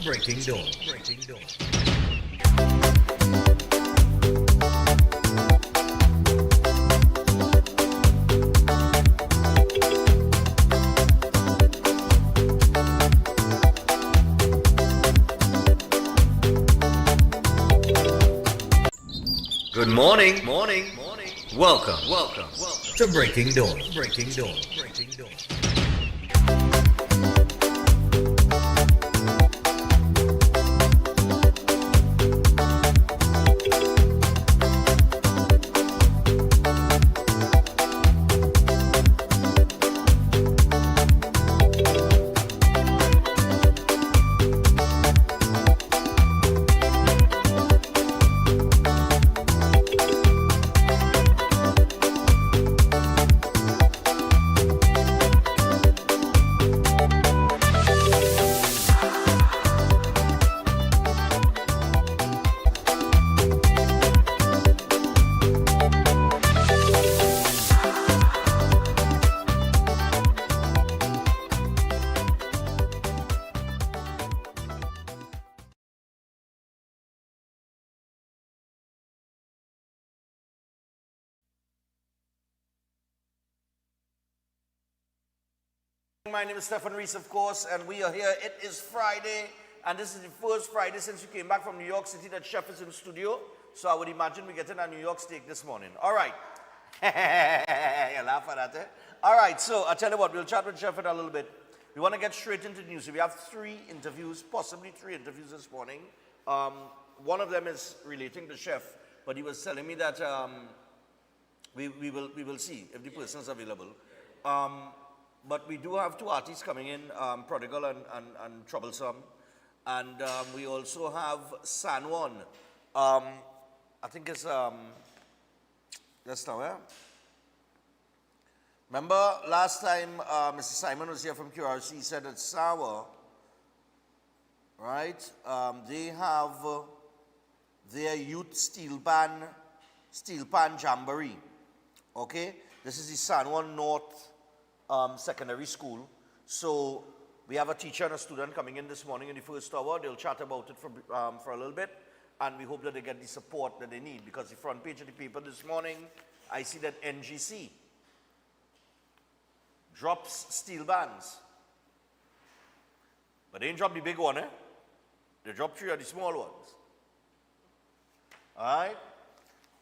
Breaking Dawn. Breaking Dawn. Good morning. Morning. Welcome to Breaking Dawn. Breaking Dawn. Breaking Dawn. My name is Stephen Reese, of course, and we are here. It is Friday, and this is the first Friday since we came back from New York City that Chef is in the studio. So I would imagine we're getting a New York steak this morning. All right. You laugh at that, eh? All right, so I'll tell you what, we'll chat with Chef in a little bit. We want to get straight into the news. So we have possibly three interviews this morning. One of them is relating to Chef, but he was telling me that we will see if the person is available. But we do have two artists coming in, Prodigal and Troublesome. And we also have San Juan. I think it's, let's know, yeah? Remember last time Mr. Simon was here from QRC, he said that Sour, right? They have their youth steel pan jamboree, okay? This is the San Juan North secondary school. So we have a teacher and a student coming in this morning in the first hour. They'll chat about it for a little bit, and we hope that they get the support that they need, because the front page of the paper this morning, I see that NGC drops steel bands. But they didn't drop the big one, eh? They dropped three of the small ones. All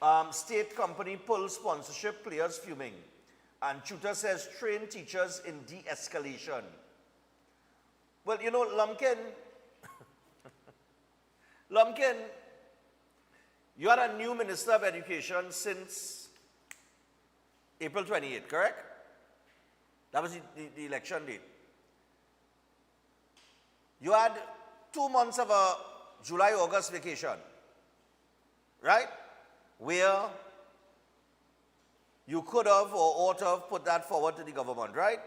right? State company pulls sponsorship, players fuming. And tutor says, train teachers in de-escalation. Well, you know, Lumpkin, you are a new Minister of Education since April 28th, correct? That was the election date. You had 2 months of a July-August vacation, right? Where you could have or ought to have put that forward to the government, right?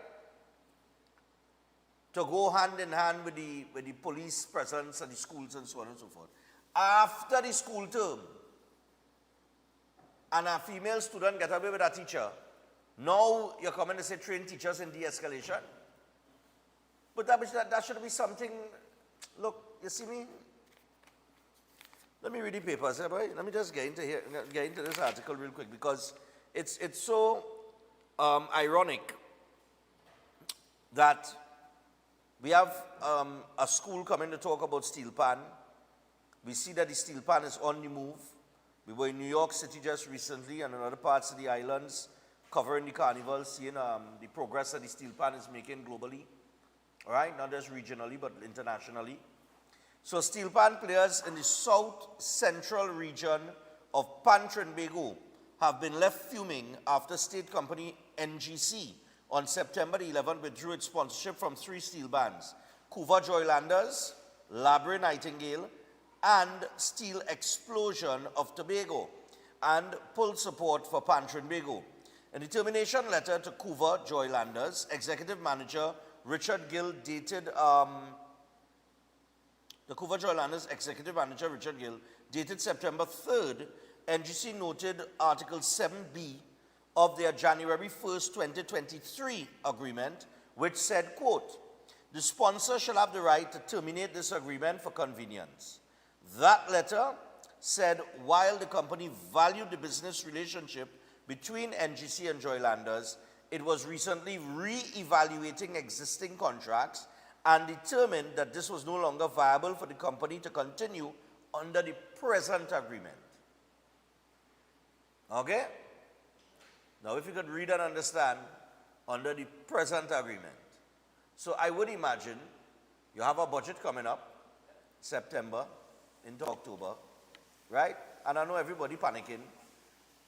To go hand in hand with the police presence at the schools and so on and so forth. After the school term, and a female student get away with a teacher, now you're coming to say train teachers in de-escalation. But that should be something, look, you see me? Let me read the papers, eh, boy? Let me just get into this article real quick, because it's so ironic that we have a school coming to talk about steel pan. We see that the steel pan is on the move. We were in New York City just recently and in other parts of the islands covering the carnival, seeing the progress that the steel pan is making globally. All right, not just regionally, but internationally. So steel pan players in the south central region of Trinbago have been left fuming after state company NGC on September 11 withdrew its sponsorship from 3 steel bands, Cuva Joylanders, Labre Nightingale, and Steel Explosion of Tobago, and pulled support for Trinbago. In the termination letter to Cuva Joylanders, Executive Manager Richard Gill dated the Cuva Joylanders Executive Manager Richard Gill dated September 3rd, NGC noted Article 7B of their January 1st, 2023 agreement, which said, quote, the sponsor shall have the right to terminate this agreement for convenience. That letter said while the company valued the business relationship between NGC and Joylanders, it was recently re-evaluating existing contracts and determined that this was no longer viable for the company to continue under the present agreement. Okay? Now, if you could read and understand, under the present agreement. So I would imagine you have a budget coming up, September into October, right? And I know everybody panicking.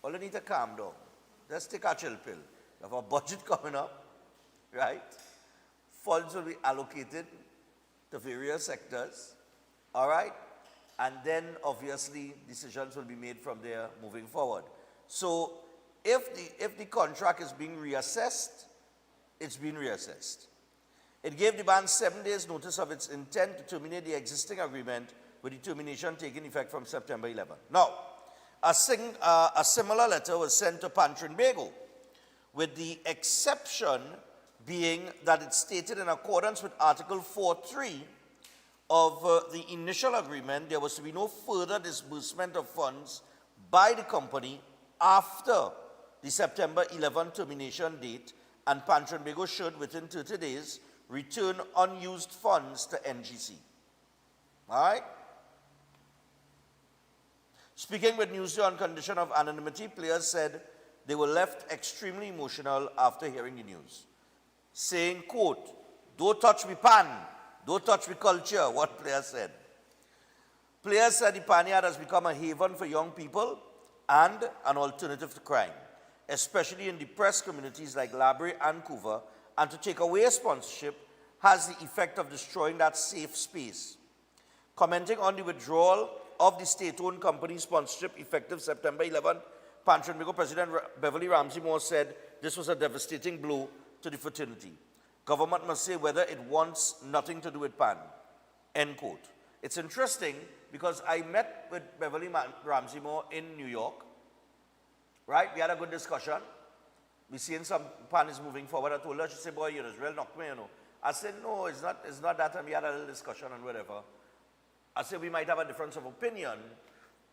All you need to calm down. Just take a chill pill. You have a budget coming up, right? Funds will be allocated to various sectors, all right? And then obviously decisions will be made from there moving forward. So if the contract is being reassessed, it's being reassessed. It gave the band 7 days notice of its intent to terminate the existing agreement, with the termination taking effect from September 11. Now, a similar letter was sent to Pan Trinbago, with the exception being that it stated in accordance with Article 4.3 of the initial agreement, there was to be no further disbursement of funds by the company after the September 11 termination date, and Pan Trinbago should, within 30 days, return unused funds to NGC. All right? Speaking with Newsday on condition of anonymity, players said they were left extremely emotional after hearing the news, saying, quote, "Don't touch me pan, don't touch me culture," what players said. Players said the Panyard has become a haven for young people and an alternative to crime, especially in depressed communities like Labre and Couva, and to take away sponsorship has the effect of destroying that safe space. Commenting on the withdrawal of the state-owned company sponsorship effective September 11, Pan Trinbago President Beverly Ramsey Moore said this was a devastating blow to the fraternity. Government must say whether it wants nothing to do with Pan, end quote. It's interesting because I met with Beverly Ramsey Moore in New York, right? We had a good discussion. We seen some Pan is moving forward. I told her, she said, "Boy, you're Israel knocked me, you know." I said, "No, it's not that." And we had a little discussion and whatever. I said, "We might have a difference of opinion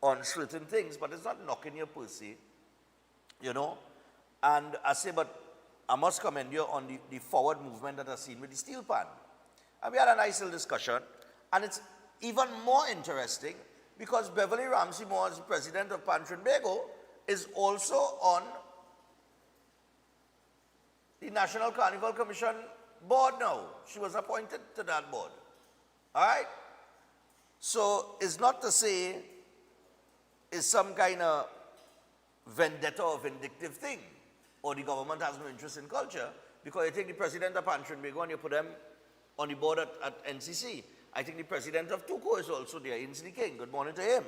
on certain things, but it's not knocking you per se, you know." And I said, "But I must commend you on the forward movement that I've seen with the steel pan." And we had a nice little discussion. And it's even more interesting because Beverly Ramsey Moore, as the president of Pan Trinbago, is also on the National Carnival Commission board now. She was appointed to that board. All right? So it's not to say it's some kind of vendetta or vindictive thing, or the government has no interest in culture, because I think the president of Pan Trinbago and you put them on the board at NCC. I think the president of TUCO is also there, Ainsley King. Good morning to him.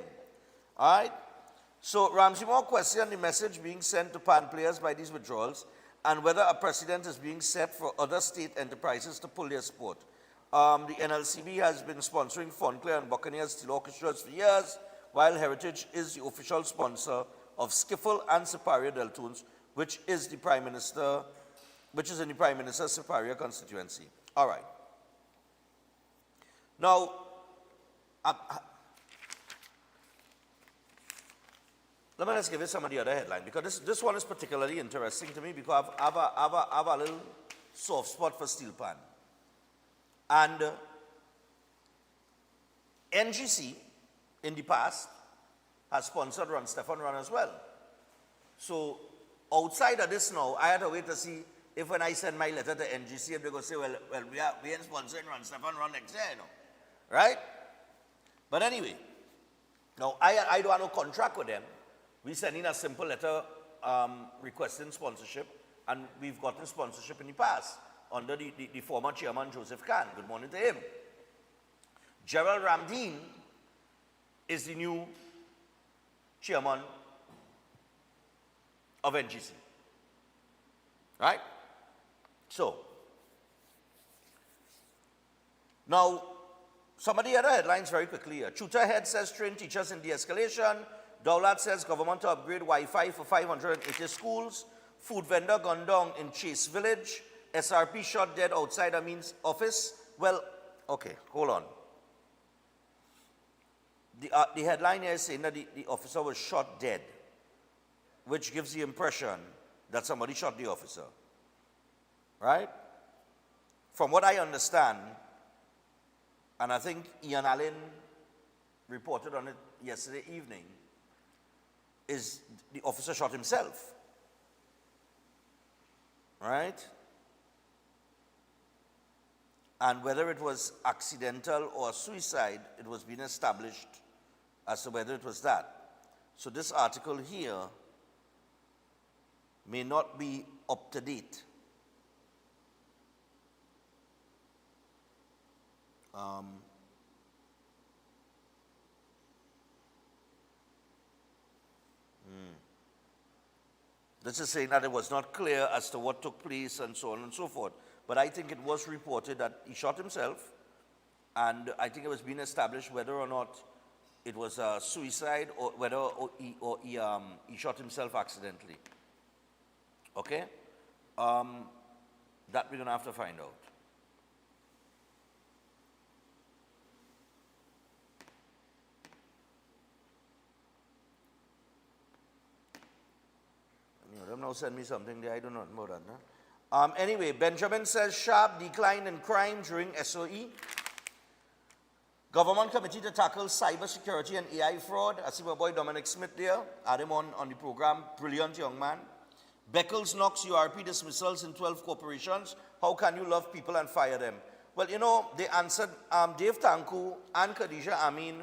All right? So Ramsey Moore questioned the message being sent to Pan players by these withdrawals and whether a precedent is being set for other state enterprises to pull their support. The NLCB has been sponsoring Fontclair and Buccaneers Steel Orchestras for years, while Heritage is the official sponsor of Skiffle and Superior Deltoons, which is in the Prime Minister's Superior constituency. All right. Now, let me just give you some of the other headlines, because this one is particularly interesting to me because I have a little soft spot for steel pan. And NGC, in the past, has sponsored Run Stefan Run as well. So, outside of this now, I had to wait to see if when I send my letter to NGC, they're going to say, well, we ain't sponsoring Run Stefan Run next year, you know. Right? But anyway, now I don't have no contract with them. We send in a simple letter requesting sponsorship, and we've gotten sponsorship in the past under the former chairman, Joseph Khan. Good morning to him. Gerald Ramdeen is the new chairman of NGC. Right? So, now, some of the other headlines very quickly here. Chuta head says train teachers in de-escalation. Dowlat says government to upgrade Wi-Fi for 580 schools. Food vendor gunned down in Chase Village. SRP shot dead outside Amin's office well, okay, hold on. The headline here is saying that the officer was shot dead, which gives the impression that somebody shot the officer. Right? From what I understand, and I think Ian Allen reported on it yesterday evening, is the officer shot himself. Right? And whether it was accidental or suicide, it was being established as to whether it was that. So this article here may not be up to date. This is saying that it was not clear as to what took place and so on and so forth. But I think it was reported that he shot himself, and I think it was being established whether or not it was a suicide or whether he shot himself accidentally. Okay? That we're going to have to find out. Them now send me something there, I don't know more than that. Anyway, Benjamin says sharp decline in crime during SOE. Government Committee to Tackle Cybersecurity and AI Fraud. I see my boy Dominic Smith there. Had him on the program. Brilliant young man. Beckles knocks URP dismissals in 12 corporations. How can you love people and fire them? Well, you know, they answered, Dave Tanku and Khadija Amin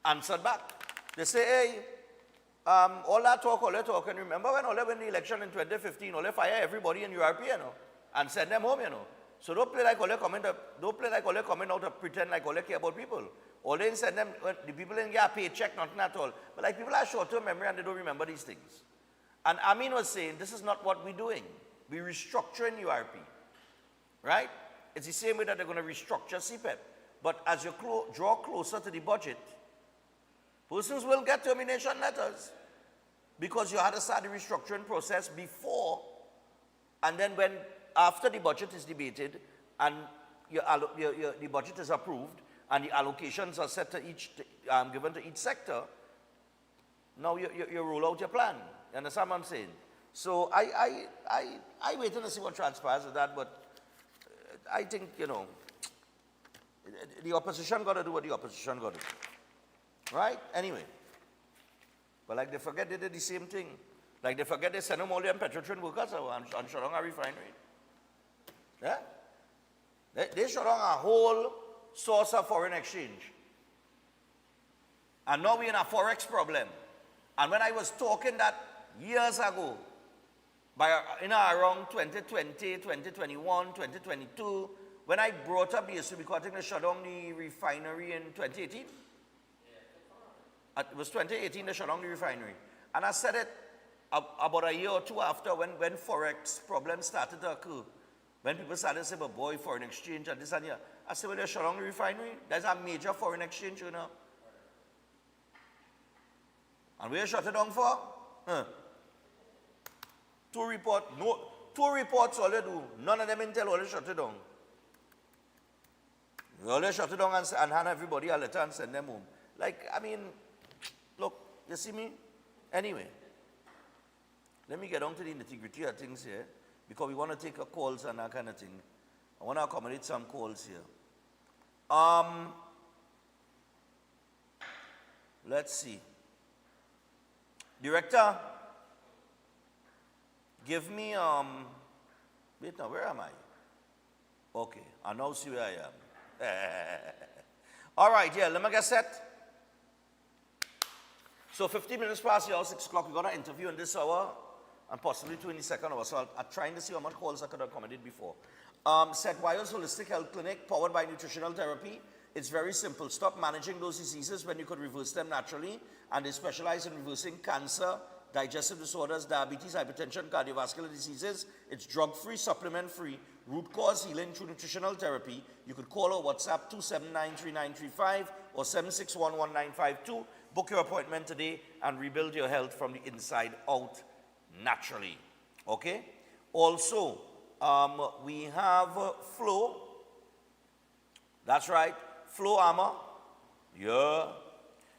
answered back. They say, hey, all that talk, and remember when Ole win the election in 2015, Ole fire everybody in URP, you know, and send them home, you know. So don't play like Ole comment out to pretend like Ole care about people. Ole send them, the people didn't get a paycheck, nothing at all. But like people have short-term memory and they don't remember these things. And Amin was saying, this is not what we're doing. We're restructuring URP, right? It's the same way that they're going to restructure CPEP. But as you draw closer to the budget, persons will get termination letters because you had to start the restructuring process before, and then when after the budget is debated and the budget is approved and the allocations are set to each given to each sector, now you roll out your plan. You understand what I'm saying? So I waiting to see what transpires with that, but I think, you know, the opposition got to do what the opposition got to do. Right? Anyway. But like they forget they did the same thing. Like they forget they sent them all them petroleum workers on Shorong refinery. Yeah? They shut down a whole source of foreign exchange. And now we're in a forex problem. And when I was talking that years ago, around 2020, 2021, 2022, when I brought up the issue because I think they shut down the refinery in 2018. It was 2018 they shut down the refinery. And I said it about a year or two after when forex problems started to occur. When people started to say, but boy, foreign exchange and this and that. I said, well, they shut down the refinery. There's a major foreign exchange, you know. And where shut it down for? Two reports all they do. None of them intel all they shut it down. They all they shut it down and hand everybody a letter and send them home. Like, I mean, look, you see me? Anyway, let me get on to the nitty-gritty of things here, because we want to take calls and that kind of thing. I want to accommodate some calls here. Let's see. Director, give me, wait now, where am I? Okay, I now see where I am. All right, yeah, let me get set. So 15 minutes past the hour, 6 o'clock, we got an interview in this hour, and possibly 22nd hour. So I'm trying to see how much calls I could accommodate before. St. Wires Holistic Health Clinic, powered by nutritional therapy. It's very simple. Stop managing those diseases when you could reverse them naturally. And they specialize in reversing cancer, digestive disorders, diabetes, hypertension, cardiovascular diseases. It's drug-free, supplement-free, root cause healing through nutritional therapy. You could call or WhatsApp 2793935 or 7611952. Book your appointment today and rebuild your health from the inside out naturally. Okay? Also, we have Flo. That's right. Flow Armor. Yeah.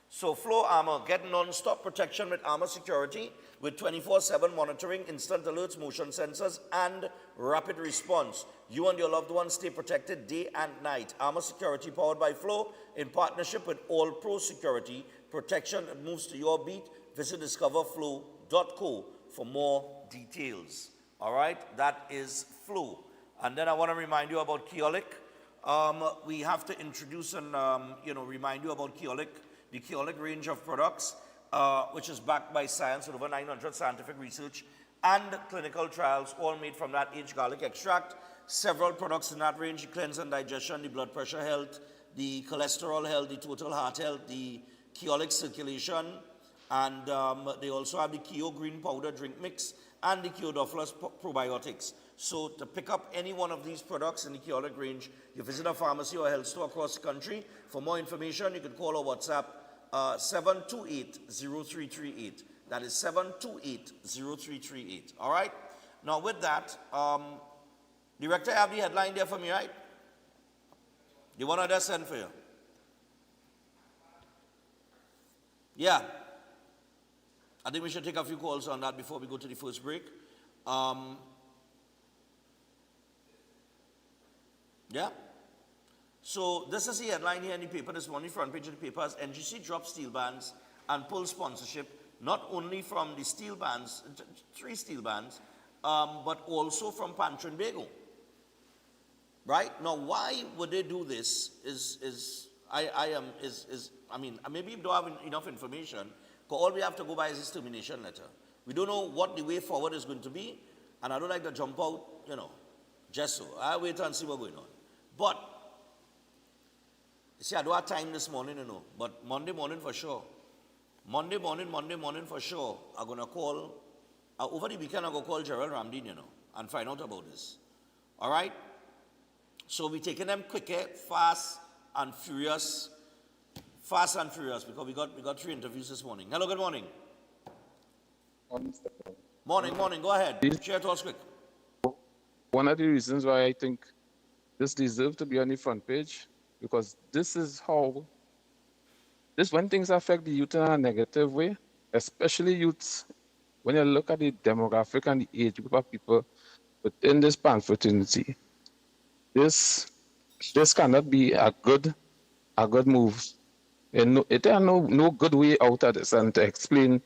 So Flow Armor, get non-stop protection with Armor Security with 24/7 monitoring, instant alerts, motion sensors, and rapid response. You and your loved ones stay protected day and night. Armor Security powered by Flow in partnership with All Pro Security. Protection that moves to your beat. Visit discoverflow.co for more details. All right, that is Flow. And then I want to remind you about Keolic. We have to introduce and remind you about Keolic, the Keolic range of products, which is backed by science with over 900 scientific research and clinical trials, all made from that aged garlic extract. Several products in that range: the cleanse and digestion, the blood pressure health, the cholesterol health, the total heart health, the Keolic circulation, and they also have the Keo green powder drink mix and the Keo Dophilus probiotics. So to pick up any one of these products in the Keolic range, you visit a pharmacy or a health store across the country. For more information, you can call or WhatsApp 728-0338. That is 728-0338. All right? Now with that, Director, I have the headline there for me, right? The one I just sent for you. Yeah. I think we should take a few calls on that before we go to the first break. Yeah. So this is the headline here in the paper this morning, front page of the paper. As NGC drops steel bands and pulls sponsorship, not only from the steel bands, 3 steel bands, but also from Pantrin Bagel. Right? Now, why would they do this maybe you don't have enough information, because all we have to go by is this termination letter. We don't know what the way forward is going to be, and I don't like to jump out, just so. I wait and see what's going on. But, you see, I don't have time this morning, but Monday morning for sure. Monday morning for sure, I'm going to call, over the weekend I'm going to call Gerald Ramdin, and find out about this. All right? So we're taking them quicker, fast and furious, because we got 3 interviews this morning. Hello, good morning. Morning, go ahead. Share it all quick. One of the reasons why I think this deserves to be on the front page, because this when things affect the youth in a negative way, especially youths, when you look at the demographic and the age group of people within this pan fraternity, this cannot be a good move. And there are no good way out of this, and to explain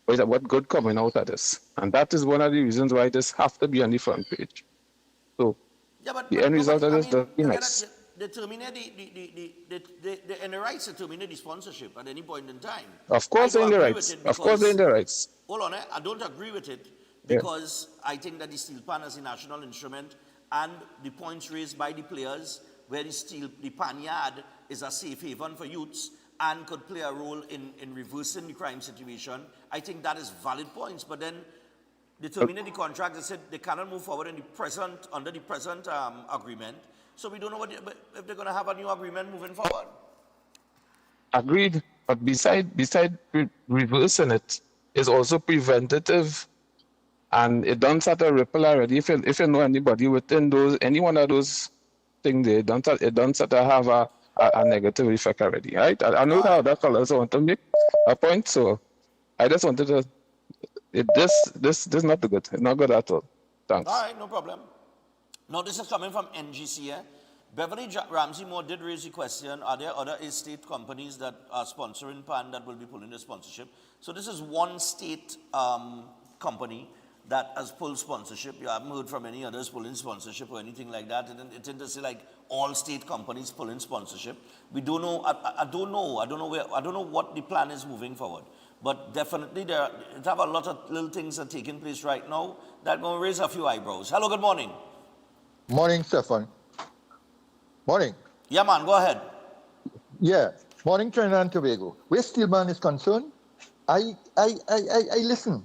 what good coming out of this. And that is one of the reasons why this have to be on the front page. So the end result of this does be nice. They terminate the rights to terminate the sponsorship at any point in time. Of course they're in the rights. Of course they're in the rights. Hold on, I don't agree with it, because I think that the steel pan is a national instrument, and the points raised by the players, where the pan yard is a safe haven for youths and could play a role in reversing the crime situation. I think that is valid points, but then they terminated the contract. They said they cannot move forward under the present agreement. So we don't know if they're going to have a new agreement moving forward. Agreed, but beside reversing it is also preventative, and it don't start a ripple already. If you know anybody within any one of those things, it don't start to have a negative effect already, right? I know how that colors want to make a point, so I just wanted to. This is not good. It's not good at all. Thanks. All right, no problem. Now this is coming from NGC. Beverly Ramsey Moore did raise the question: are there other state companies that are sponsoring PAN that will be pulling the sponsorship? So this is one state company that has pulled sponsorship. You haven't heard from any others pulling sponsorship or anything like that. It didn't say like all state companies pulling sponsorship. We don't know. I don't know what the plan is moving forward. But definitely they have a lot of little things that are taking place right now that are going to raise a few eyebrows. Hello, good morning. Morning, Stefan. Morning. Yeah, man, go ahead. Yeah. Morning, Trinidad and Tobago. Where Steelman is concerned, I listen.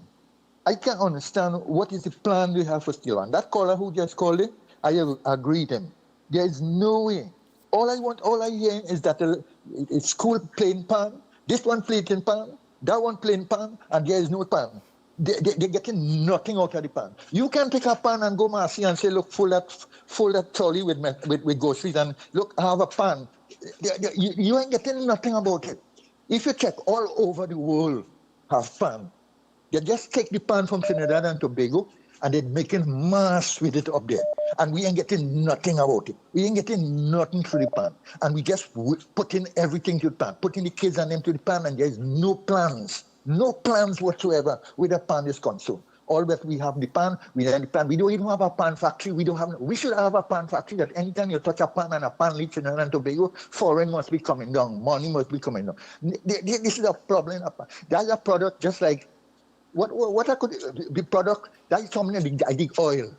I can't understand what is the plan we have for Steelman. That caller who just called in, I agree with him. There is no way. All I hear is that it's school playing PAN, this one playing PAN, that one playing PAN, and there is no PAN. They're getting nothing out of the pan. You can take a pan and go Marcy and say, look, full that trolley with groceries and look, I have a pan. You ain't getting nothing about it. If you check all over the world have pan. They just take the pan from Trinidad and Tobago and they're making mass with it up there. And we ain't getting nothing about it. We ain't getting nothing through the pan. And we just putting everything to the pan, putting the kids and them to the pan, and there's no plans whatsoever with the pan is concerned. All that we have the pan, we have the pan. We don't even have a pan factory. We should have a pan factory that anytime you touch a pan and a pan leaves Trinidad and Tobago, foreign must be coming down, money must be coming down. This is a problem. That's a product just like what I could the product that is something like the oil.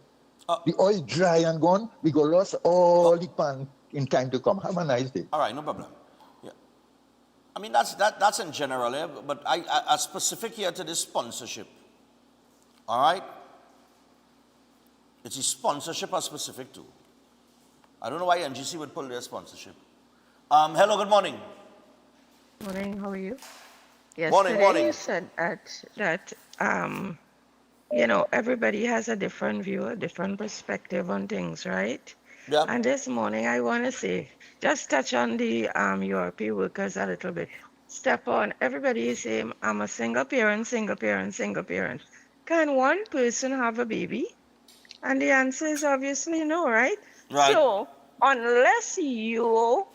The oil dry and gone, we go lost all the pan in time to come. Have a nice day. All right, no problem. Yeah. I mean, that's in general, but I specific here to this sponsorship. All right? It's a sponsorship are specific to. I don't know why NGC would pull their sponsorship. Hello, good morning. Morning, how are you? Morning, morning. You said that everybody has a different view, a different perspective on things, right? Yeah. And this morning I want to say, just touch on the URP workers a little bit. Step on, everybody is saying, I'm a single parent. Can one person have a baby? And the answer is obviously no, right? Right. So unless your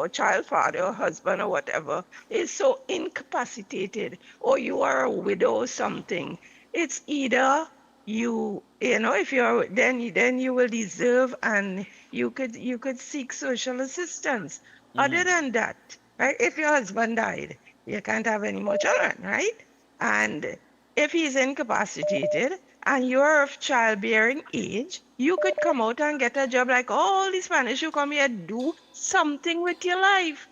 child father or husband or whatever is so incapacitated, or you are a widow or something, it's either if you're then you will deserve, and you could seek social assistance. Other than that, right? If your husband died, you can't have any more children, right? And if he's incapacitated and you're of childbearing age, you could come out and get a job like all the Spanish who come here. Do something with your life.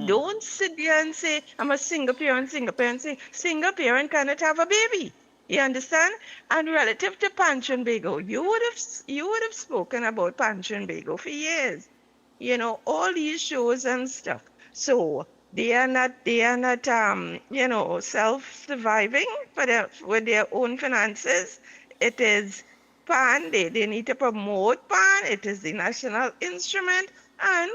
Don't sit there and say, I'm a single parent. Single parent cannot have a baby. You understand? And relative to Pancho Bago, you would have spoken about Pancho Bago for years. All these shows and stuff. So they are not self-surviving with their own finances. It is PAN. They need to promote PAN. It is the national instrument. And,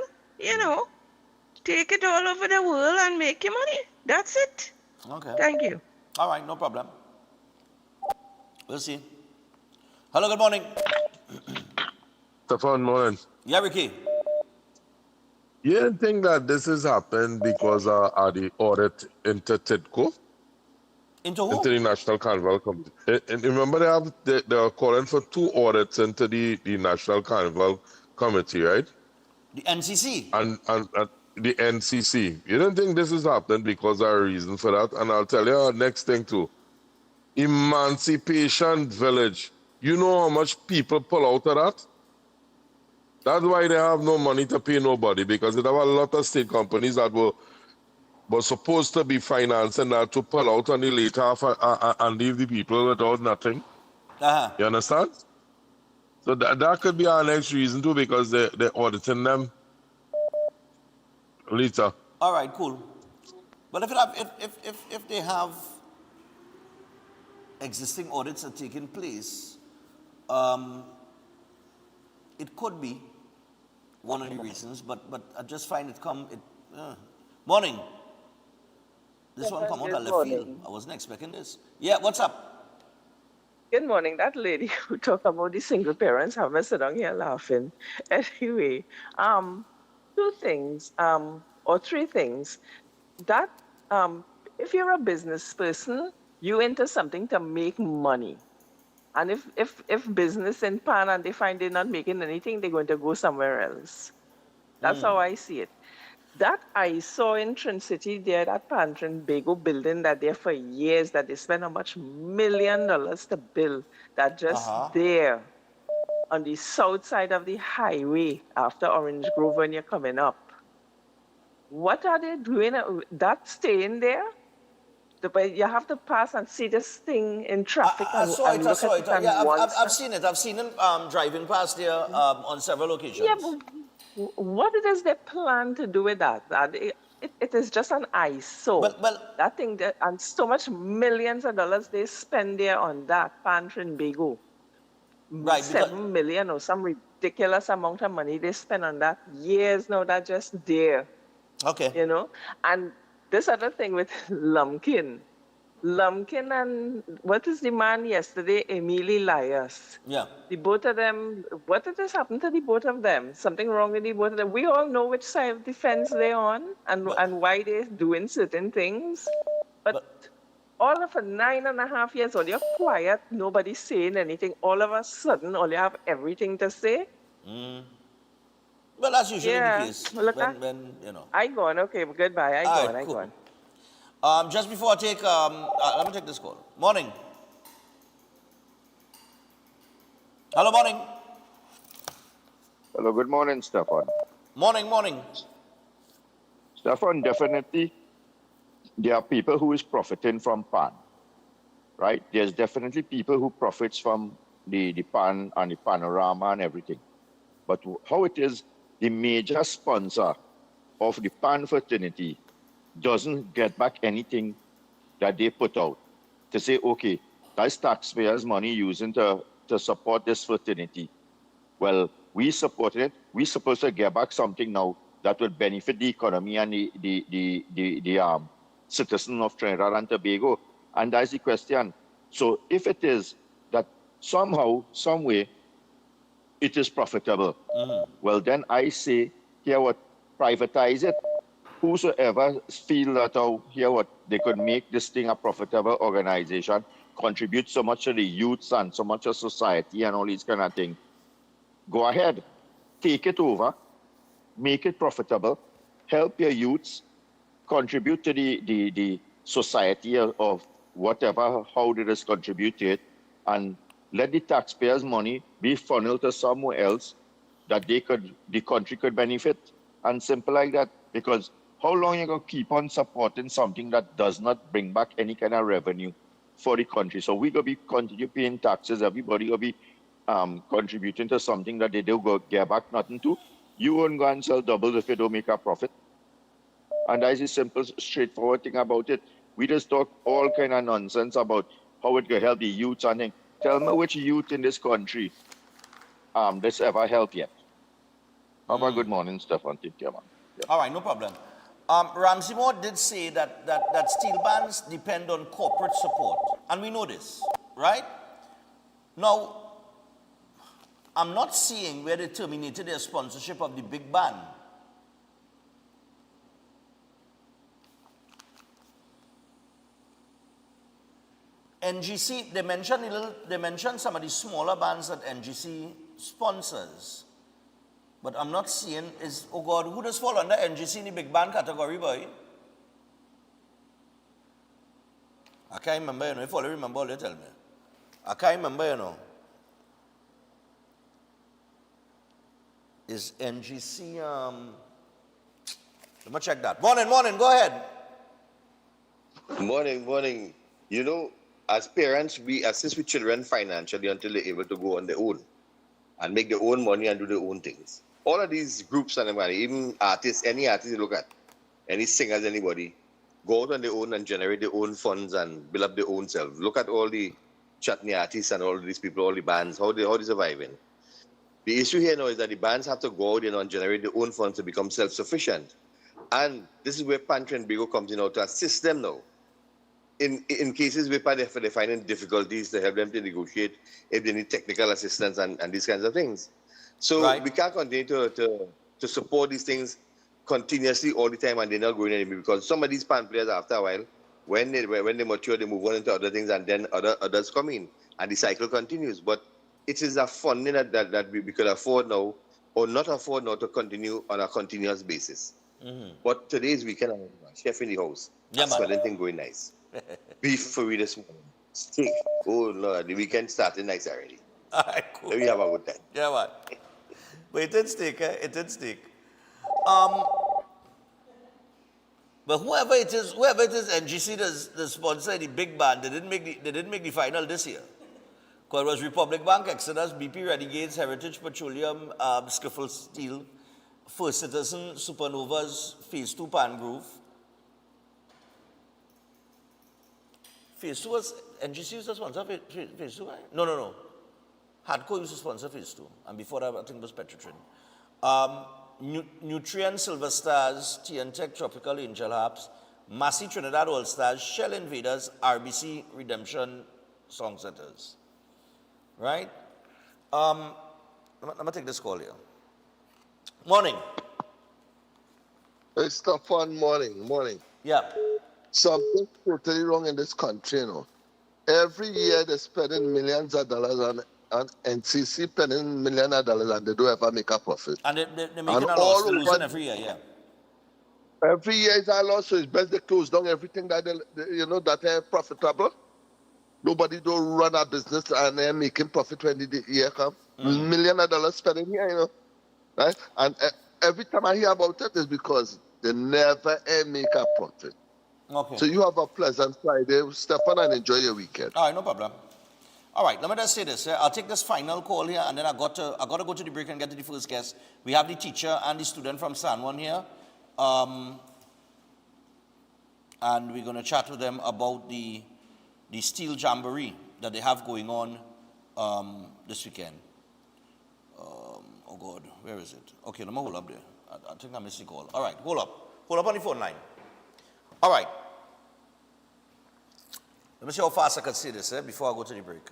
take it all over the world and make your money. That's it. Okay. Thank you. All right, no problem. We'll see. Hello, good morning. Stefan, morning. Yeah, Ricky. You don't think that this has happened because of the audit into TIDCO? Into who? Into the National Carnival Committee. And remember they are calling for 2 audits into the National Carnival Committee, right? The NCC. And the NCC. You don't think this is happening because of a reason for that? And I'll tell you next thing too. Emancipation Village. You know how much people pull out of that? That's why they have no money to pay nobody, because there were a lot of state companies that were supposed to be financing that to pull out on the later half and leave the people without nothing. Uh-huh. You understand? So that could be our next reason too, because they're auditing them later. All right, cool. But if they have existing audits are taking place, it could be one of the reasons, but I just find morning. This one come out of left field. I wasn't expecting this. Yeah, what's up? Good morning. That lady who talked about the single parents have me sit down here laughing. Anyway, 2 things, or 3 things. That if you're a business person, you enter something to make money. And if business in PAN and they find they're not making anything, they're going to go somewhere else. That's how I see it. That I saw in Trin City there, that Pantrin Bago building that there for years, that they spent how much $1 million to build, that just there on the south side of the highway after Orange Grove when you're coming up. What are they doing? That staying there? But you have to pass and see this thing in traffic. I saw it. Yeah, I've seen seen it. I've seen it driving past there on several occasions. Yeah, but what does they plan to do with that? it is just an eyesore. Well, That thing, and so much millions of dollars they spend there on that pan Trinbago. right, because 7 million or some ridiculous amount of money they spend on that years now, that just there, okay. you know. And this other thing with Lumpkin and what is the man yesterday, Emily Lias. Yeah. The both of them, what did this happen to the both of them? Something wrong with the both of them. We all know which side of the fence they're on and why they're doing certain things. But all of a 9.5 years old, you're quiet, nobody's saying anything. All of a sudden, all you have everything to say. Well, that's usually Yeah, the case look when you know. I gone. Okay, goodbye. I All gone. right, I cool. gone. Just before I take, let me take this call. Morning. Hello, morning. Hello, good morning, Stefan. Morning. Stefan, definitely there are people who is profiting from PAN, right? There's definitely people who profits from the PAN and the panorama and everything. But how it is, the major sponsor of the PAN fraternity doesn't get back anything that they put out to say, okay, that's taxpayers' money using to support this fraternity. Well, we supported it. We're supposed to get back something now that would benefit the economy and the citizens of Trinidad and Tobago. And that's the question. So if it is that somehow, some way, it is profitable, well, then I say, here what, privatize it. Whosoever feel that here what they could make this thing a profitable organization, contribute so much to the youths and so much to society and all these kind of things. Go ahead, take it over, make it profitable, help your youths, contribute to the society of whatever, how they just contribute to it, and let the taxpayers' money be funneled to somewhere else that the country could benefit, and simple like that. Because how long you gonna keep on supporting something that does not bring back any kind of revenue for the country? So we gonna be continue paying taxes. Everybody gonna be contributing to something that they don't go get back nothing to. You won't go and sell doubles if you don't make a profit. And that's the simple, straightforward thing about it. We just talk all kind of nonsense about how it could help the youth and thing. Tell me which youth in this country this ever helped yet. Have a good morning, Stefan. Take care, man. Yeah. All right, no problem. Ramsey Moore did say that steel bands depend on corporate support, and we know this, right? Now, I'm not seeing where they terminated their sponsorship of the big band. NGC, they mentioned some of the smaller bands that NGC sponsors. But I'm not seeing oh God, who does fall under NGC in the big band category, boy? I can't remember, If you remember, you tell me. I can't remember, Is NGC, let me check that. Morning, go ahead. Morning. As parents, we assist with children financially until they're able to go on their own and make their own money and do their own things. All of these groups and everybody, even artists, any artist you look at, any singers, anybody, go out on their own and generate their own funds and build up their own self. Look at all the chutney artists and all these people, all the bands, how they surviving. The issue here now is that the bands have to go out and generate their own funds to become self-sufficient. And this is where Pan Trinbago comes in now to assist them now. In cases where they're finding difficulties, to help them to negotiate if they need technical assistance and these kinds of things. So we can't continue to support these things continuously all the time and they're not going anywhere, because some of these pan players after a while, when they mature, they move on into other things and then others come in and the cycle continues. But it is a funding that we could afford now or not afford now to continue on a continuous basis. But today's weekend, chef in the house. Yeah, that's man. anything going nice. Beef for me this morning. Steak. Oh Lord, the weekend started nice already. All right, cool. Let me have a good time. Yeah, man. But it did stick, It did stick. But whoever it is, NGC the sponsor, the big band, they didn't make the final this year. Because it was Republic Bank, Exodus, BP Renegades, Heritage Petroleum, Skiffle Steel, First Citizen Supernova's Phase 2 Pan Groove. Phase 2 was, NGC used to sponsor Phase 2, right? No. Hardcore used to sponsor Phase 2. And before that, I think it was Petrotrin. Nutrient Silver Stars, TNTech Tropical Angel Harps, Massey Trinidad All Stars, Shell Invaders, RBC Redemption Songsetters. Right? I'm going to take this call here. Morning. It's Stefan, morning. Yeah. Something totally wrong in this country, you know. Every year they're spending millions of dollars on NCC spending millions of dollars and they don't ever make a profit. And they're making And a loss, all they're losing over- every year, yeah. Every year is a loss, so it's best they close down everything that that are profitable. Nobody don't run a business and they're making profit when the year comes. Millions of dollars spending here, you know. Right? And every time I hear about it, it's because they never make a profit. Okay. So you have a pleasant Friday, Stefan, and enjoy your weekend. All right, no problem. All right, let me just say this. I'll take this final call here, and then I got to go to the break and get to the first guest. We have the teacher and the student from San Juan here, and we're going to chat with them about the steel jamboree that they have going on this weekend. Oh God, where is it? Okay, let me hold up there. I think I missed the call. All right, hold up on the phone line. All right. Let me see how fast I can say this before I go to the break.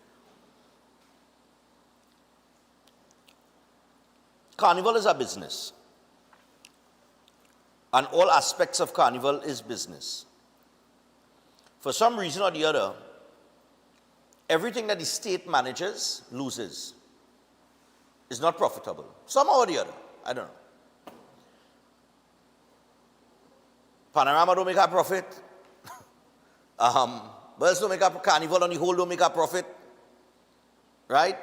Carnival is a business. And all aspects of carnival is business. For some reason or the other, everything that the state manages loses. It's not profitable. Somehow or the other. I don't know. Panorama don't make a profit. Birds don't make a carnival on the whole don't make a profit. Right?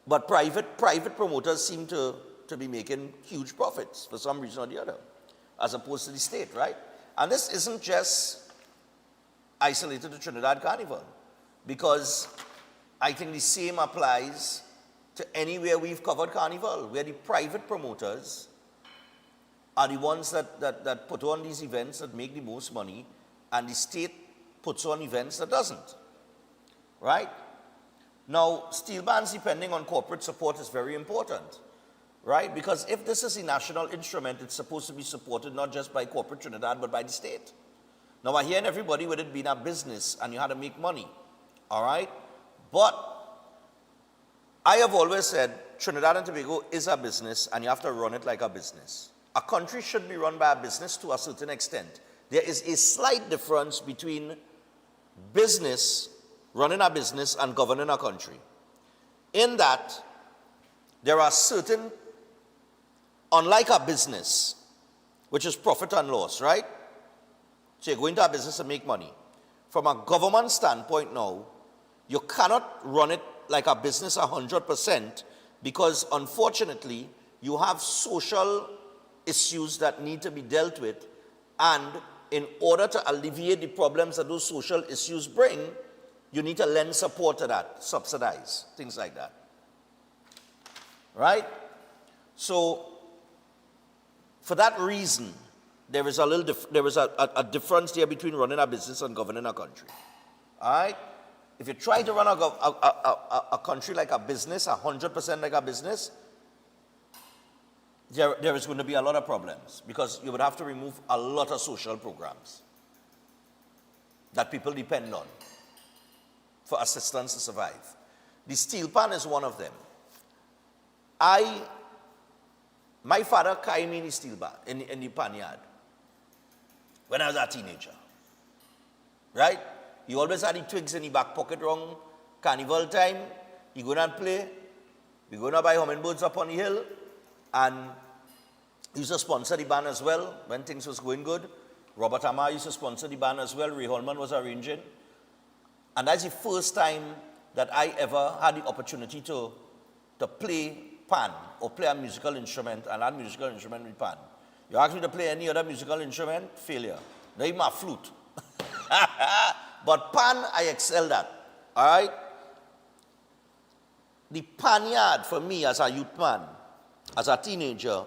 But private promoters seem to be making huge profits for some reason or the other, as opposed to the state, right? And this isn't just isolated to Trinidad Carnival, because I think the same applies to anywhere we've covered Carnival, where the private promoters are the ones that put on these events that make the most money, and the state puts on events that doesn't, right? Now, steel bands depending on corporate support is very important, right? Because if this is a national instrument, it's supposed to be supported not just by corporate Trinidad, but by the state. Now, I hear everybody with it being a business and you had to make money, all right? But I have always said Trinidad and Tobago is a business and you have to run it like a business. A country should be run by a business to a certain extent. There is a slight difference between business, running a business, and governing a country. In that, there are certain, unlike a business, which is profit and loss, right? So you go into a business and make money. From a government standpoint now, you cannot run it like a business 100% because unfortunately, you have social issues that need to be dealt with, and in order to alleviate the problems that those social issues bring, you need to lend support to that, subsidize, things like that. Right? So, for that reason, there is a difference there between running a business and governing a country. All right? If you try to run a country like a business, 100% like a business, there is going to be a lot of problems because you would have to remove a lot of social programs that people depend on for assistance to survive. The steel pan is one of them. My father carried me in the steel pan, in the pan yard when I was a teenager. Right? He always had the twigs in the back pocket around carnival time. He go and play. We go and buy hummingbirds up on the hill. And he used to sponsor the band as well when things was going good. Robert Amar used to sponsor the band as well. Ray Holman was arranging. And that's the first time that I ever had the opportunity to play pan or play a musical instrument, and that musical instrument with pan. You ask me to play any other musical instrument, failure. Not even a flute. But pan, I excelled at. All right? The pan yard for me as a youth man, as a teenager,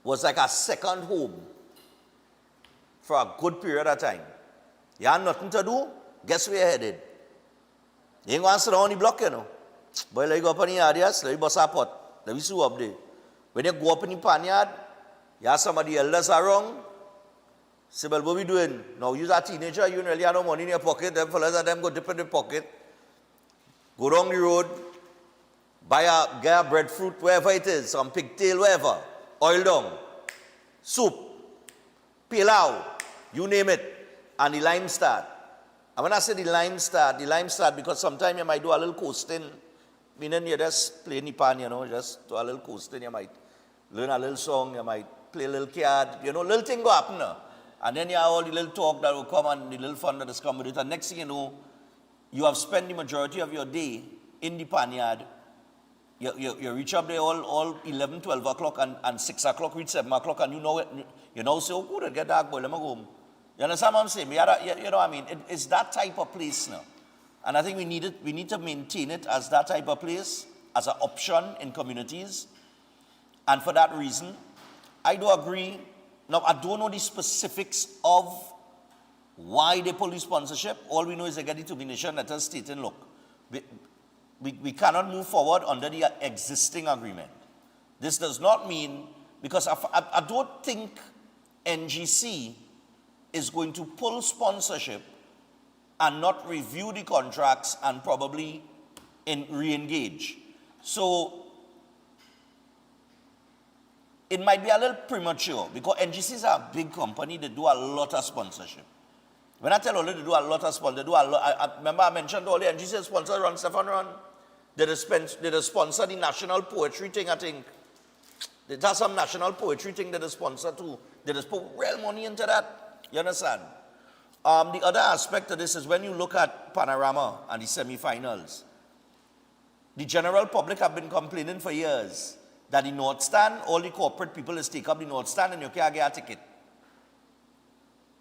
was like a second home for a good period of time. You had nothing to do, guess where you're headed? You ain't going to sit down on the block, you know. Boy, let you go up in the yard, yes, let you bust a pot. Let me see up there. When you go up in the pan yard, you have some of the elders around. Say, well, what we doing? Now, you're a teenager, you really have no money in your pocket. Them fellas and them go dip in the pocket. Go down the road, get a breadfruit, wherever it is, some pigtail, wherever. Oil down, soup, pilau, you name it. And the lime start. And when I say the lime start because sometimes you might do a little coasting. Meaning you just play in the pan, you know, just do a little coasting. You might learn a little song, you might play a little card. You know, little thing go happen now. And then you have all the little talk that will come and the little fun that has come with it. And next thing you know, you have spent the majority of your day in the pan yard. You reach up there all 11, 12 o'clock and 6 o'clock, reach 7 o'clock, and you know say, oh, good, get dark, boy, let me go home. You understand what I'm saying? You know what I mean? It's that type of place now. And I think we need to maintain it as that type of place, as an option in communities. And for that reason, I do agree. Now, I don't know the specifics of why they pull the sponsorship. All we know is they get the termination letter stating, look, we cannot move forward under the existing agreement. This does not mean, because I don't think NGC is going to pull sponsorship and not review the contracts and probably re-engage. So it might be a little premature because NGC is a big company. They do a lot of sponsorship. When I tell you they do a lot of sponsorship, they do a lot. I remember I mentioned earlier, NGC sponsor Ron Stefan Ron. They sponsor the national poetry thing, I think. There's some national poetry thing that they sponsor too. They just put real money into that. You understand? The other aspect of this is when you look at Panorama and the semi-finals, the general public have been complaining for years that the North Stand, all the corporate people is take up the North Stand and you can't get a ticket.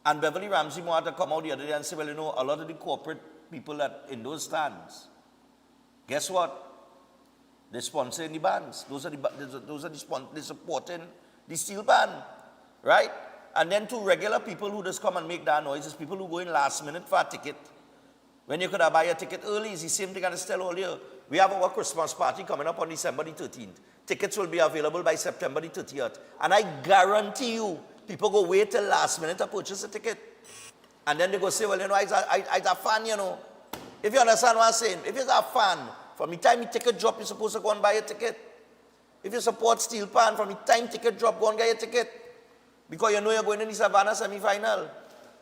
And Beverly Ramsey wanted to come out the other day and say, well, you know, a lot of the corporate people that in those stands, guess what? They're sponsoring the bands. Those are they're supporting the steel band, right? And then to regular people who just come and make that noise is people who go in last minute for a ticket. When you could have buy a ticket early, it's the same thing I just tell earlier. We have our Christmas party coming up on December the 13th. Tickets will be available by September the 30th. And I guarantee you, people go wait till last minute to purchase a ticket. And then they go say, well, you know, I'm a fan, you know. If you understand what I'm saying, if you're a fan, from the time the ticket drop, you're supposed to go and buy a ticket. If you support Steel Pan, from the time ticket drop, go and get a ticket. Because you know you're going in the Savannah semi-final.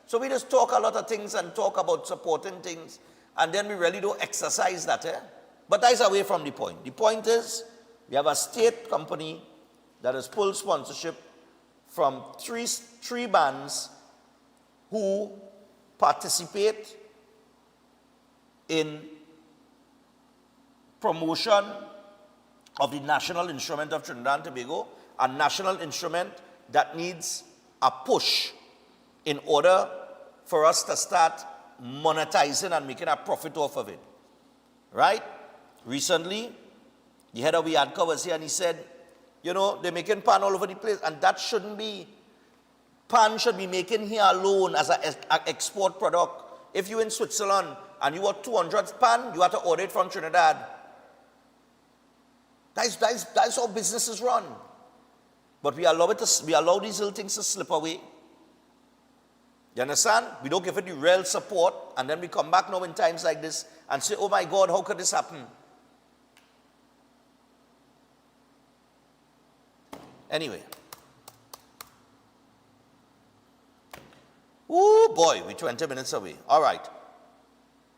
So we just talk a lot of things and talk about supporting things. And then we really don't exercise that. But that is away from the point. The point is, we have a state company that has pulled sponsorship from three bands who participate in promotion of the national instrument of Trinidad and Tobago, a national instrument that needs a push in order for us to start monetizing and making a profit off of it. Right? Recently, the head of WIADCA was here and he said, you know, they're making pan all over the place, and that shouldn't be. Pan should be making here alone as an export product. If you're in Switzerland and you want 200 pan, you have to order it from Trinidad. That's how businesses run. But we allow these little things to slip away. You understand? We don't give it the real support, and then we come back now in times like this and say, oh my God, how could this happen? Anyway. Oh boy, we're 20 minutes away. All right.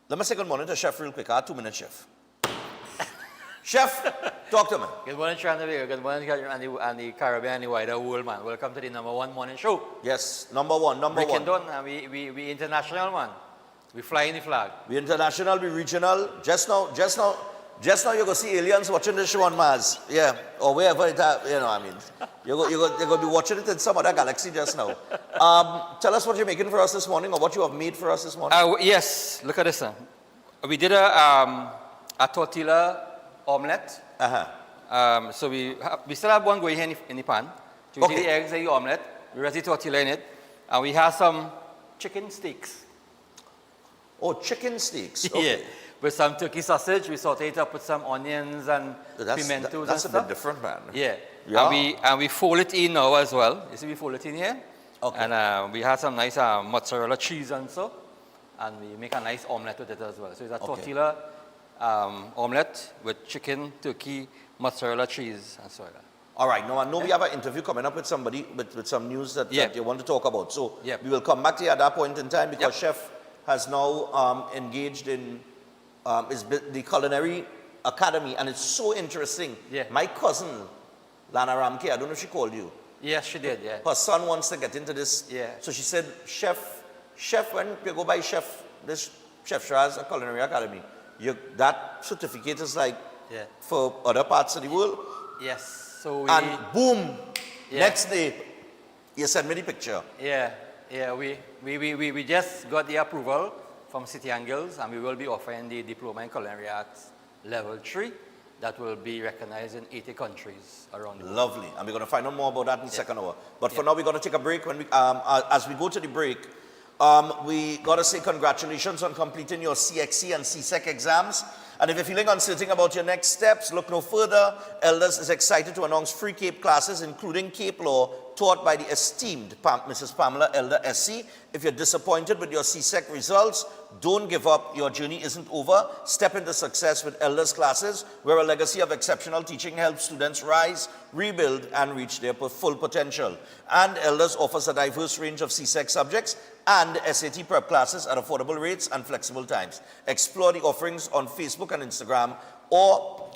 Let me say good morning to Chef real quick. I have 2 minutes, Chef. Chef, talk to me. Good morning, Trinidad. Good morning, and the Caribbean and the wider world, man. Welcome to the #1 morning show. Yes, number one. Breaking down, and we international, man. We flying the flag. We international, we regional. Just now, you're going to see aliens watching this show on Mars. Yeah, or wherever it is, you know, I mean. You're going to be watching it in some other galaxy just now. Tell us what you're making for us this morning, or what you have made for us this morning. Yes, look at this. We did a tortilla omelette. So we still have one going here in the pan. So you see the eggs and the omelette, we rest the tortilla in it, and we have some chicken steaks. Oh, chicken steaks. Okay. Yeah, with some turkey sausage, we saute it up with some onions and pimentos That's and a stuff. bit different, man. Yeah. Yeah. And we fold it in now as well. You see, we fold it in here. Okay. And we have some nice mozzarella cheese and so, and we make a nice omelette with it as well. So it's a tortilla omelette with chicken, turkey, mozzarella cheese, and so on. All right. Now, I know we have an interview coming up with somebody with some news that you want to talk about. So we will come back to you at that point in time because Chef has now engaged in the Culinary Academy, and it's so interesting. Yeah. My cousin, Lana Ramke, I don't know if she called you. Yes, she did, yeah. Her son wants to get into this. Yeah. So she said, Chef, when you go by Chef, this Chef Shah's a Culinary Academy, that certificate is like for other parts of the world. Yes. So and boom, next day, you send me the picture. Yeah. We just got the approval from City and Guilds, and we will be offering the Diploma in Culinary Arts Level 3 that will be recognized in 80 countries around the world. Lovely. And we're going to find out more about that in the second hour. But for now, we're going to take a break. When we, as we go to the break, we got to say congratulations on completing your CXC and CSEC exams. And if you're feeling uncertain about your next steps, look no further. Elders is excited to announce free CAPE classes, including CAPE Law, taught by the esteemed Mrs. Pamela Elder SC. If you're disappointed with your CSEC results, don't give up. Your journey isn't over. Step into success with Elders classes, where a legacy of exceptional teaching helps students rise, rebuild, and reach their full potential. And Elders offers a diverse range of CSEC subjects and SAT prep classes at affordable rates and flexible times. Explore the offerings on Facebook and Instagram, or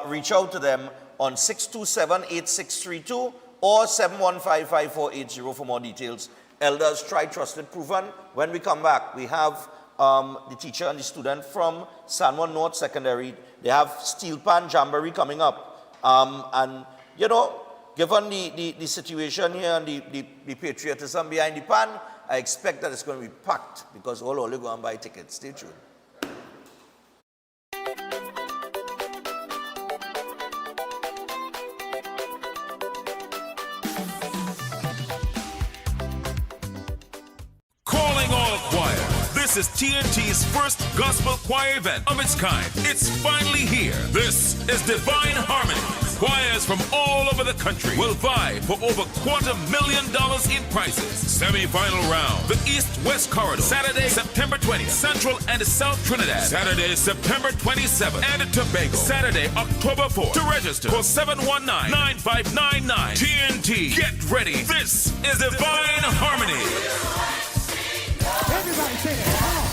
reach out to them on 627-8632 or 715-5480 for more details. Elders, tried, trusted, proven. When we come back, we have the teacher and the student from Juan North Secondary. They have Steel Pan Jamboree coming up. And, you know, given the situation here and the patriotism behind the pan, I expect that it's going to be packed because all only go and buy tickets. Stay tuned. Calling all choir. This is TNT's first gospel choir event of its kind. It's finally here. This is Divine Harmony. Choirs from all over the country will vie for over $250,000 in prizes. Semi-final round, the East-West Corridor, Saturday, September 20th, Central and South Trinidad, Saturday, September 27th, and Tobago, Saturday, October 4th. To register, call 719-9599. TNT, get ready. This is Divine Harmony. Everybody say it. Come on.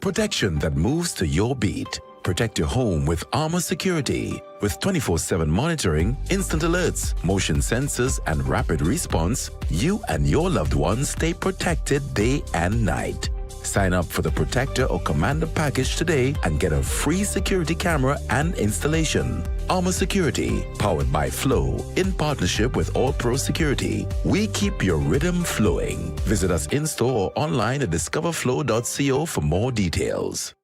Protection that moves to your beat. Protect your home with Armor Security. With 24/7 monitoring, instant alerts, motion sensors, and rapid response, you and your loved ones stay protected day and night. Sign up for the Protector or Commander package today and get a free security camera and installation. Armor Security, powered by Flow, in partnership with All Pro Security. We keep your rhythm flowing. Visit us in-store or online at discoverflow.co for more details.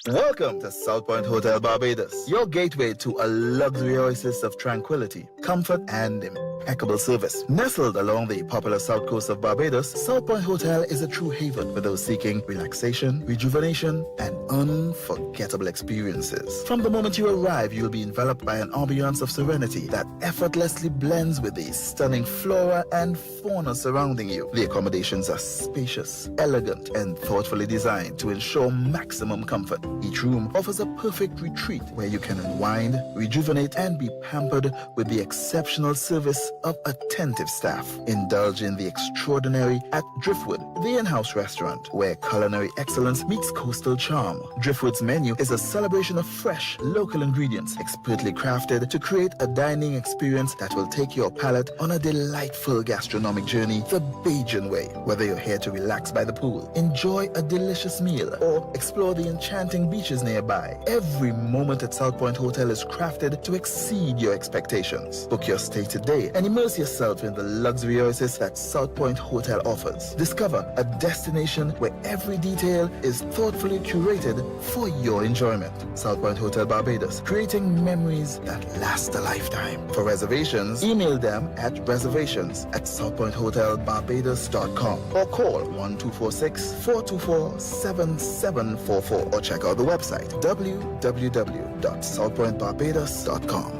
Welcome to South Point Hotel Barbados, your gateway to a luxury oasis of tranquility, comfort, and impeccable service. Nestled along the popular south coast of Barbados, South Point Hotel is a true haven for those seeking relaxation, rejuvenation, and unforgettable experiences. From the moment you arrive, you'll be enveloped by an ambiance of serenity that effortlessly blends with the stunning flora and fauna surrounding you. The accommodations are spacious, elegant, and thoughtfully designed to ensure maximum comfort. Each room offers a perfect retreat where you can unwind, rejuvenate, and be pampered with the exceptional service of attentive staff. Indulge in the extraordinary at Driftwood, the in-house restaurant, where culinary excellence meets coastal charm. Driftwood's menu is a celebration of fresh, local ingredients, expertly crafted to create a dining experience that will take your palate on a delightful gastronomic journey the Bajan way. Whether you're here to relax by the pool, enjoy a delicious meal, or explore the enchanting beaches nearby, every moment at South Point Hotel is crafted to exceed your expectations. Book your stay today and immerse yourself in the luxury oasis that South Point Hotel offers. Discover a destination where every detail is thoughtfully curated for your enjoyment. South Point Hotel Barbados, creating memories that last a lifetime. For reservations, email them at reservations@southpointhotelbarbados.com or call 1246-424-7744 or check out the website www.southpointbarbados.com.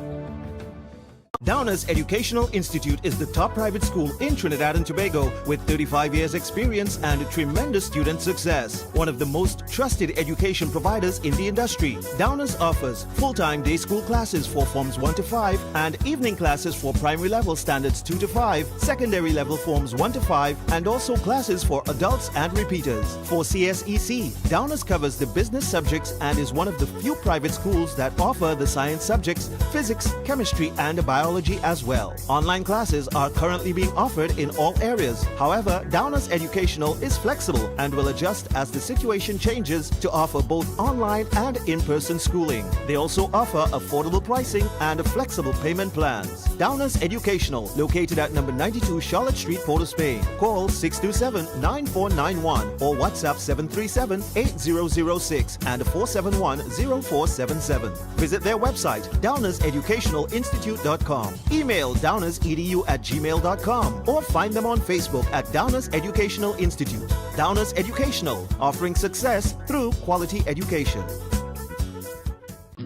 Downers Educational Institute is the top private school in Trinidad and Tobago with 35 years experience and tremendous student success. One of the most trusted education providers in the industry. Downers offers full-time day school classes for forms 1 to 5 and evening classes for primary level standards 2 to 5, secondary level forms 1 to 5 and also classes for adults and repeaters. For CSEC, Downers covers the business subjects and is one of the few private schools that offer the science subjects, physics, chemistry and biology as well. Online classes are currently being offered in all areas. However, Downers Educational is flexible and will adjust as the situation changes to offer both online and in-person schooling. They also offer affordable pricing and flexible payment plans. Downers Educational, located at number 92 Charlotte Street, Port of Spain. Call 627-9491 or WhatsApp 737-8006 and 471-0477. Visit their website, downerseducationalinstitute.com. Email downersedu@gmail.com or find them on Facebook at Downers Educational Institute. Downers Educational, offering success through quality education.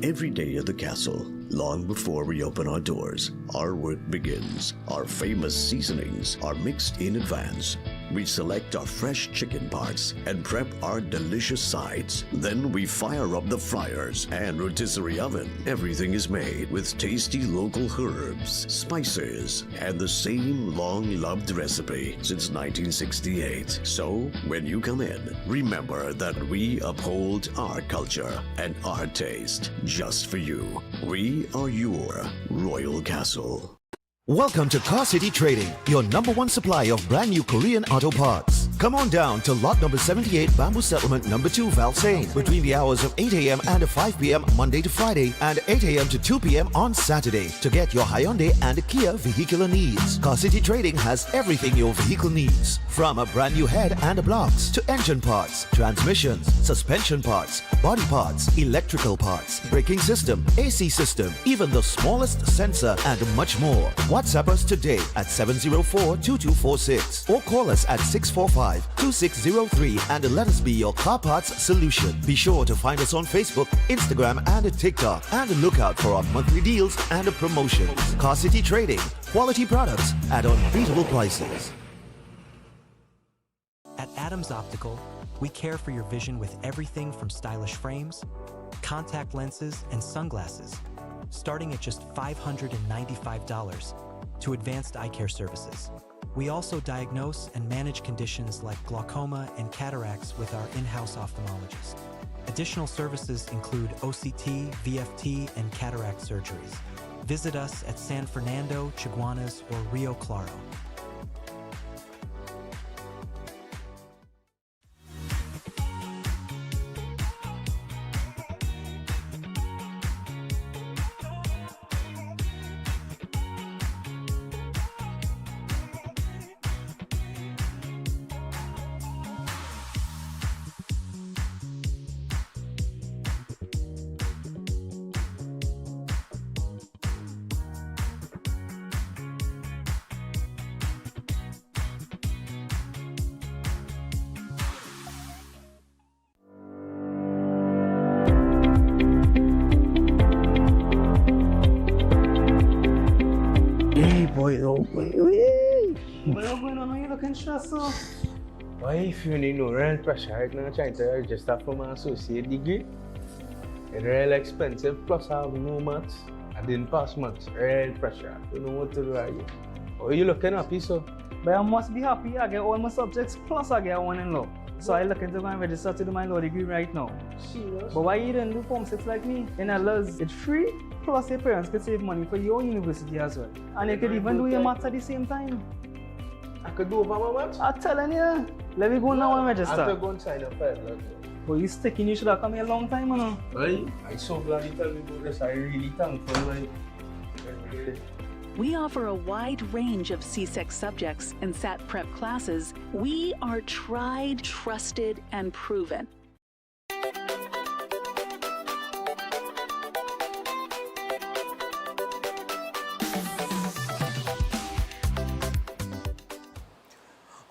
Every day at the castle, long before we open our doors, our work begins. Our famous seasonings are mixed in advance. We select our fresh chicken parts and prep our delicious sides. Then we fire up the fryers and rotisserie oven. Everything is made with tasty local herbs, spices, and the same long-loved recipe since 1968. So, when you come in, remember that we uphold our culture and our taste just for you. We are your Royal Castle. Welcome to Car City Trading, your #1 supply of brand new Korean auto parts. Come on down to lot number 78 Bamboo Settlement number 2 Valsain between the hours of 8 a.m. and 5 p.m. Monday to Friday and 8 a.m. to 2 p.m. on Saturday to get your Hyundai and Kia vehicular needs. Car City Trading has everything your vehicle needs, from a brand new head and blocks to engine parts, transmissions, suspension parts, body parts, electrical parts, braking system, AC system, even the smallest sensor and much more. WhatsApp us today at 704-2246 or call us at 645-2603 and let us be your car parts solution. Be sure to find us on Facebook, Instagram and TikTok and look out for our monthly deals and promotions. Car City Trading, quality products at unbeatable prices. At Adams Optical, we care for your vision with everything from stylish frames, contact lenses and sunglasses, starting at just $595 to advanced eye care services. We also diagnose and manage conditions like glaucoma and cataracts with our in-house ophthalmologist. Additional services include OCT, VFT, and cataract surgeries. Visit us at San Fernando, Chaguanas, or Rio Claro. What going on? You looking stressed out? Why if you need no real pressure right now trying to register for my associate degree? It's real expensive, plus I have no maths. I didn't pass maths. Real pressure. You know what to do right here. Oh, you looking happy, so? But I must be happy. I get all my subjects, plus I get one in law. So I look into going to register to do my law degree right now. Serious? But why you didn't do Form 6 like me? In LS, it's free, plus your parents could save money for your university as well. And you could even do your maths at the same time. I could do over my maths? I'm telling you. Let me go now and register. I have to go and sign up for it. But you sticking, you should have come here a long time, man. Well, I'm so glad you told me about this. I'm really thankful. We offer a wide range of CSEC subjects and SAT prep classes. We are tried, trusted, and proven.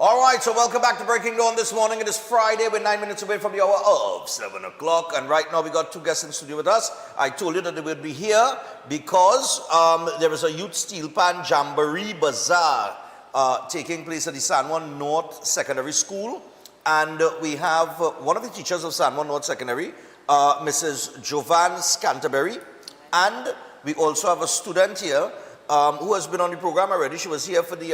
All right, so welcome back to Breaking Dawn this morning. It is Friday. We're 9 minutes away from the hour of 7 o'clock. And right now we got two guests in studio with us. I told you that they would be here because there is a Youth Steel Pan Jamboree Bazaar taking place at the San Juan North Secondary School. And we have one of the teachers of San Juan North Secondary, Mrs. Jovan Scanterbury. And we also have a student here who has been on the program already. She was here for the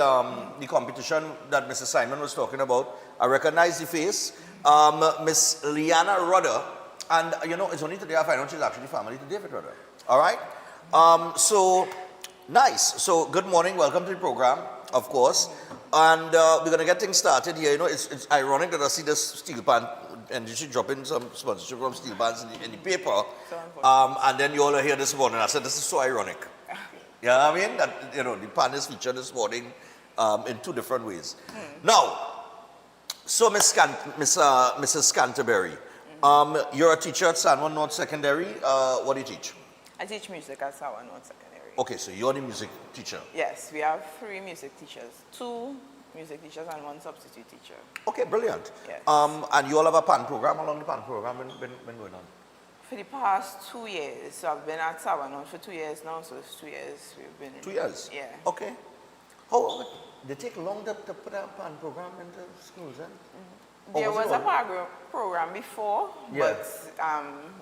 competition that Mr. Simon was talking about. I recognize the face. Miss Liana Rudder. And, you know, it's only today I find out she's actually family to David Rudder. All right? So, nice. So, good morning. Welcome to the program, of course. And we're going to get things started here. You know, it's ironic that I see this steel pan and you should drop in some sponsorship from steel pans in the paper. And then you all are here this morning. I said, this is so ironic. You know what I mean? That, you know, the pan is featured this morning in two different ways. Now, so Mrs. Scanterbury, you're a teacher at San Juan North Secondary. What do you teach? I teach music at San Juan North Secondary. Okay, so you're the music teacher. Yes, we have 3 music teachers. 2 music teachers and 1 substitute teacher. Okay, brilliant. Yes. And you all have a pan program. How long the pan program been going on? For the past 2 years. So I've been at San Juan for 2 years now, so it's 2 years we've been. 2 years? Yeah. Okay. How, they take long to put a pan program into schools, then? There was a program before, but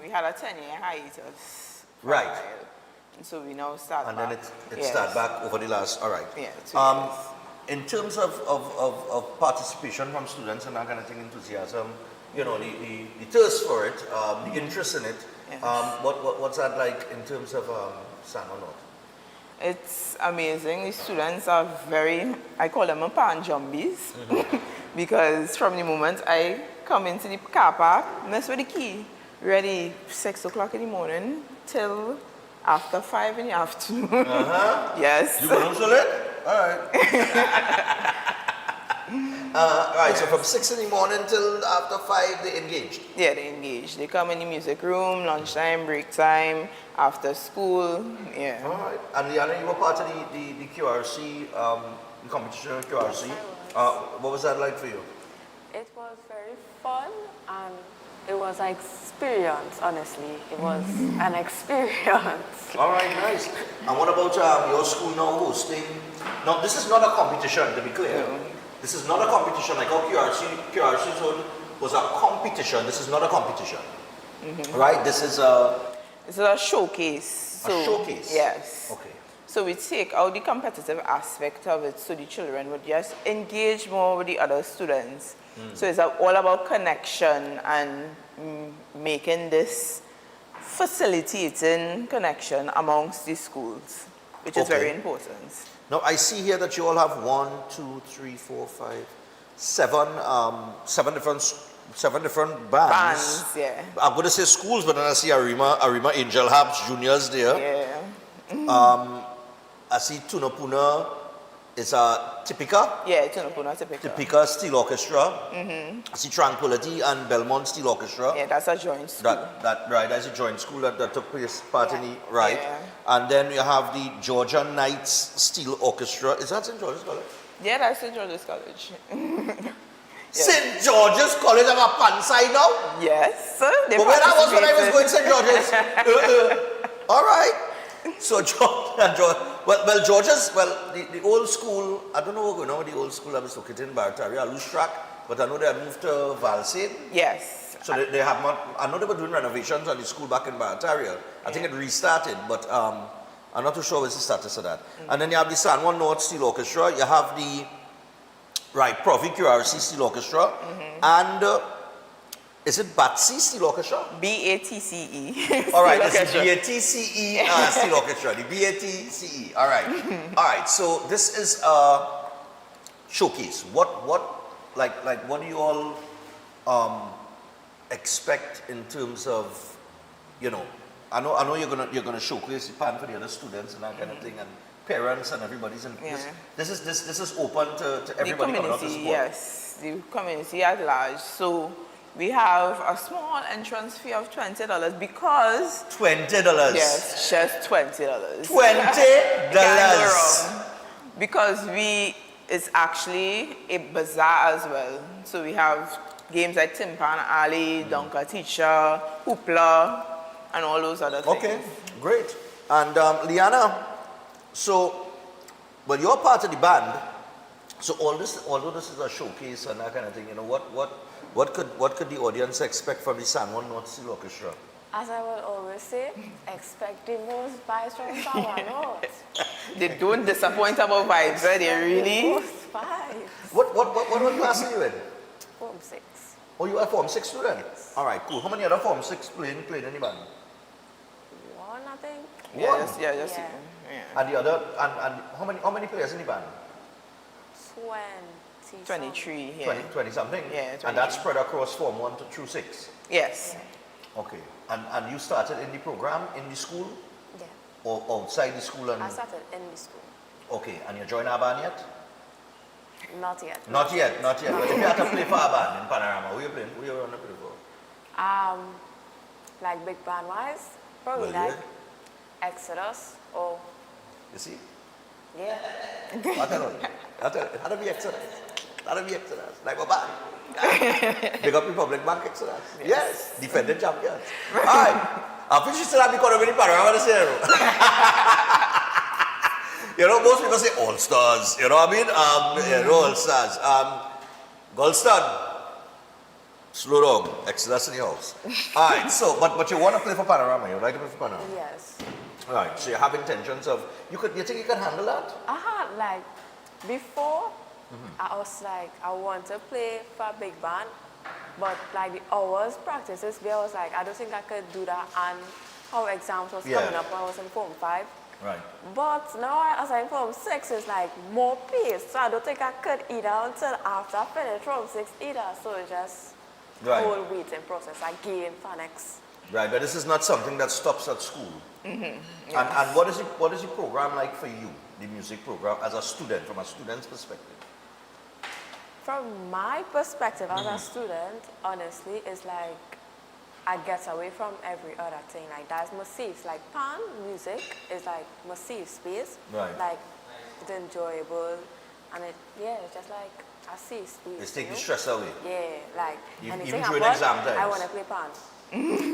we had a 10-year hiatus. Right. And so we now start and back. then it started back over the last, all right. Yeah, 2 years. In terms of participation from students and that kind of thing, enthusiasm, you know, the thirst for it, the interest in it, what's that like in terms of San Juan North? It's amazing. The students are very, I call them a pan jumbies, because from the moment I come into the car park, mess with the key, ready 6 o'clock in the morning till after 5 in the afternoon. Yes. You going to it? All right. All right, so from 6 in the morning till after 5, they engaged? Yeah, they engaged. They come in the music room, lunchtime, break time, after school, yeah. All right. And Liana, you were part of the QRC, the competition at QRC. What was that like for you? It was very fun and it was an experience, honestly. It was an experience. All right, nice. And what about your school now hosting? Now, this is not a competition, to be clear. No. This is not a competition like how QRC zone was a competition. This is not a competition. Right? This is a showcase. So, a showcase? Yes. Okay. So we take out the competitive aspect of it so the children would just engage more with the other students. So it's all about connection and making this facilitating connection amongst the schools, which is very important. Now I see here that you all have 1, 2, 3, 4, 5, 7 different bands. Yeah. I'm going to say schools, but then I see Arima Angel Habs Juniors there. Yeah. I see Tunapuna. It's a Tipika. Yeah, Tunapuna Tipika. Tipika Steel Orchestra. I see Tranquility and Belmont Steel Orchestra. Yeah, that's a joint school. That's a joint school that took place part in the, right. Yeah. And then you have the Georgia Knights Steel Orchestra. Is that St. George's College? Yeah, that's St. George's College. St. George's College have a pan side now? Yes. But when I was going to St. George's. All right. So George's, the old school, I don't know what's going on with the old school. I was located in Barataria, loose track, but I know they had moved to Valsade. Yes. So they have not, I know they were doing renovations on the school back in Barataria. I think it restarted, but I'm not too sure what's the status of that. And then you have the San Juan North Steel Orchestra, you have the, Provi QRC Steel Orchestra, and is it BATCE Steel Orchestra? BATCE. All right, this is BATCE Steel Orchestra, the BATCE. All right. All right, so this is a showcase. What do you all expect in terms of, I know you're gonna showcase the pan for the other students and that kind of thing, and parents and everybody's in Yeah. this is open to The everybody coming out to community, support. yes, the community at large. So we have a small entrance fee of $20 because $20. yes, just $20. $20. Can't go wrong. Because it's actually a bazaar as well. So we have games like Timpan Alley, Donka Teacher, Hoopla, and all those other things. Okay, great. And Liana, so, well, you're part of the band. So although this is a showcase and that kind of thing, you know, what could the audience expect from the San Juan North Steel Orchestra? As I will always say, expect the most vibes from San Juan North. They don't disappoint about vibes, right? They really. Most vibes. What class are you in? Form 6. Oh, you are Form 6 student? All right, cool. How many other Form 6 playing in the band? One, I think. One? Just Yeah. And the other, and how many players in the band? 23, yeah. 20 something? Yeah, 23. And that's spread across Form 1 through 6? Yes. Okay. And you started in the program in the school? Yeah. Or outside the school? And I started in the school. okay. And you joined our band yet? Not yet. Not yet. But if you had to play for our band in Panorama, who you playing? Who you want to play for? Like big band wise, probably Well, like Exodus or You see? yeah. I tell you. That'll be Exodus. Like a band. Big up Republic Bank Exodus. Yes. Defending champions. All right. I think you still have the economy in Panorama this year. You know, most people say All Stars. You know what I mean? All Stars. Goldston. Slow down. Exodus in the house. All right. So, but you want to play for Panorama? You like to play for Panorama? Yes. All right. So you have intentions of you think you can handle that? I had like before I was like I want to play for a big band, but like the hours practices I was like I don't think I could do that, and how exams was coming up when I was in Form 5. Right. But now as I'm Form 6, it's like more pace, so I don't think I could either until after I finish Form 6 either. So it's just whole waiting process again for next. Right, but this is not something that stops at school. Yes. And what is the program like for you, the music program, as a student, from a student's perspective? From my perspective as a student, honestly, it's like I get away from every other thing. Like that's massive. Like pan music is like massive space. Right. Like it's enjoyable, and it's just like I see space. It's taking stress away. Yeah, like Even anything during happen, exam times. I want to play pan.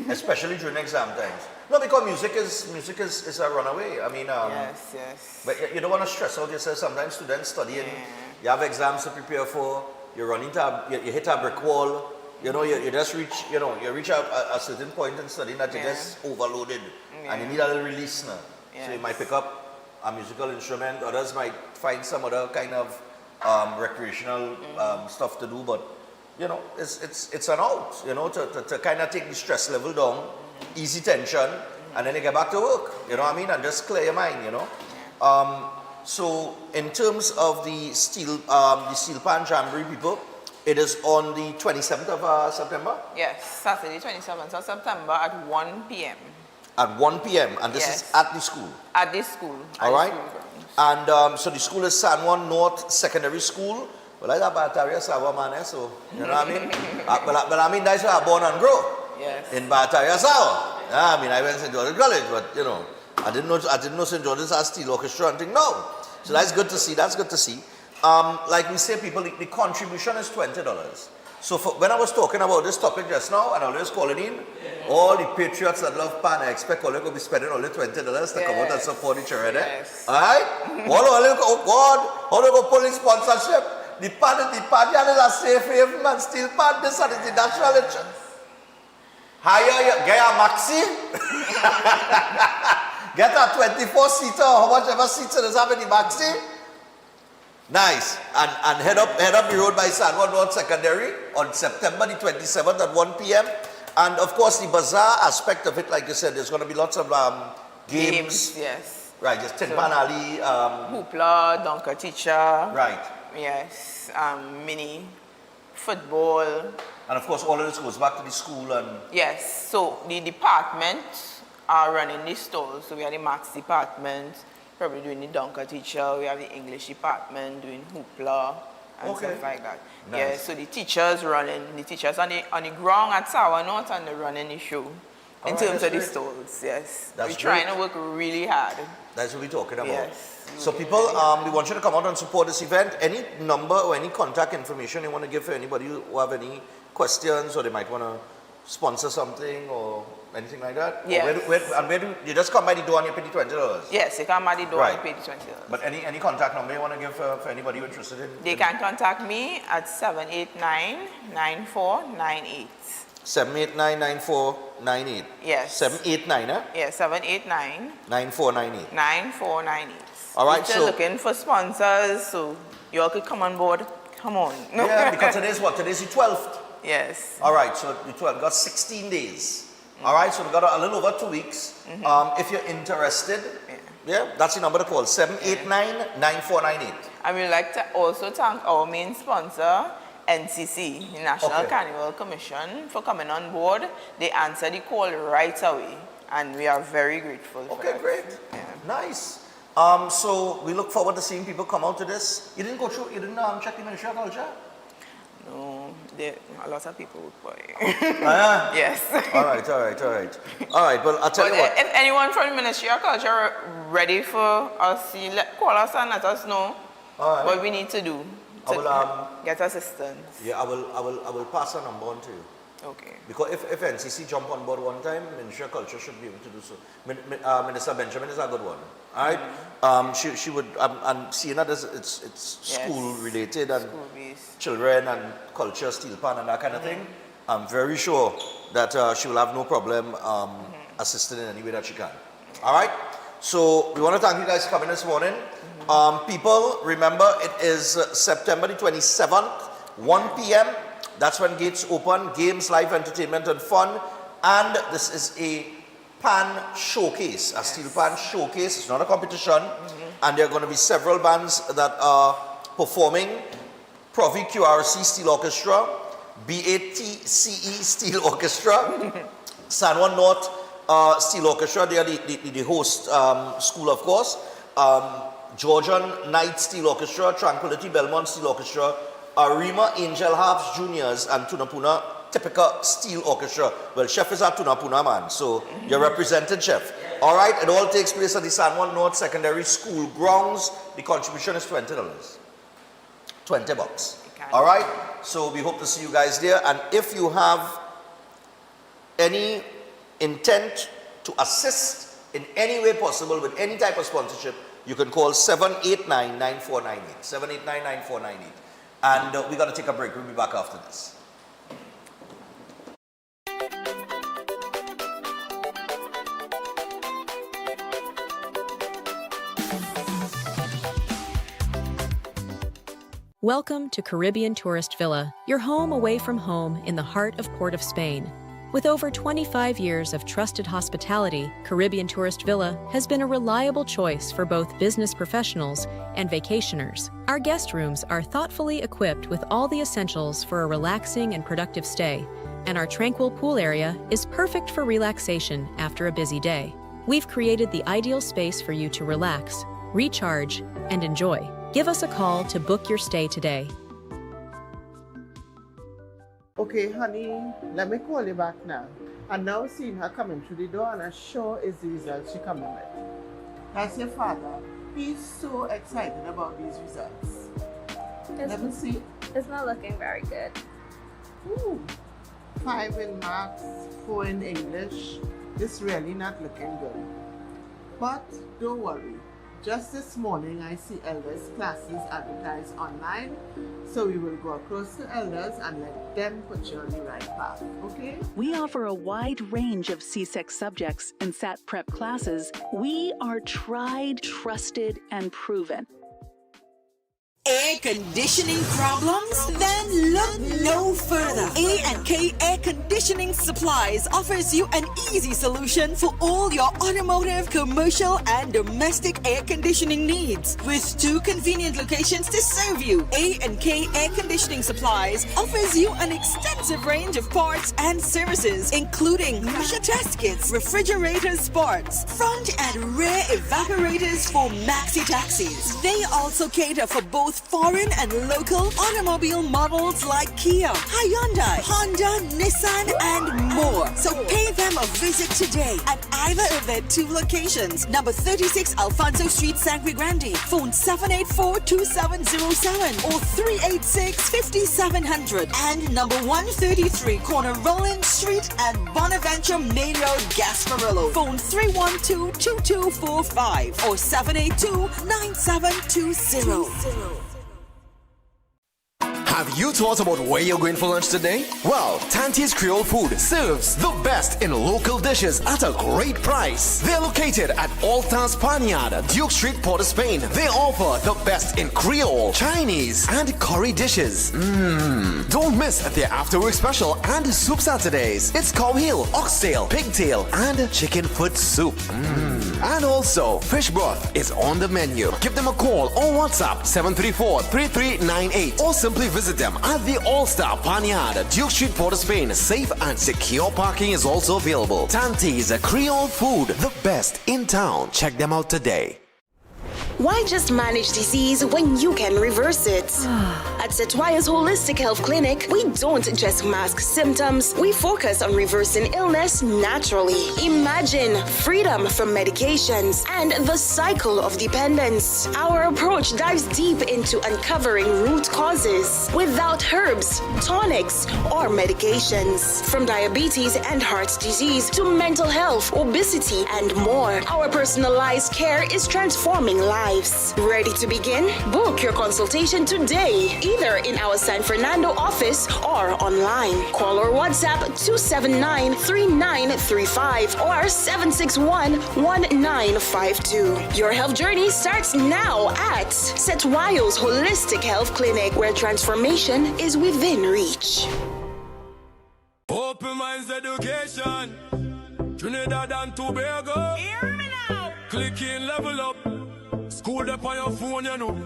Especially during exam times. No, because music is a runaway. I mean, yes. But you don't want to stress out yourself. Sometimes students studying, you have exams to prepare for, you hit a brick wall, you know, you just reach, you reach a certain point in studying that you're just overloaded and you need a little release now. So you might pick up a musical instrument, others might find some other kind of recreational stuff to do, but you know, it's an out, you know, to kind of take the stress level down, easy tension, and then you get back to work, you know what I mean, and just clear your mind, you know. So in terms of the Steel Pan Jamboree, people, it is on the 27th of September? Yes, Saturday 27th of September at 1 p.m. At 1 p.m. and this is at the school? At the school. All right. And so the school is San Juan North Secondary School. Well, I got Bataria Sava, man, so, you know what I mean? But I mean, that's where I born and grow. Yes. In Bataria Sava. I mean, I went to St. George's College, but, you know, I didn't know St. George's has steel orchestra and thing. No. So that's good to see. Like we say, people, the contribution is $20. So when I was talking about this topic just now, and I was calling in, all the patriots that love pan, I expect all of them to be spending only $20 to come out and support each other. Yes. All right? Oh God, how do you go pull in sponsorship? The pan is a safe haven and steel pan, this and the national interest. Hire, get a maxi, get a 24-seater, or how much ever seats it is have in the maxi. Nice. And head up the road by San Juan North Secondary on September the 27th at 1 p.m. And of course the bazaar aspect of it, like you said, there's going to be lots of games. Yes. Right, just Timpan Alley. Hoopla, Donka Teacher. Right. Yes. Mini football. And of course all of this goes back to the school and... Yes. So the department are running the stalls. So we have the Max department, probably doing the Donka teacher. We have the English department doing hoopla and stuff like that. Nice. Yeah, so the teachers on the ground at Juan North and they're running the show in terms of the stalls. Yes, we're trying to work really hard. That's what we're talking about. Yes. So people, we want you to come out and support this event. Any number or any contact information you want to give for anybody who have any questions, or they might want to sponsor something or anything like that? Yes. Where do you just come by the door and you pay the $20? Yes, you come by the door and pay the $20. But any contact number you want to give for anybody who interested in? They can contact me at 789-9498. 789-9498. Yes. 789, eh? Yes, 789 9498. 9498. All right, We're still looking for sponsors, so you all could come on board. Come on. Yeah, because today's what? Today's the 12th. Yes. All right, so the 12th, got 16 days. All right, so we got a little over 2 weeks. If you're interested, that's the number to call, 789-9498. And we'd like to also thank our main sponsor, NCC, the National Carnival Commission, for coming on board. They answered the call right away, and we are very grateful for that. Great. Yeah. Nice. So we look forward to seeing people come out to this. You didn't go through, you didn't check the Ministry of Culture? No, a lot of people would buy. Yes. All right. Well, I'll tell you what. If anyone from the Ministry of Culture are ready for us, call us and let us know what we need to do to get assistance. Yeah, I will pass a number on to you. Okay. Because if NCC jump on board one time, Ministry of Culture should be able to do so. Minister Benjamin is a good one. All right. She would. And seeing that it's school related and children and culture, steel pan and that kind of thing, I'm very sure that she will have no problem assisting in any way that she can. All right. So we want to thank you guys for coming this morning. People, remember it is September the 27th, 1 p.m. That's when gates open, games, live entertainment and fun. And this is a pan showcase, a steel pan showcase. It's not a competition. And there are going to be several bands that are performing. Provi QRC Steel Orchestra, BATCE Steel Orchestra, San Juan North Steel Orchestra, they are the host school, of course. Georgian Night Steel Orchestra, Tranquility Belmont Steel Orchestra, Arima Angel Harps Juniors, and Tunapuna Typica Steel Orchestra. Well, Chef is a Tunapuna man, so you're represented, Chef. All right, it all takes place at the San Juan North Secondary School grounds. The contribution is $20. $20. All right, so we hope to see you guys there. And if you have any intent to assist in any way possible with any type of sponsorship, you can call 789-9498. 789-9498. And we got to take a break. We'll be back after this. Welcome to Caribbean Tourist Villa, your home away from home in the heart of Port of Spain. With over 25 years of trusted hospitality, Caribbean Tourist Villa has been a reliable choice for both business professionals and vacationers. Our guest rooms are thoughtfully equipped with all the essentials for a relaxing and productive stay, and our tranquil pool area is perfect for relaxation after a busy day. We've created the ideal space for you to relax, recharge, and enjoy. Give us a call to book your stay today. Okay, honey, let me call you back now. And now seeing her coming through the door, and I'm sure it's the results she's coming with. That's your father. He's so excited about these results. Let me see. It's not looking very good. Ooh, 5 in maths, 4 in English. It's really not looking good. But don't worry. Just this morning, I see elders' classes advertised online, so we will go across to elders and let them put you on the right path, okay? We offer a wide range of CSEC subjects and SAT prep classes. We are tried, trusted, and proven. Air conditioning problems? Then look no further. A&K Air Conditioning Supplies offers you an easy solution for all your automotive, commercial, and domestic air conditioning needs. With 2 convenient locations to serve you, A&K Air Conditioning Supplies offers you an extensive range of parts and services, including pressure test kits, refrigerator parts, front and rear evaporators for maxi taxis. They also cater for both foreign and local automobile models like Kia, Hyundai, Honda, Nissan, and more. So pay them a visit today at either of their 2 locations. Number 36 Alfonso Street, Sangre Grande. Phone 784-2707 or 386-5700. And number 133 Corner Roland Street and Bonaventure Main Road, Gasparillo. Phone 312-2245 or 782-9720. Have you thought about where you're going for lunch today? Well, Tante's Creole Food serves the best in local dishes at a great price. They're located at Alta's Panyard, Duke Street, Port of Spain. They offer the best in Creole, Chinese, and curry dishes. Don't miss their after-work special and soup Saturdays. It's cow heel, oxtail, pigtail, and chicken foot soup. And also, fish broth is on the menu. Give them a call or WhatsApp 734-3398 or simply visit them at the All-Star Panyard, Duke Street, Port of Spain. Safe and secure parking is also available. Tante's Creole Food, the best in town. Check them out today. Why just manage disease when you can reverse it? At Setwaya's Holistic Health Clinic, we don't just mask symptoms, we focus on reversing illness naturally. Imagine freedom from medications and the cycle of dependence. Our approach dives deep into uncovering root causes without herbs, tonics, or medications. From diabetes and heart disease to mental health, obesity, and more, our personalized care is transforming lives. Ready to begin? Book your consultation today, either in our San Fernando office or online. Call or WhatsApp 279-3935 or 761-1952. Your health journey starts now at Setwayo's Holistic Health Clinic, where transformation is within reach. Open Minds Education, Trinidad and Tobago. Hear me now. Click in, level up. School up on your phone, you know.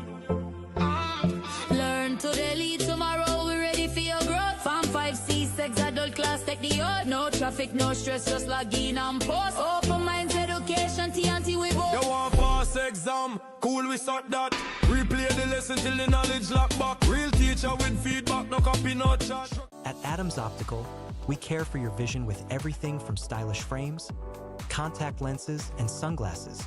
Learn today, lead tomorrow. We're ready for your growth. Farm 5C6 adult class, take the oath. No traffic, no stress, just log in and post. Open Minds Education, TNT we both. You want pass exam? Cool, we start that. Replay the lesson till the knowledge lock back. Real teacher with feedback, no copy, no chat. At Adams Optical, we care for your vision with everything from stylish frames, contact lenses, and sunglasses,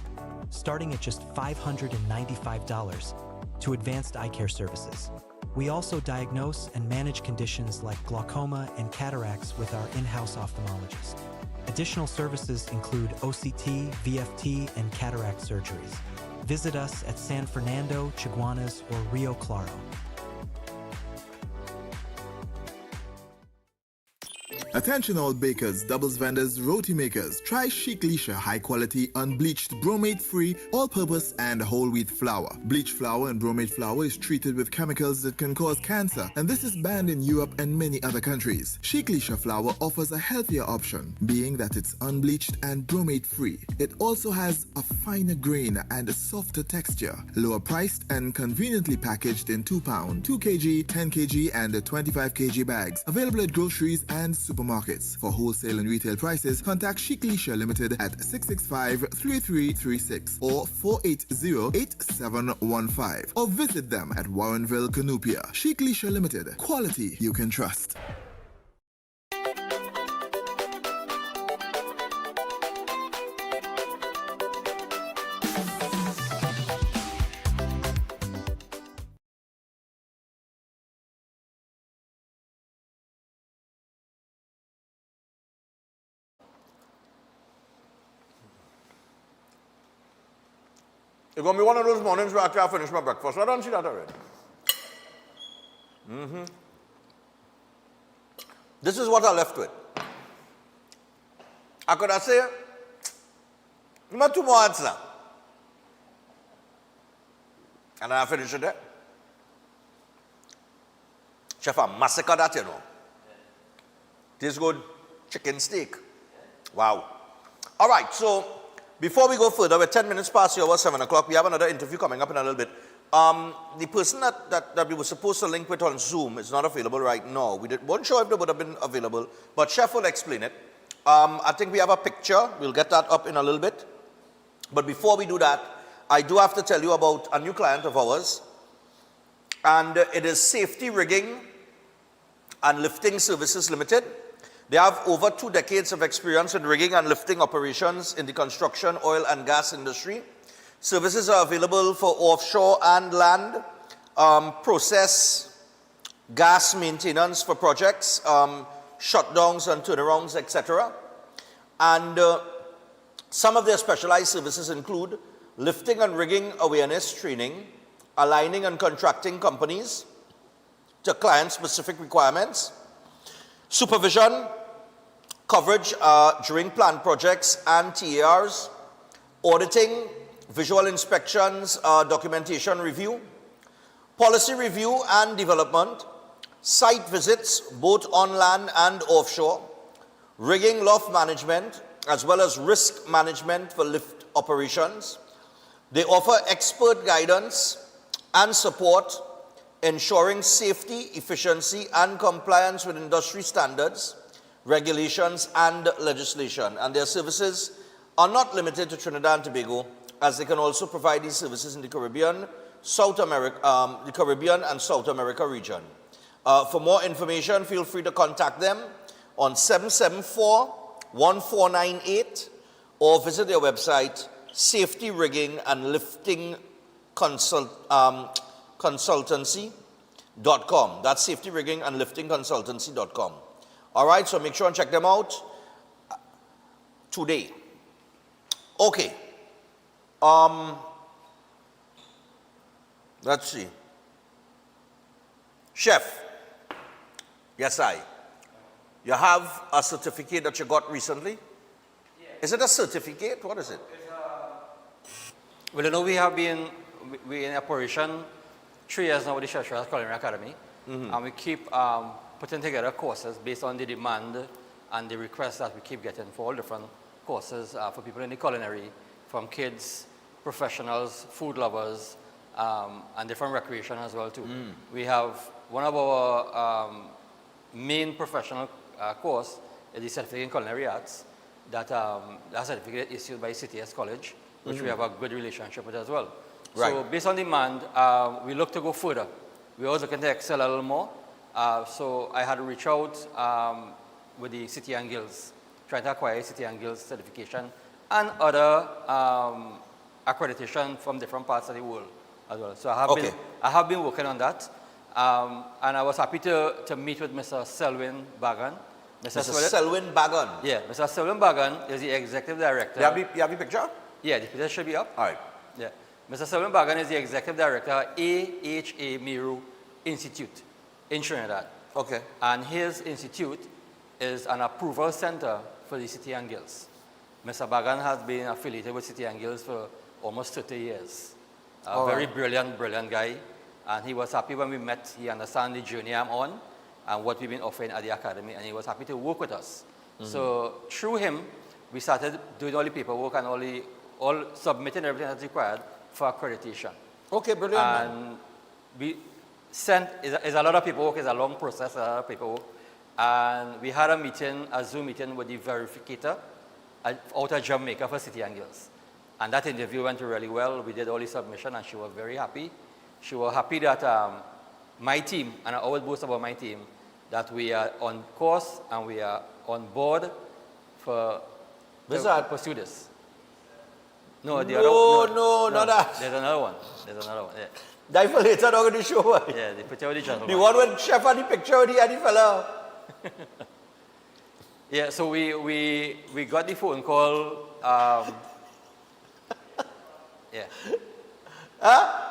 starting at just $595 to advanced eye care services. We also diagnose and manage conditions like glaucoma and cataracts with our in-house ophthalmologist. Additional services include OCT, VFT, and cataract surgeries. Visit us at San Fernando, Chaguanas, or Rio Claro. Attention all bakers, doubles vendors, roti makers. Try Chic Lisha high quality, unbleached, bromate free, all purpose and whole wheat flour. Bleached flour and bromate flour is treated with chemicals that can cause cancer, and this is banned in Europe and many other countries. Chic Lisha flour offers a healthier option, being that it's unbleached and bromate free. It also has a finer grain and a softer texture, lower priced and conveniently packaged in 2 pound, 2 kg, 10 kg and 25 kg bags. Available at groceries and supermarkets. For wholesale and retail prices, contact Chic Lisha Limited at 665-3336 or 480-8715 or visit them at Warrenville, Canupia. Chic Lisha Limited. Quality you can trust. It's going to be one of those mornings where I can't finish my breakfast. I don't see that already. This is what I left with. I could have said, you want 2 more answers. And I finish it there. Chef, I massacre that, you know. Tastes good. Chicken steak. Wow. All right, so before we go further, we're 10 minutes past the hour, 7 o'clock. We have another interview coming up in a little bit. The person that we were supposed to link with on Zoom is not available right now. Weren't sure if they would have been available, but Chef will explain it. I think we have a picture. We'll get that up in a little bit. But before we do that, I do have to tell you about a new client of ours. And it is Safety Rigging and Lifting Services Limited. They have over 2 decades of experience in rigging and lifting operations in the construction, oil and gas industry. Services are available for offshore and land, process, gas maintenance for projects, shutdowns and turnarounds, etc. And some of their specialized services include lifting and rigging awareness training, aligning and contracting companies to client-specific requirements, supervision, coverage during planned projects and TARs, auditing, visual inspections, documentation review, policy review and development, site visits both on land and offshore, rigging loft management, as well as risk management for lift operations. They offer expert guidance and support, ensuring safety, efficiency, and compliance with industry standards, regulations, and legislation. And their services are not limited to Trinidad and Tobago, as they can also provide these services in the Caribbean, South America, the Caribbean and South America region. For more information, feel free to contact them on 774-1498 or visit their website, Safety Rigging and Lifting Consultancy.com. That's Safety Rigging and Lifting Consultancy.com. All right, so make sure and check them out today. Okay. Let's see. Chef. Yes, you have a certificate that you got recently? Yes. Is it a certificate? What is it? Well, you know, we're in operation 3 years now with the Chef Culinary Academy, and we keep putting together courses based on the demand and the requests that we keep getting for all different courses for people in the culinary, from kids, professionals, food lovers, and different recreation as well too. We have one of our main professional course is the Certificate in Culinary Arts, that certificate is issued by CTS College, which we have a good relationship with as well. Right. So based on demand, we look to go further. We're always looking to excel a little more. So I had to reach out with the City and Guilds, trying to acquire City and Guilds certification and other accreditation from different parts of the world as well. So I have been working on that. And I was happy to meet with Mr. Selwyn Bagan. Mr. Selwyn Bagan? Yeah, Mr. Selwyn Bagan is the executive director. You have the picture? Yeah, the picture should be up. All right. Yeah. Mr. Selwyn Bagan is the executive director at AHA Miru Institute in Trinidad. Okay. And his institute is an approval center for the City and Guilds. Mr. Bagan has been affiliated with City and Guilds for almost 30 years. A very brilliant guy. And he was happy when we met. He understands the journey I'm on and what we've been offering at the academy, and he was happy to work with us. So through him, we started doing all the paperwork and all submitting everything that's required for accreditation. Okay, brilliant. And we sent, it's a lot of paperwork, it's a long process, a lot of paperwork. And we had a meeting, a Zoom meeting with the verificator out of Jamaica for City and Guilds. And that interview went really well. We did all the submission, and she was very happy. She was happy that my team, and I always boast about my team, that we are on course and we are on board to pursue this. No, the other one. No, not that. There's another one. Yeah. That for later, not going to show. Yeah, the picture with the gentleman. The one with Chef and the picture with the fella. Yeah, so we got the phone call. Yeah. Huh?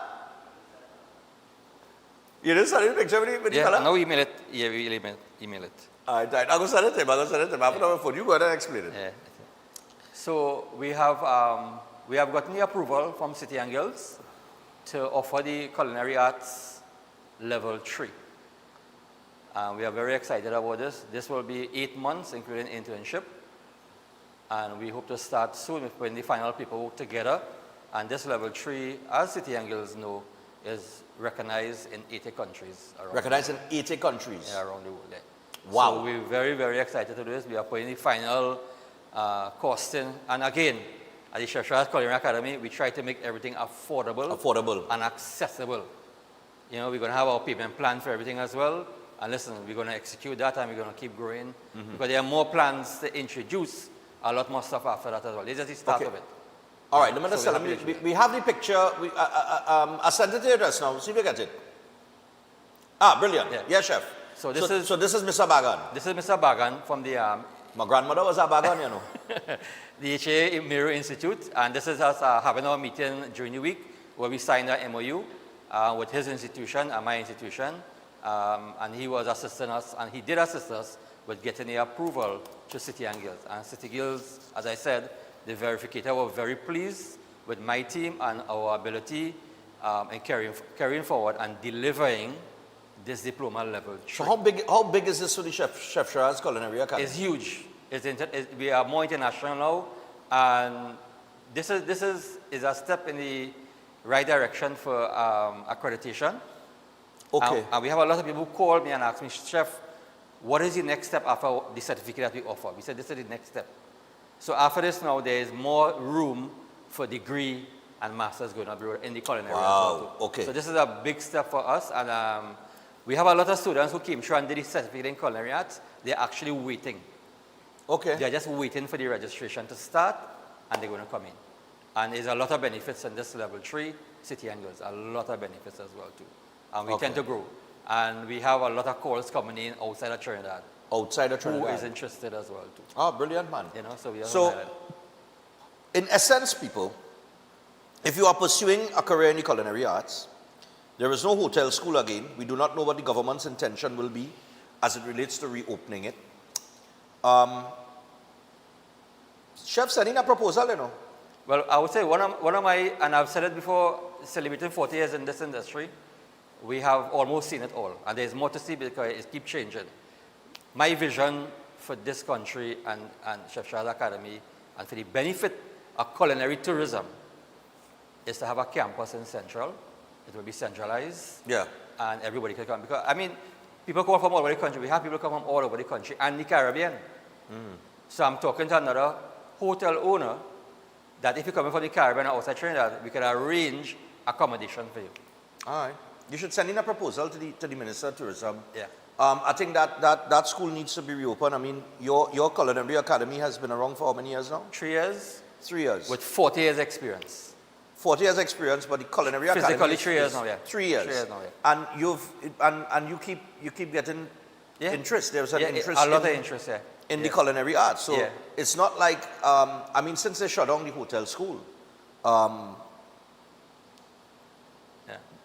You didn't send the picture with the fella? No, email it. Yeah, we email it. All right. I'm going to send it to him. I put on my phone. You go ahead and explain it. Yeah. So we have gotten the approval from City and Guilds to offer the Culinary Arts Level 3. We are very excited about this. This will be 8 months, including internship. And we hope to start soon when the final people work together. And this level 3, as City and Guilds know, is recognized in 80 countries. Recognized in 80 countries? Yeah, around the world. Yeah. Wow. So we're very, very excited to do this. We are putting the final costing. And again, at the Chef Shah's Culinary Academy, we try to make everything affordable and accessible. You know, we're going to have our payment plan for everything as well. And listen, we're going to execute that and we're going to keep growing. Because there are more plans to introduce a lot more stuff after that as well. This is the start of it. All right, let me just tell you, we have the picture. I sent it to your address now. See if you get it. Ah, brilliant. Yeah, Chef. So this is Mr. Bagan. This is Mr. Bagan from the... my grandmother was a Bagan, you know. The HA Miro Institute. And this is us having our meeting during the week where we signed an MOU with his institution and my institution. And he was assisting us, and he did assist us with getting the approval to City and Guilds. And City Guilds, as I said, the verificator were very pleased with my team and our ability in carrying forward and delivering this diploma level 3. So how big is this for the Chef Shah's Culinary Academy? It's huge. We are more international now, and this is a step in the right direction for accreditation. Okay. And we have a lot of people who call me and ask me, Chef, what is the next step after the certificate that we offer? We said, this is the next step. So after this now, there is more room for degree and masters going to be in the culinary as well too. Okay. So this is a big step for us, and we have a lot of students who came through and did the certificate in culinary arts. They're actually waiting. Okay. They're just waiting for the registration to start, and they're going to come in. And there's a lot of benefits in this level 3, City and Guilds, a lot of benefits as well too. And we tend to grow. And we have a lot of calls coming in outside of Trinidad. Outside of Trinidad. Who is interested as well too. Oh, brilliant, man. You know, so we are So, in essence, people, if you are pursuing a career in the culinary arts, there is no hotel school again. We do not know what the government's intention will be as it relates to reopening it. Chef, sending a proposal, you know. Well, I would say one of my, and I've said it before, celebrating 40 years in this industry, we have almost seen it all. And there's more to see because it keeps changing. My vision for this country and Chef Shah's Academy, and for the benefit of culinary tourism, is to have a campus in Central. It will be centralized. Yeah. And everybody can come. Because, I mean, people come from all over the country. We have people come from all over the country and the Caribbean. So I'm talking to another hotel owner that if you're coming from the Caribbean or outside Trinidad, we can arrange accommodation for you. All right. You should send in a proposal to the Minister of Tourism. Yeah. I think that school needs to be reopened. I mean, your culinary academy has been around for how many years now? 3 years. 3 years. With 40 years experience. 40 years experience, but the culinary academy Physically 3 years now, yeah. 3 years. 3 years now, yeah. And you keep getting interest. There's an interest. A lot of interest, yeah. In the culinary arts. So it's not like, I mean, since they shut down the hotel school,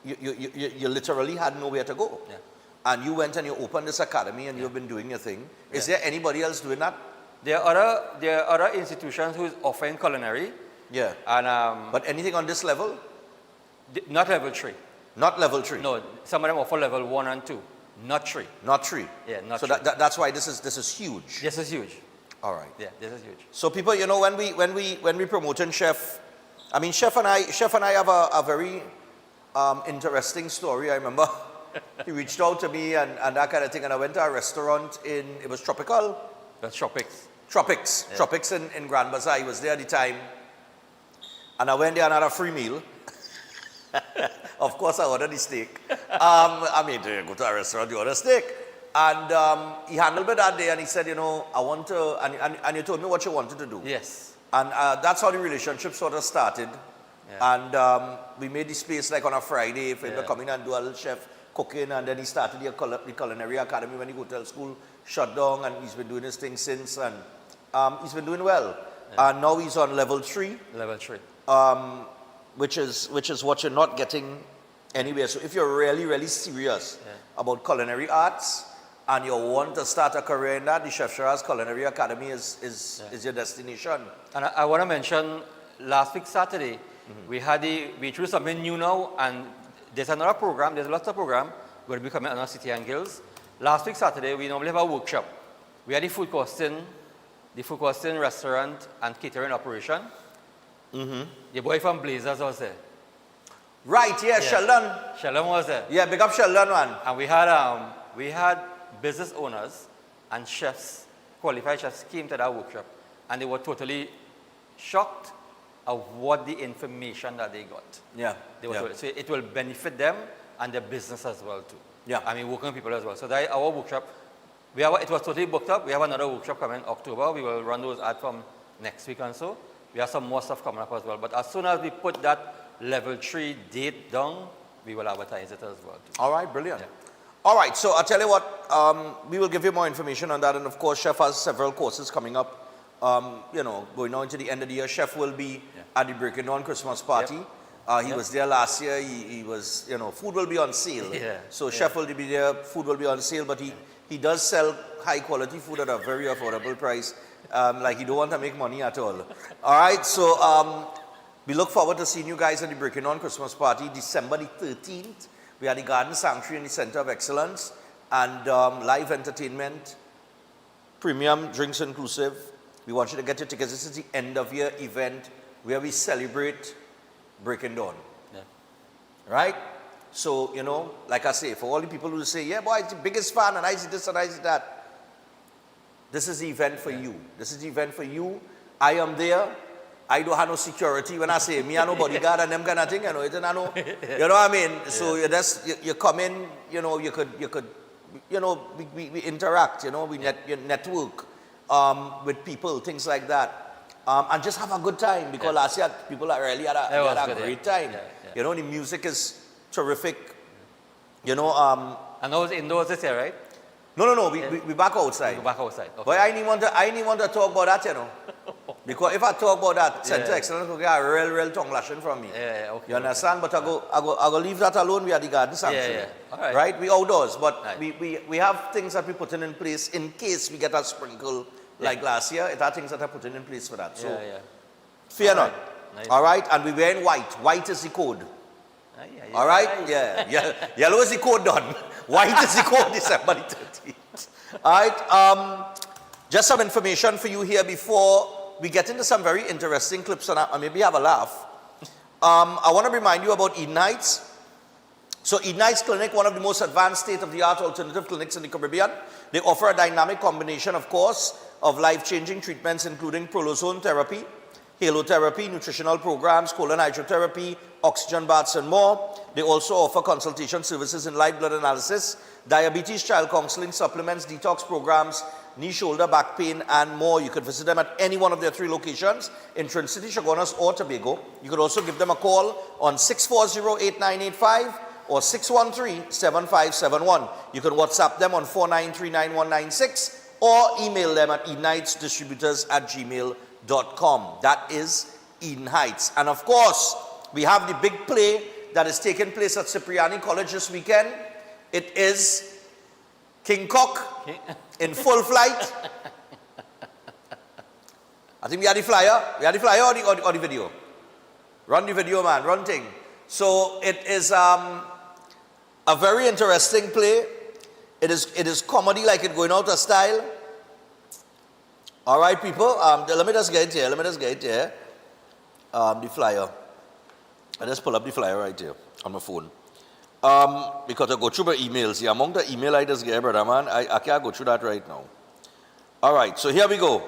you literally had nowhere to go. Yeah. And you went and you opened this academy and you've been doing your thing. Is there anybody else doing that? There are other institutions who is offering culinary. Yeah. And but anything on this level? Not level 3. Not level 3? No, some of them offer level 1 and 2. Not 3. Not 3? Yeah, not so 3. That's why this is huge. This is huge. All right. Yeah, this is huge. So people, you know, when we promoting Chef, I mean, Chef and I have a very interesting story. I remember he reached out to me and that kind of thing, and I went to a restaurant it was Tropical? That's Tropics. Tropics. Yeah. Tropics in Grand Bazaar. He was there at the time. And I went there and had a free meal. Of course, I ordered the steak. I mean, you go to a restaurant, you order steak. And he handled me that day and he said, you know, I want to, and he told me what you wanted to do. Yes. And that's how the relationship sort of started. Yeah. And we made the space like on a Friday for him to come in and do a little chef cooking. And then he started the culinary academy when the hotel school shut down. And he's been doing his thing since. And he's been doing well. Yeah. And now he's on level 3. Level 3. Which is what you're not getting anywhere. So if you're really, really serious about culinary arts and you want to start a career in that, the Chef Shah's Culinary Academy is your destination. And I want to mention, last week Saturday, we introduced something new now, and there's another program, there's lots of program going to be coming on our City and Guilds. last week Saturday, we normally have a workshop. We had the food costing restaurant and catering operation. The boy from Blazers was there. Right, yeah, Sheldon. Sheldon was there. Yeah, big up Sheldon, man. And we had business owners and chefs, qualified chefs, came to that workshop, and they were totally shocked of what the information that they got. Yeah. So it will benefit them and their business as well too. Yeah. I mean, working people as well. So that our workshop, it was totally booked up. We have another workshop coming in October. We will run those ads from next week and so. We have some more stuff coming up as well. But as soon as we put that level 3 date down, we will advertise it as well too. All right, brilliant. Yeah. All right, so I'll tell you what, we will give you more information on that. And of course, Chef has several courses coming up. Going on to the end of the year. Chef will be at the Breaking Dawn Christmas party. He was there last year. He was, food will be on sale. So Chef will be there, food will be on sale, but he does sell high quality food at a very affordable price. Like he don't want to make money at all. All right, so we look forward to seeing you guys at the Breaking On Christmas party, December the 13th. We are the Garden Sanctuary in the Center of Excellence, and live entertainment, premium drinks inclusive. We want you to get your tickets. This is the end of year event where we celebrate Breaking Dawn. Right? So, like I say, for all the people who say, yeah, boy, it's the biggest fan, and I see this and I see that. This is the event for you. This is the event for you. I am there. I don't have no security. When I say me, I no bodyguard and them kind of thing, you know what I mean? So you come in, you could, we interact, we network with people, things like that, and just have a good time, because last year people really had a great time. The music is terrific. And those indoors this year, right? No. We back outside. We back outside. Okay. But I didn't want to talk about that, because if I talk about that, Center Excellence will get a real tongue lashing from me. Okay. You understand? But I go leave that alone. We are the Garden Sanctuary. All right. Right? We outdoors, but we have things that we put in place in case we get a sprinkle like last year. It are things that are put in place for that. So fear not. Nice. All right? And we wear in white. White is the code. All right? Yeah. Yellow is the code done. White is the code December the 13th. All right? Just some information for you here before we get into some very interesting clips and maybe have a laugh. I want to remind you about Eden Heights. So Eden Heights Clinic, one of the most advanced state-of-the-art alternative clinics in the Caribbean. They offer a dynamic combination, of course, of life-changing treatments, including prolozone therapy, halotherapy, nutritional programs, colon hydrotherapy, oxygen baths, and more. They also offer consultation services in live blood analysis, diabetes, child counseling, supplements, detox programs, knee, shoulder, back pain, and more. You could visit them at any one of their 3 locations in Trinity, Chaguanas, or Tobago. You could also give them a call on 640-8985 or 613-7571. You can WhatsApp them on 493-9196 or email them at edenheightsdistributors@gmail.com. That is Eden Heights. And of course, we have the big play that is taking place at Cipriani College this weekend. It is King Cock in full flight. I think we had the flyer. We had the flyer or the video? Run the video, man. Run thing. So it is a very interesting play. It is comedy like it going out of style. All right, people. Let me just get it here. The flyer. I just pull up the flyer right here on my phone. Because I go through my emails. The amount of email I just get, brother, man, I can't go through that right now. All right, so here we go.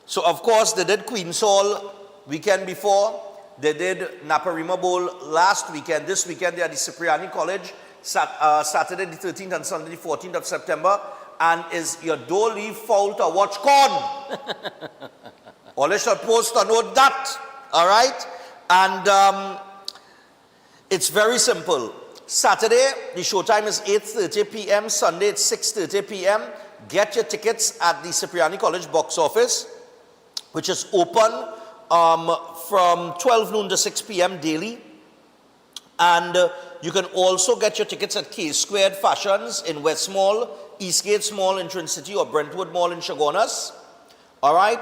So, of course, they did Queen's Hall weekend before. They did Naparima Bowl last weekend. This weekend, they are the Cipriani College, Saturday the 13th and Sunday the 14th of September. And is your door leave foul to watch con? Or you should post a note that. All right? And it's very simple. Saturday, the showtime is 8:30 p.m. Sunday, it's 6:30 p.m. Get your tickets at the Cipriani College box office, which is open from 12 noon to 6 p.m. daily. And you can also get your tickets at K Squared Fashions in West Mall, Eastgate Mall in Trin City, or Brentwood Mall in Chaguanas. All right?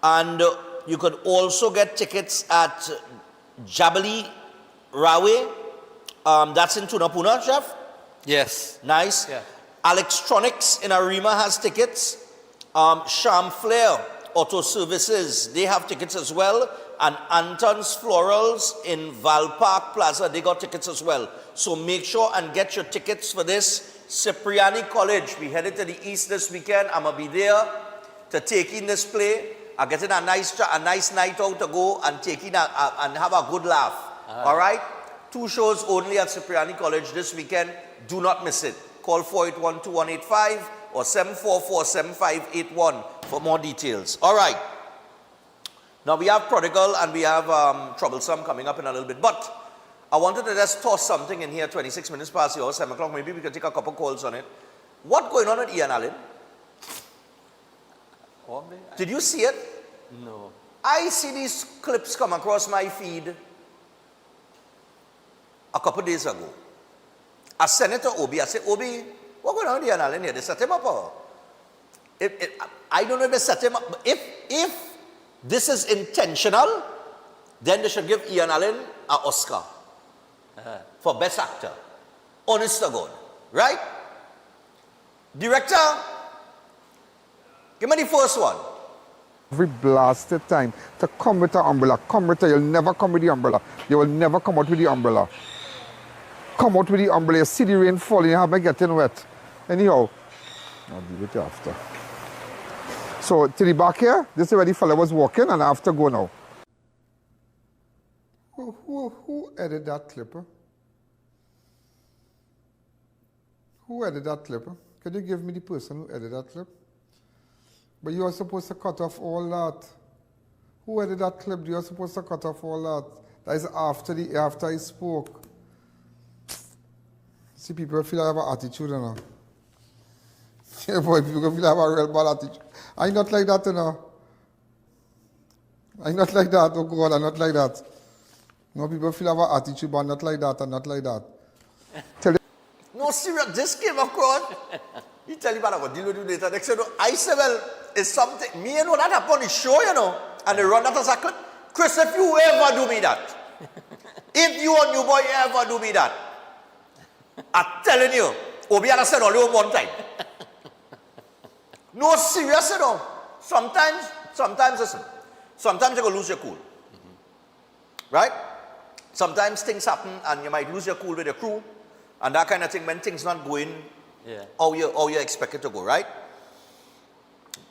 And you could also get tickets at Jabali Rawe. That's in Tunapuna, Chef? Yes. Nice. Yeah. Electronics in Arima has tickets. Sham Flair Auto Services, they have tickets as well. And Anton's Florals in Val Park Plaza, they got tickets as well. So make sure and get your tickets for this. Cipriani College, we headed to the east this weekend. I'm going to be there to take in this play. I'm getting a nice night out to go and take in and have a good laugh. All right? 2 shows only at Cipriani College this weekend. Do not miss it. Call 481-2185 or 744-7581 for more details. All right. Now we have Prodigal and we have Troublesome coming up in a little bit. But I wanted to just toss something in here, 26 minutes past the hour, 7 o'clock. Maybe we can take a couple calls on it. What's going on with Ian Allen? Did you see it? No. I see these clips come across my feed a couple days ago. A Senator Obi, I said, Obi, what's going on with Ian Allen here? They set him up or? I don't know if they set him up. But if this is intentional, then they should give Ian Allen an Oscar for Best Actor. Honest to God. Right? Director, give me the first one. Every blasted time to come with an umbrella. Come with it. You'll never come with the umbrella. You will never come out with the umbrella. Come out with the umbrella. You see the rain falling. You have me getting wet. Anyhow, I'll deal with you after. So, to the back here, this is where the fella was walking, and I have to go now. Who edited that clip? Who edited that clip? Can you give me the person who edited that clip? But you are supposed to cut off all that. Who edited that clip? You are supposed to cut off all that. That is after he spoke. See, people feel I have an attitude, you know. Yeah, boy, people feel I have a real bad attitude. I'm not like that, you know. I'm not like that. Oh God, I'm not like that. No, people feel I have an attitude, but I'm not like that. I'm not like that. No, serious. This came across. He tell you about what deal with you later. Next thing you know, I say, well, it's something. Me, you know, that happened on the show, you know. And they run that as a clip. Chris, if you ever do me that, if you and your boy ever do me that, I'm telling you, Obi had said only one time. No, serious, you know. Sometimes, listen. Sometimes you go lose your cool. Right? Sometimes things happen and you might lose your cool with your crew. And that kind of thing when things not going how you expect it to go, right?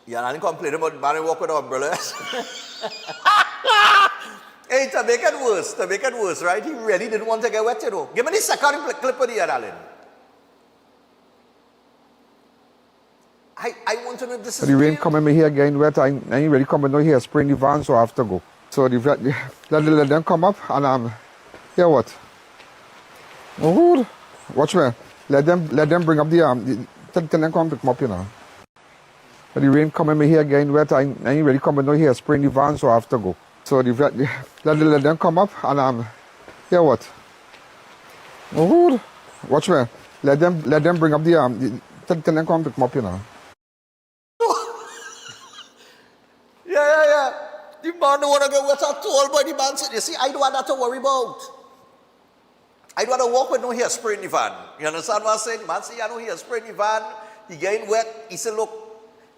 Yeah, and I didn't complain about man walk with umbrellas. Hey, to make it worse, right? He really didn't want to get wet, you know. Give me the second clip of the Ian Allen. I want to know if this is The rain coming me here getting wet. I ain't really coming no here, spring the van, so I have to go. So let them come up and yeah, what? Oh, watch me. Let them bring up the tell them come pick them up, you know. But the rain coming me here getting wet. I ain't really coming no here, spring the van, so I have to go. So let them come up and yeah, what? Oh, watch me. Let them bring up the tell them come pick them up, you know. Yeah. The man don't want to get wet at all, but the man said, you see, I don't want that to worry about. I don't want to walk with no hairspray in the van. You understand what I'm saying? The man said, I no hairspray in the van. He getting wet. He said, look,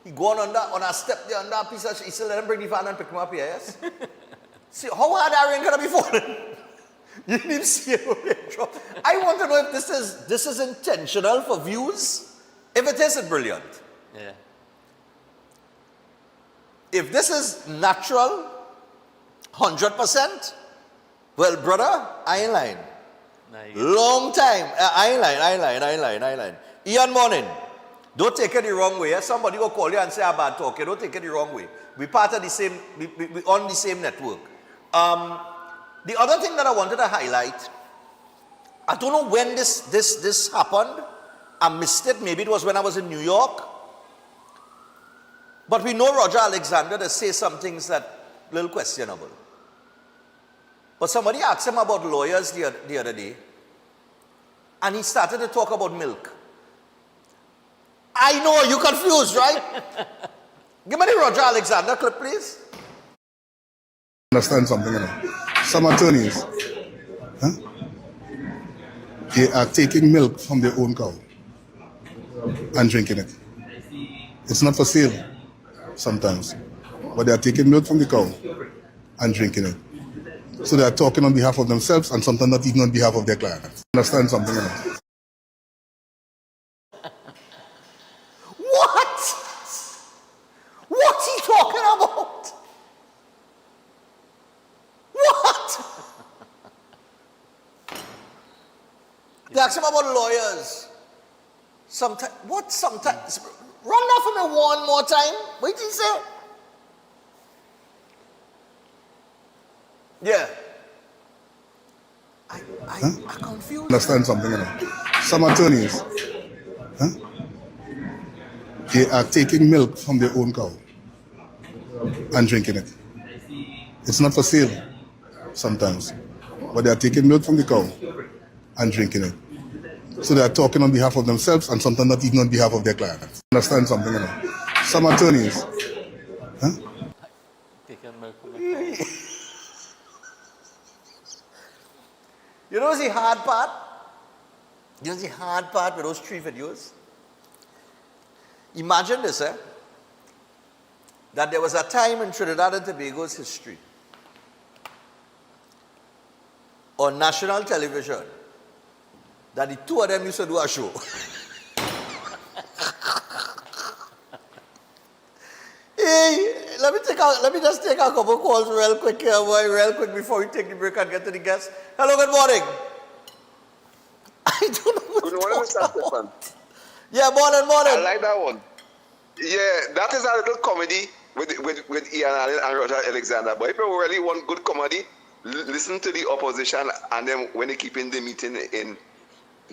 he going on a step there, under a piece of shit. He said, let him bring the van and pick him up here, yes? See, how hard that rain going to be falling? You didn't see it. I want to know if this is intentional for views. If it is, it's brilliant. Yeah. If this is natural, 100%, well, brother, I ain't lying. Long time. I ain't lying. Ian, morning. Don't take it the wrong way. Somebody will call you and say a bad talk. Don't take it the wrong way. We part of the same, we on the same network. The other thing that I wanted to highlight, I don't know when this happened. I missed it. Maybe it was when I was in New York. But we know Roger Alexander to say some things that a little questionable. But somebody asked him about lawyers the other day, and he started to talk about milk. I know, you're confused, right? Give me the Roger Alexander clip, please. Understand something, you know. Some attorneys, they are taking milk from their own cow. and drinking it. It's not for sale sometimes, but they are taking milk from the cow and drinking it. So they are talking on behalf of themselves and sometimes not even on behalf of their clients. Understand something else? What? What's he talking about? What? They ask him about lawyers. Sometimes, what sometimes? Run that for me one more time. What did he say? Yeah. I'm confused. Understand something else? Some attorneys, they are taking milk from their own cow and drinking it. It's not for sale sometimes, but they are taking milk from the cow and drinking it. So they are talking on behalf of themselves and sometimes not even on behalf of their clients. Understand something else? Some attorneys, You know the hard part? You know the hard part with those 3 videos? Imagine this, that there was a time in Trinidad and Tobago's history on national television that the 2 of them used to do a show. Hey, let me just take a couple calls real quick here, boy, real quick before we take the break and get to the guests. Hello, good morning. I don't know Good morning, Mr. Stefan. Yeah, morning. I like that one. Yeah, that is a little comedy with Ian Allen and Roger Alexander. But if you really want good comedy, listen to the opposition and then when they keep in the meeting in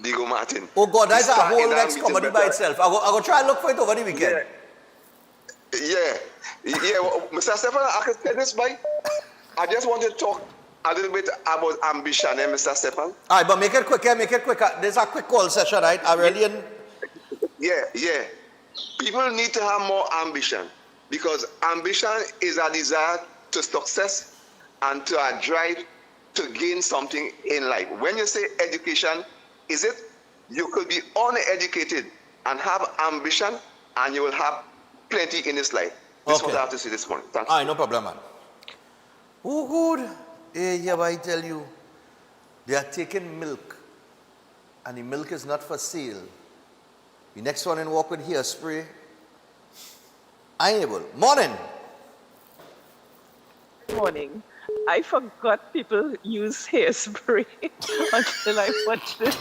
Diego Martin. Oh God, that's a whole next meeting comedy by itself. I go try and look for it over the weekend. Yeah. Well, Mr. Stefan, I can tell this, boy. I just want to talk a little bit about ambition, Mr. Stefan. All right, but make it quicker. There's a quick call session, right? Yeah. People need to have more ambition because ambition is a desire to success and to a drive to gain something in life. When you say education, is it you could be uneducated and have ambition and you will have plenty in this life. This is what I have to say this morning. Thanks. All right, no problem, man. Oh, good. Hey, yeah, but I tell you, they are taking milk, and the milk is not for sale. The next one in walk with hairspray. I ain't able. Morning. Morning. I forgot people use hairspray until I watched this.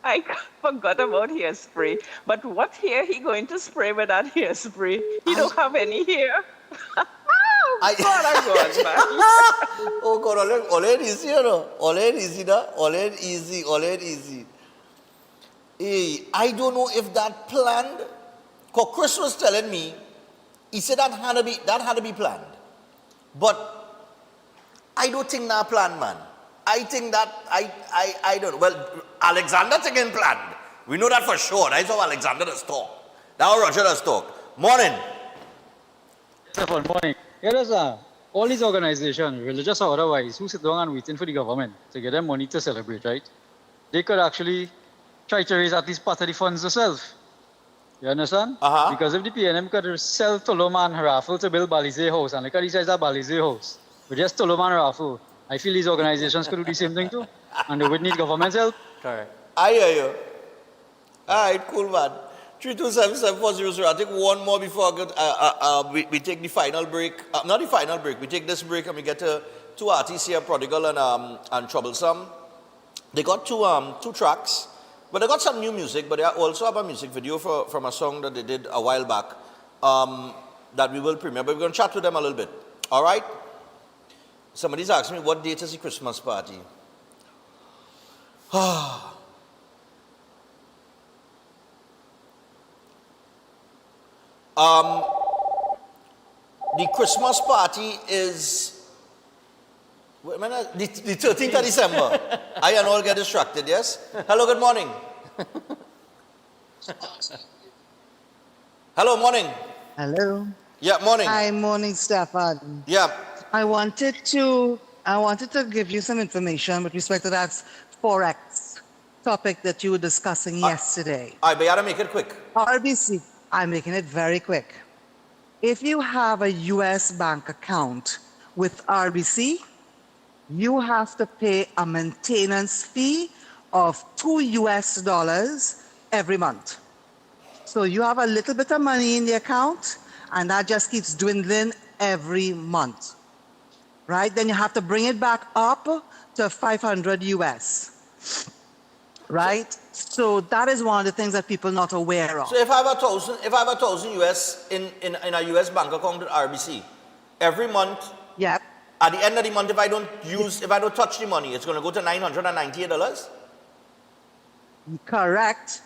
I forgot about hairspray. But what hair he going to spray with that hairspray? He don't have any hair. Oh God, all easy, you know. All easy. Hey, I don't know if that planned. Because Chris was telling me, he said that had to be planned. But I don't think that planned, man. I think that, I don't know. Well, Alexander taking planned. We know that for sure. That's how Alexander does talk. That's how Roger does talk. Morning. Good morning. All these organizations, religious or otherwise, who sit down and waiting for the government to get them money to celebrate, right? They could actually try to raise at least part of the funds themselves. You understand? Because if the PNM could sell Toloman raffle to build Balize House, and look at the size of Balize House, with just Toloman raffle, I feel these organizations could do the same thing too. And they would need government's help. Correct. I hear you. All right, cool, man. 327-7400. I'll take one more before we take the final break. Not the final break. We take this break and we get to 2 artists here, Prodigal and Troublesome. They got two tracks, but they got some new music, but they also have a music video from a song that they did a while back that we will premiere. But we're going to chat with them a little bit. All right? Somebody's asked me, what date is the Christmas party? The Christmas party is the 13th of December. I and all get distracted, yes? Hello, good morning. Hello, morning. Hello. Yeah, morning. Hi, morning, Stefan. Yeah. I wanted to give you some information with respect to that Forex. topic that you were discussing yesterday. I better make it quick. RBC, I'm making it very quick. If you have a US bank account with RBC, you have to pay a maintenance fee of $2 every month. So you have a little bit of money in the account, and that just keeps dwindling every month, right? Then you have to bring it back up to 500 US, right? So that is one of the things that people not aware of. So if I have $1,000 US in a US bank account with RBC, every month, yep. At the end of the month, if I don't touch the money, it's going to go to $998? Correct.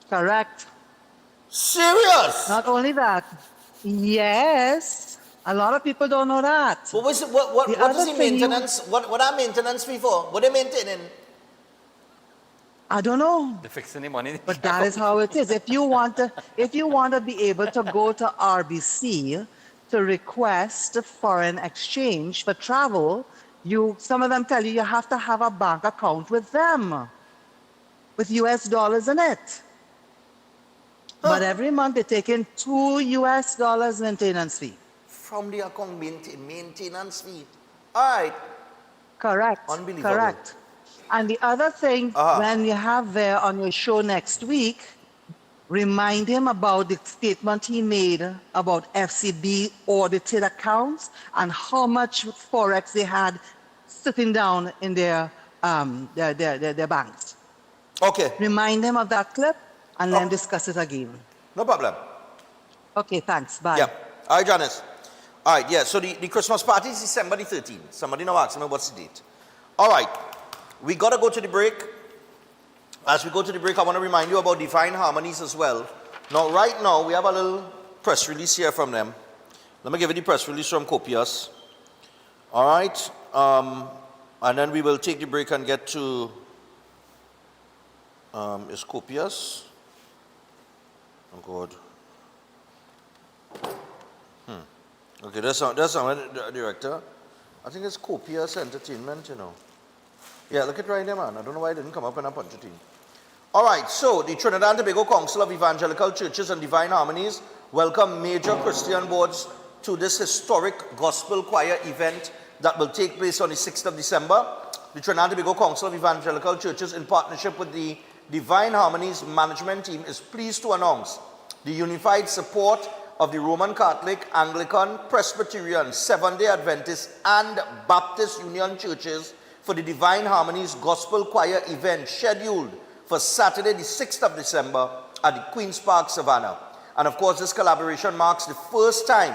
Correct. Serious? Not only that, yes. A lot of people don't know that. What is the maintenance? What are maintenance fee for? What are they maintaining? I don't know. They're fixing the money. But that is how it is. If you want to be able to go to RBC to request foreign exchange for travel, some of them tell you have to have a bank account with them, with US dollars in it. But every month they're taking $2 maintenance fee. From the account maintenance fee. All right. Correct. Unbelievable. Correct. And the other thing, when you have there on your show next week, remind him about the statement he made about FCB audited accounts and how much Forex they had sitting down in their banks. Okay. Remind him of that clip and then discuss it again. No problem. Okay, thanks. Bye. Yeah. All right, Janice. All right, yeah, so the Christmas party is December the 13th. Somebody now asked me what's the date. All right, we got to go to the break. As we go to the break, I want to remind you about Divine Harmonies as well. Now, right now, we have a little press release here from them. Let me give you the press release from Copias. All right, and then we will take the break and get to, is Copias? Oh, God. Okay, there's some director. I think it's Copias Entertainment, you know. Yeah, look at right there, man. I don't know why it didn't come up in a punch team. All right, so the Trinidad and Tobago Council of Evangelical Churches and Divine Harmonies welcome major Christian boards to this historic gospel choir event that will take place on the 6th of December. The Trinidad and Tobago Council of Evangelical Churches, in partnership with the Divine Harmonies management team, is pleased to announce the unified support of the Roman Catholic, Anglican, Presbyterian, Seventh-day Adventist, and Baptist Union churches for the Divine Harmonies Gospel Choir event scheduled for Saturday, the 6th of December at the Queen's Park, Savannah. And of course, this collaboration marks the first time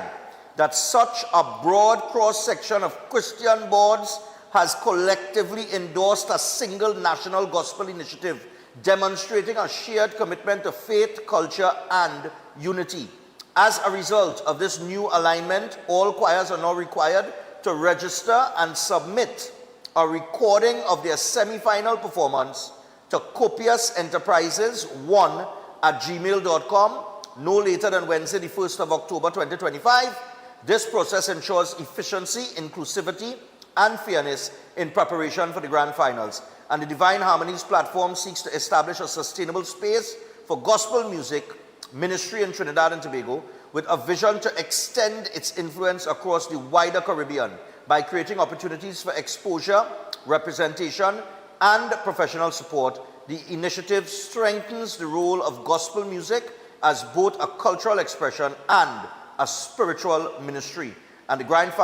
that such a broad cross-section of Christian boards has collectively endorsed a single national gospel initiative, demonstrating a shared commitment to faith, culture, and unity. As a result of this new alignment, all choirs are now required to register and submit a recording of their semi-final performance to Copias Enterprises 1@gmail.com no later than Wednesday, the 1st of October 2025. This process ensures efficiency, inclusivity, and fairness in preparation for the grand finals. And the Divine Harmonies platform seeks to establish a sustainable space for gospel music ministry in Trinidad and Tobago, with a vision to extend its influence across the wider Caribbean by creating opportunities for exposure, representation, and professional support. The initiative strengthens the role of gospel music as both a cultural expression and a spiritual ministry. And the grand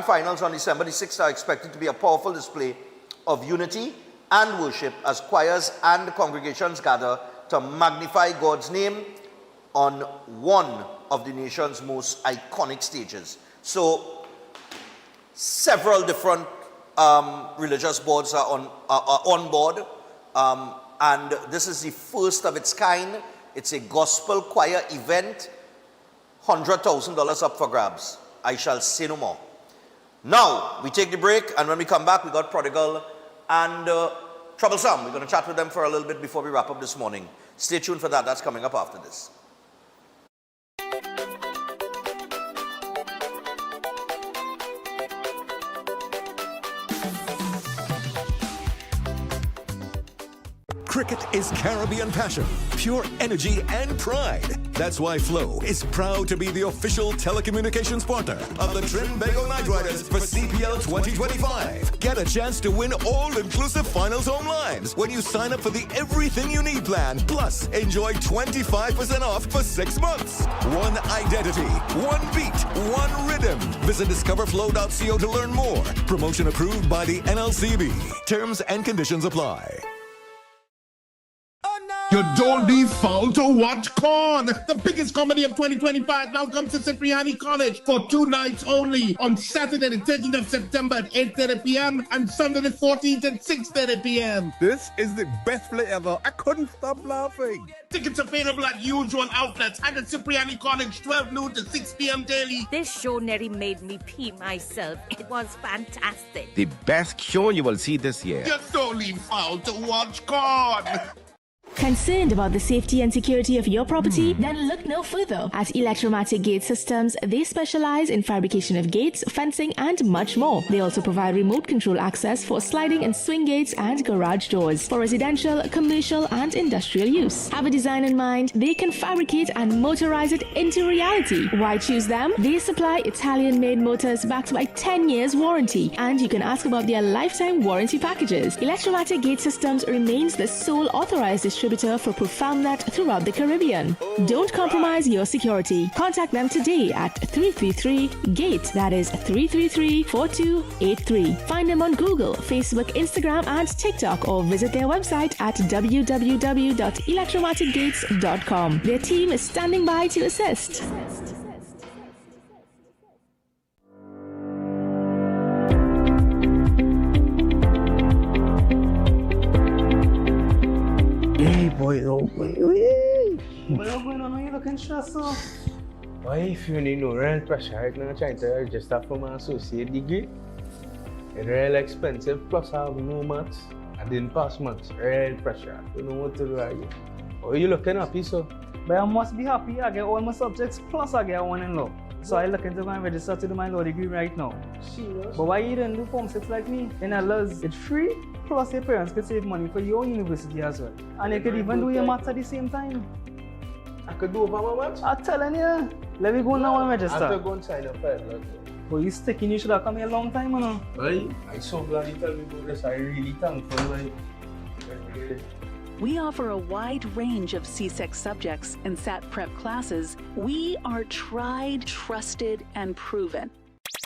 finals on December the 6th are expected to be a powerful display of unity and worship as choirs and congregations gather to magnify God's name on one of the nation's most iconic stages. So, several different religious boards are on board, and this is the first of its kind. It's a gospel choir event, $100,000 up for grabs. I shall say no more. Now, we take the break, and when we come back, we got Prodigal and Troublesome. We're going to chat with them for a little bit before we wrap up this morning. Stay tuned for that. That's coming up after this. jacket is Caribbean passion, pure energy, and pride. That's why Flow is proud to be the official telecommunications partner of the Trinbago Night Riders for CPL 2025. Get a chance to win all-inclusive finals home lines when you sign up for the Everything You Need plan. Plus, enjoy 25% off for 6 months. One identity, one beat, one rhythm. Visit discoverflow.co to learn more. Promotion approved by the NLCB. Terms and conditions apply. You don't need foul to watch Corn. The biggest comedy of 2025 now comes to Cipriani College for 2 nights only on Saturday the 13th of September at 8:30 p.m. and Sunday the 14th at 6:30 p.m. This is the best play ever. I couldn't stop laughing. Tickets available at usual outlets and at Cipriani College 12 noon to 6 p.m. daily. This show nearly made me pee myself. It was fantastic. The best show you will see this year. You don't need foul to watch Corn. Concerned about the safety and security of your property? Then look no further. At Electromatic Gate Systems, they specialize in fabrication of gates, fencing, and much more. They also provide remote control access for sliding and swing gates and garage doors for residential, commercial, and industrial use. Have a design in mind? They can fabricate and motorize it into reality. Why choose them? They supply Italian-made motors backed by 10 years warranty, and you can ask about their lifetime warranty packages. Electromatic Gate Systems remains the sole authorized distributor for ProfoundNet throughout the Caribbean. Don't compromise your security. Contact them today at 333-GATE. That is 333-4283. Find them on Google, Facebook, Instagram, and TikTok, or visit their website at www.electromaticgates.com. Their team is standing by to assist. Boy, oh boy, what are going on? You looking stressed out? Why, if you need no real pressure right now, trying to register for my associate degree. It's real expensive, plus I have no maths. I didn't pass maths, real pressure. You know what to do, are you? Oh, you looking happy, so? But I must be happy. I get all my subjects, plus I get one in law. So I look into going register to do my law degree right now. Serious? But why you didn't do Form 6 like me? In LS, it's free, plus your parents could save money for your university as well. And you could even do your maths at the same time. I could do over my maths? I'm telling you. Let me go now and register. I have to go and sign up for it. But you sticking, you should have come here a long time, you know. Right? I'm so glad you tell me about this. I'm really thankful. Like, We offer a wide range of CSEC subjects and SAT prep classes. We are tried, trusted, and proven.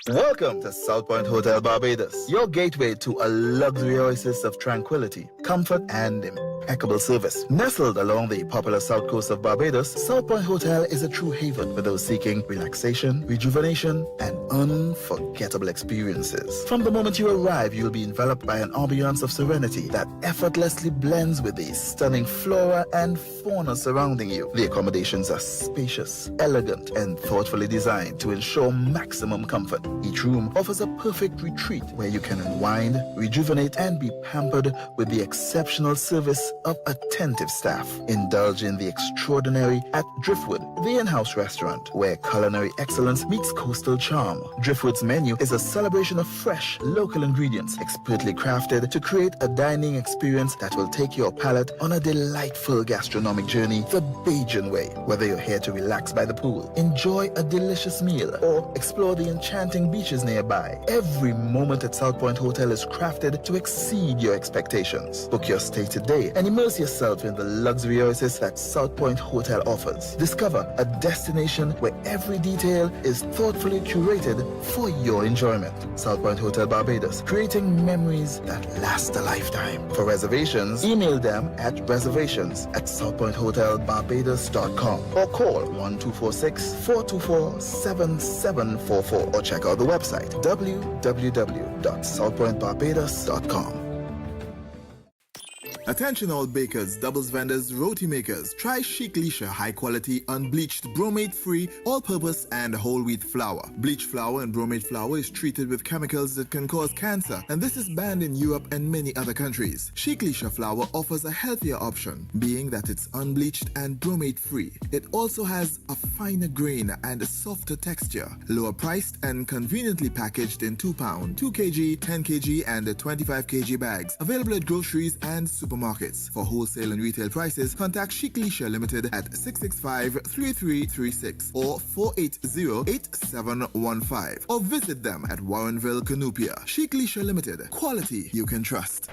Welcome to South Point Hotel Barbados, your gateway to a luxury oasis of tranquility, comfort, and impeccable service. Nestled along the popular south coast of Barbados, South Point Hotel is a true haven for those seeking relaxation, rejuvenation, and unforgettable experiences. From the moment you arrive, you'll be enveloped by an ambiance of serenity that effortlessly blends with the stunning flora and fauna surrounding you. The accommodations are spacious, elegant, and thoughtfully designed to ensure maximum comfort. Each room offers a perfect retreat where you can unwind, rejuvenate, and be pampered with the exceptional service of attentive staff. Indulge in the extraordinary at Driftwood, the in-house restaurant, where culinary excellence meets coastal charm. Driftwood's menu is a celebration of fresh, local ingredients, expertly crafted to create a dining experience that will take your palate on a delightful gastronomic journey the Bajan way. Whether you're here to relax by the pool, enjoy a delicious meal, or explore the enchanting beaches nearby, every moment at South Point Hotel is crafted to exceed your expectations. Book your stay today and immerse yourself in the luxury oasis that South Point Hotel offers. Discover a destination where every detail is thoughtfully curated for your enjoyment. South Point Hotel Barbados, creating memories that last a lifetime. For reservations, email them at reservations@southpointhotelbarbados.com or call 1246-424-7744 or check out the website www.southpointbarbados.com. Attention all bakers, doubles vendors, roti makers. Try Chic Leisha high quality, unbleached, bromate free, all purpose and whole wheat flour. Bleached flour and bromate flour is treated with chemicals that can cause cancer, and this is banned in Europe and many other countries. Chic Leisha flour offers a healthier option, being that it's unbleached and bromate free. It also has a finer grain and a softer texture, lower priced and conveniently packaged in 2 pound, 2 kg, 10 kg and 25 kg bags. Available at groceries and supermarkets. supermarkets. For wholesale and retail prices, contact Chic Leisure Limited at 665-3336 or 480-8715 or visit them at Warrenville, Canupia. Chic Leisure Limited. Quality you can trust.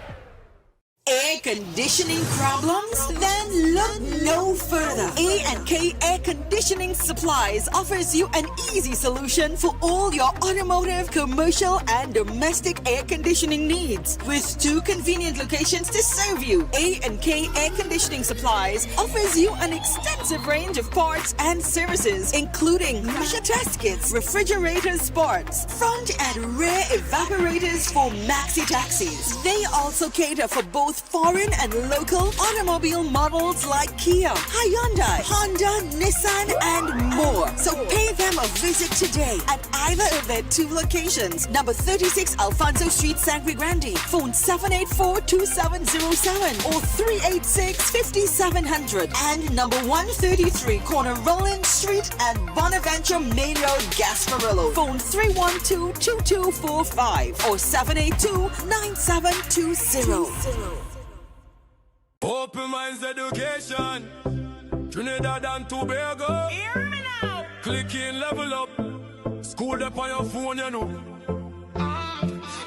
Air conditioning problems? Then look no further. A&K Air Conditioning Supplies offers you an easy solution for all your automotive, commercial, and domestic air conditioning needs. With 2 convenient locations to serve you, A&K Air Conditioning Supplies offers you an extensive range of parts and services, including pressure test kits, refrigerator parts, front and rear evaporators for maxi taxis. They also cater for both foreign and local automobile models like Kia, Hyundai, Honda, Nissan, and more. So pay them a visit today at either of their 2 locations. Number 36 Alfonso Street, Sangre Grande. Phone 784-2707 or 386-5700. And number 133 corner Roland Street and Bonaventure Main Road, Gasparillo. Phone 312-2245 or 782-9720. Open minds education. Trinidad and Tobago. Hear me now. Click in, level up. School up on your phone, you know.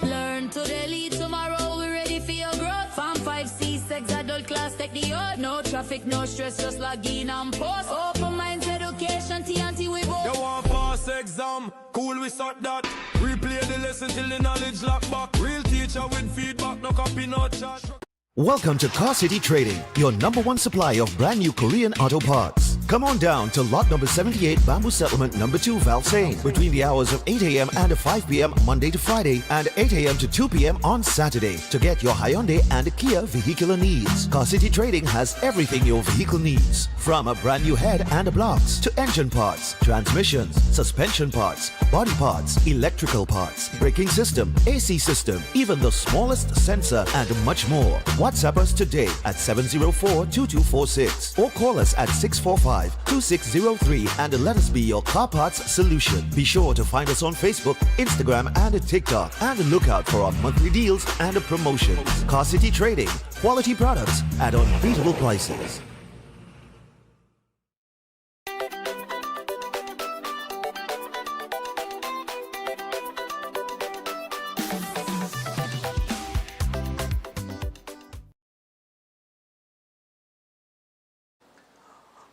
Learn today, lead tomorrow. We're ready for your growth. Farm 5C6 adult class, take the oath. No traffic, no stress, just log in and post. Open minds education, TNT we both. You want pass exam? Cool, we start that. Replay the lesson till the knowledge lock back. Real teacher with feedback, no copy, no chat. Welcome to Car City Trading, your #1 supply of brand new Korean auto parts. Come on down to lot number 78, Bamboo Settlement number 2, Valsain, between the hours of 8 a.m. and 5 p.m. Monday to Friday and 8 a.m. to 2 p.m. on Saturday to get your Hyundai and Kia vehicular needs. Car City Trading has everything your vehicle needs, from a brand new head and blocks to engine parts, transmissions, suspension parts, body parts, electrical parts, braking system, AC system, even the smallest sensor and much more. WhatsApp us today at 704-2246 or call us at 645-2603 and let us be your car parts solution. Be sure to find us on Facebook, Instagram and TikTok and look out for our monthly deals and promotions. Car City Trading, quality products at unbeatable prices.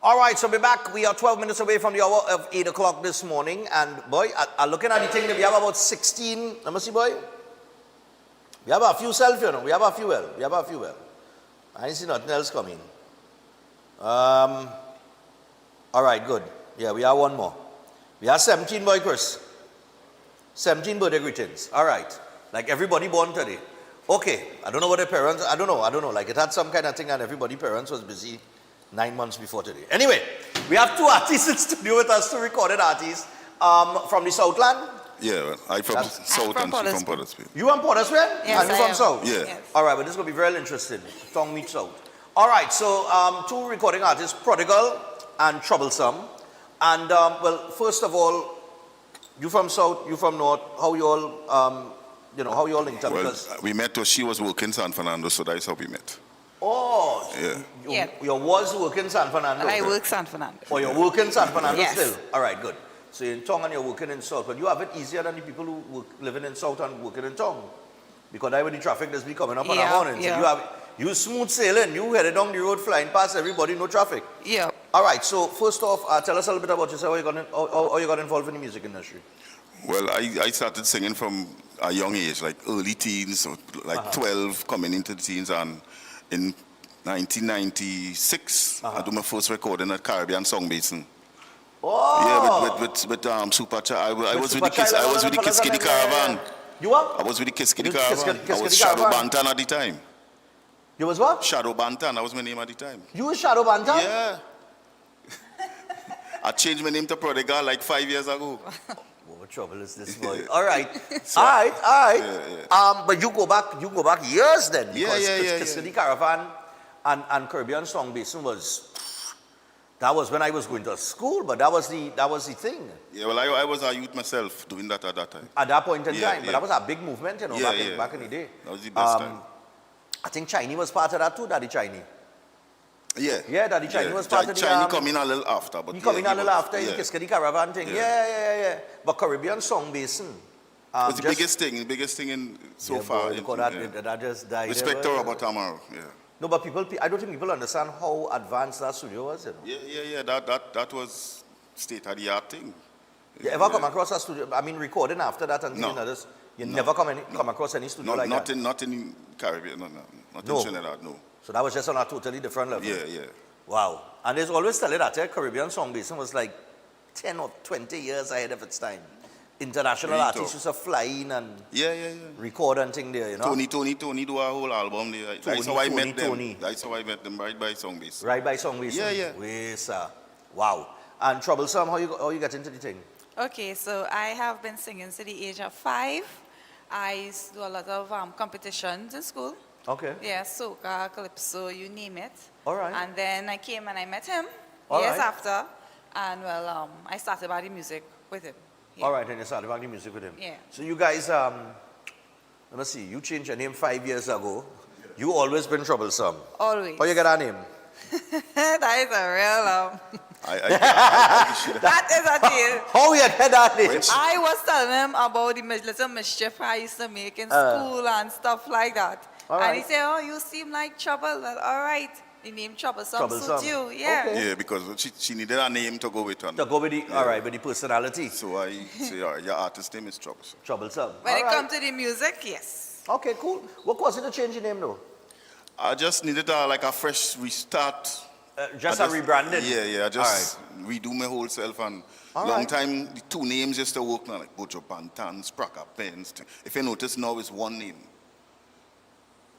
All right, so we're back. We are 12 minutes away from the hour of 8 o'clock this morning. And boy, I'm looking at the thing that we have about 16. Let me see, boy. We have a few self, you know. We have a few well. I ain't see nothing else coming. All right, good. Yeah, we have one more. We have 17, boy, Chris. 17 birthday greetings. All right. Like everybody born today. Okay. I don't know what their parents, I don't know. Like it had some kind of thing and everybody parents was busy 9 months before today. Anyway, we have 2 artists in studio with us, 2 recorded artists from the Southland. Yeah, well, I'm from South and she's from Pottersfield. You from Pottersfield? Yes, and you from South? Yeah. Yes. All right, but this is going to be very interesting. Tongue meets South. All right, so 2 recording artists, Prodigal and Troublesome. And well, first of all, you from South, you from North. How you all, how you all linked up? Well, Because we met, she was working in San Fernando, so that's how we met. oh, Yeah. you was working in San Fernando. I work San Fernando. Oh, you're working in San Fernando Yes. still? All right, good. So you're in Tong and you're working in South, but you have it easier than the people who living in South and working in Tong. Because that way the traffic that's be coming up on the morning. So you smooth sailing, you headed down the road flying past everybody, no traffic. Yeah. All right, so first off, tell us a little bit about yourself, how you got involved in the music industry. Well, I started singing from a young age, like early teens, like 12, coming into the teens, and in 1996, I do my first recording at Caribbean Song Basin. Oh! Yeah, with Super Cha. I was with the Kiss Kitty Caravan. You what? I was with the Kiss Kitty Kiss Caravan. Kitty I was Caravan. Shadow Bantan at the time. You was what? Shadow Bantan, that was my name at the time. You was Shadow Bantan? Yeah. I changed my name to Prodigal like 5 years ago. What trouble is this boy? All right. All right. Yeah. But you go back years then. Because Yeah. Kiss Kitty Caravan and Caribbean Song Basin that was when I was going to school, but that was the thing. Yeah, well, I was a youth myself doing that at that time. At that point in Yeah, time, but that was a big movement, back in the day. That was the best time. I think Chinese was part of that too, Daddy Chinese. Yeah. Yeah, Daddy Chinese was part of the... Chinese come in a little after. But he come in a little after, yeah. the Kiskadi Caravan thing. Yeah. But Caribbean Song Basin... it's the biggest thing in so far. That just died. Respect to Robert Amaro, yeah. No, but I don't think people understand how advanced that studio was, you know. Yeah. That was state-of-the-art thing. You ever come across a studio, I mean, recording after that and doing others? You never come across any studio like that? Not in Caribbean, not in Trinidad, no. So that was just on a totally different level? Yeah. Wow. And there's always tell you that, Caribbean Song Basin was like 10 or 20 years ahead of its time. International artists used to fly in and record and thing there, you know? Tony do a whole album there. That's how I met them. That's how I met them, right by Song Basin. Right by Song Basin? Yeah. Wait, sir. Wow. And Troublesome, how you get into the thing? Okay, so I have been singing since the age of 5. I used to do a lot of competitions in school. Okay. Yeah, soca, calypso, you name it. All right. And then I came and I met him All years right. after. And well, I started writing music with him. Yeah. All right, and you started writing music with him. Yeah. So you guys, let me see, you changed your name 5 years ago. You always been Troublesome. Always. How you get that name? That is a real that is a deal. How you get that name? I was telling him about the little mischief I used to make in school and stuff like that. And he said, oh, you seem like trouble. Well, all right. The name Troublesome suits you. Yeah. Okay. Yeah, because she needed a name to go with her. To go with the, all right, with the personality. So I say, all right, your artist name is Troublesome. Troublesome. When it comes to the music, yes. Okay, cool. What caused you to change your name though? I just needed like a fresh restart. Just a rebranding? Yeah. I just redo my whole self and long time the two names just to work now, like Bojo Bantan, Spraka Pens. If you notice now it's one name.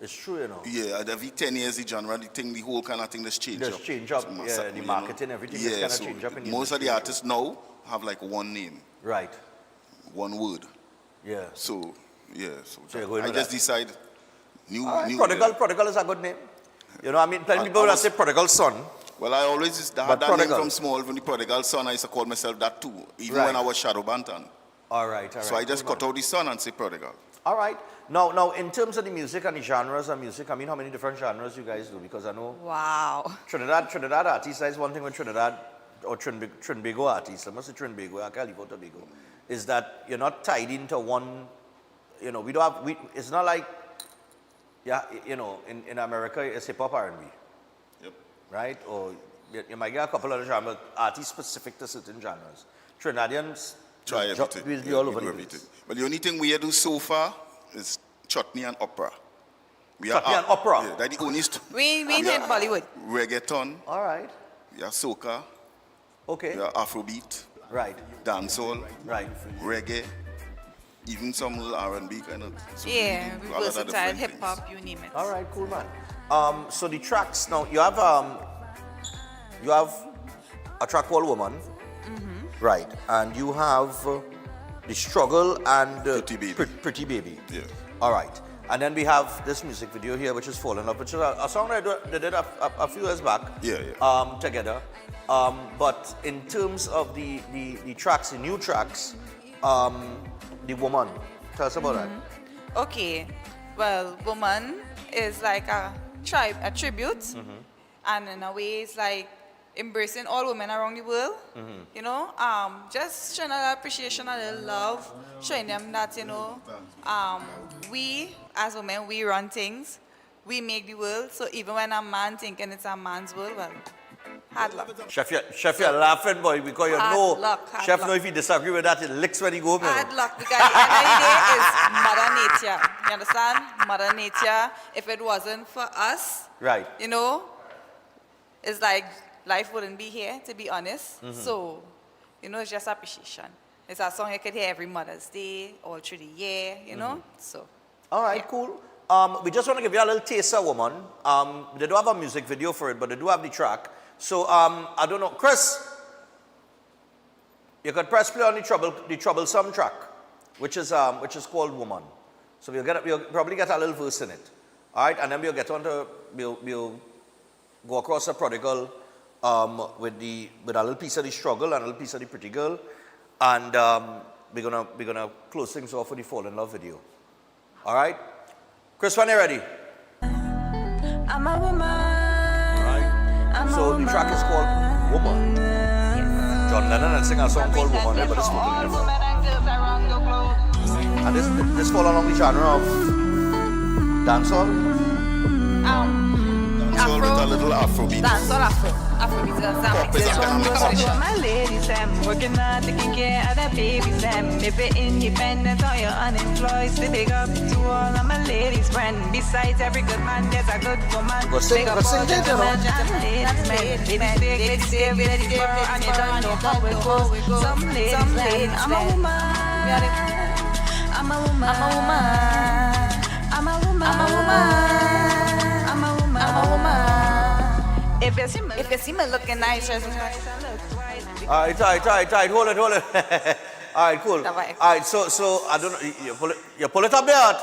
It's true, you know. Yeah, every 10 years the genre, the whole kind of thing just change up. Just change up, the marketing, everything just kind of change up. Most of the artists now have like one name. Right. One word. Yeah. So I just decided new. Prodigal is a good name. You know, I mean, plenty people will say Prodigal Son. Well, I always just had that name from small, from the Prodigal Son. I used to call myself that too, even when I was Shadow Bantan. All right. So I just cut out the son and say Prodigal. All right. Now, in terms of the music and the genres of music, I mean, how many different genres you guys do? Because I know... Wow. Trinidad artists, that is one thing with Trinidad, or Trinbago artists, I must say Trinbago, I can't leave out Tobago, is that you're not tied into one, you know, it's not like, you know, in America, it's hip-hop R&B. Yep. Right? Or you might get a couple of genres, artists specific to certain genres. Trinidadians... Try everything. We'll be all over the place. But the only thing we do so far is chutney and opera. Chutney and opera? Yeah, that's the only we need Bollywood. Reggaeton. All right. We have soca. Okay. We have Afrobeat. Right. Dancehall. Right. Reggae. Even some little R&B kind of. So yeah, we versatile, hip-hop, you name it. All right, cool, man. So the tracks, now you have a track called Woman. Right, and you have The Struggle and Pretty Baby. Yeah. All right, and then we have this music video here, which is Fallen Love, which is a song that they did a few years back. Yeah. Together. But in terms of the tracks, the new tracks, The Woman, tell us about that. Okay, well, Woman is like a tribute, and in a way it's like embracing all women around the world, you know, just showing a little appreciation, a little love, showing them that, you know, we as women, we run things, we make the world, so even when a man thinking it's a man's world, well, hard luck. Chef, you're laughing, boy, because you know, Chef know if you disagree with that, it licks when you go home. Hard luck, because the end of the day is Mother Nature, you understand? Mother Nature, if it wasn't for us, right, you know, it's like, life wouldn't be here, to be honest. So, you know, it's just appreciation. It's a song you could hear every Mother's Day, all through the year, you know. So. All right, cool. We just want to give you a little taste of Woman. They don't have a music video for it, but they do have the track. So, I don't know. Chris, you could press play on the Troublesome track, which is called Woman. So we'll probably get a little verse in it. All right, and then we'll get on to, we'll go across the Prodigal, with a little piece of The Struggle and a little piece of The Pretty Girl, and we're gonna close things off with the Fall in Love video. All right, Chris, when you're ready. I'm a woman. Right? So the track is called Woman. John Lennon and sing a song called Woman, but it's totally different. And this fall along the genre of dancehall? Dancehall with a little Afrobeat. Dancehall Afrobeat. My ladies, I'm working hard, taking care of the babies, them. If you're independent or you're unemployed, still big up to all of my ladies, friend. Besides every good man, there's a good woman. Big up all the women and ladies, men. Ladies give, ladies give, and you don't know how it goes. Some ladies, I'm a woman. I'm a woman. I'm a woman. I'm a woman. I'm a woman. I'm a woman. I'm a woman. If you see me looking nice, just All right. Hold it. All right, cool. All right, so I don't know. You pull it up there.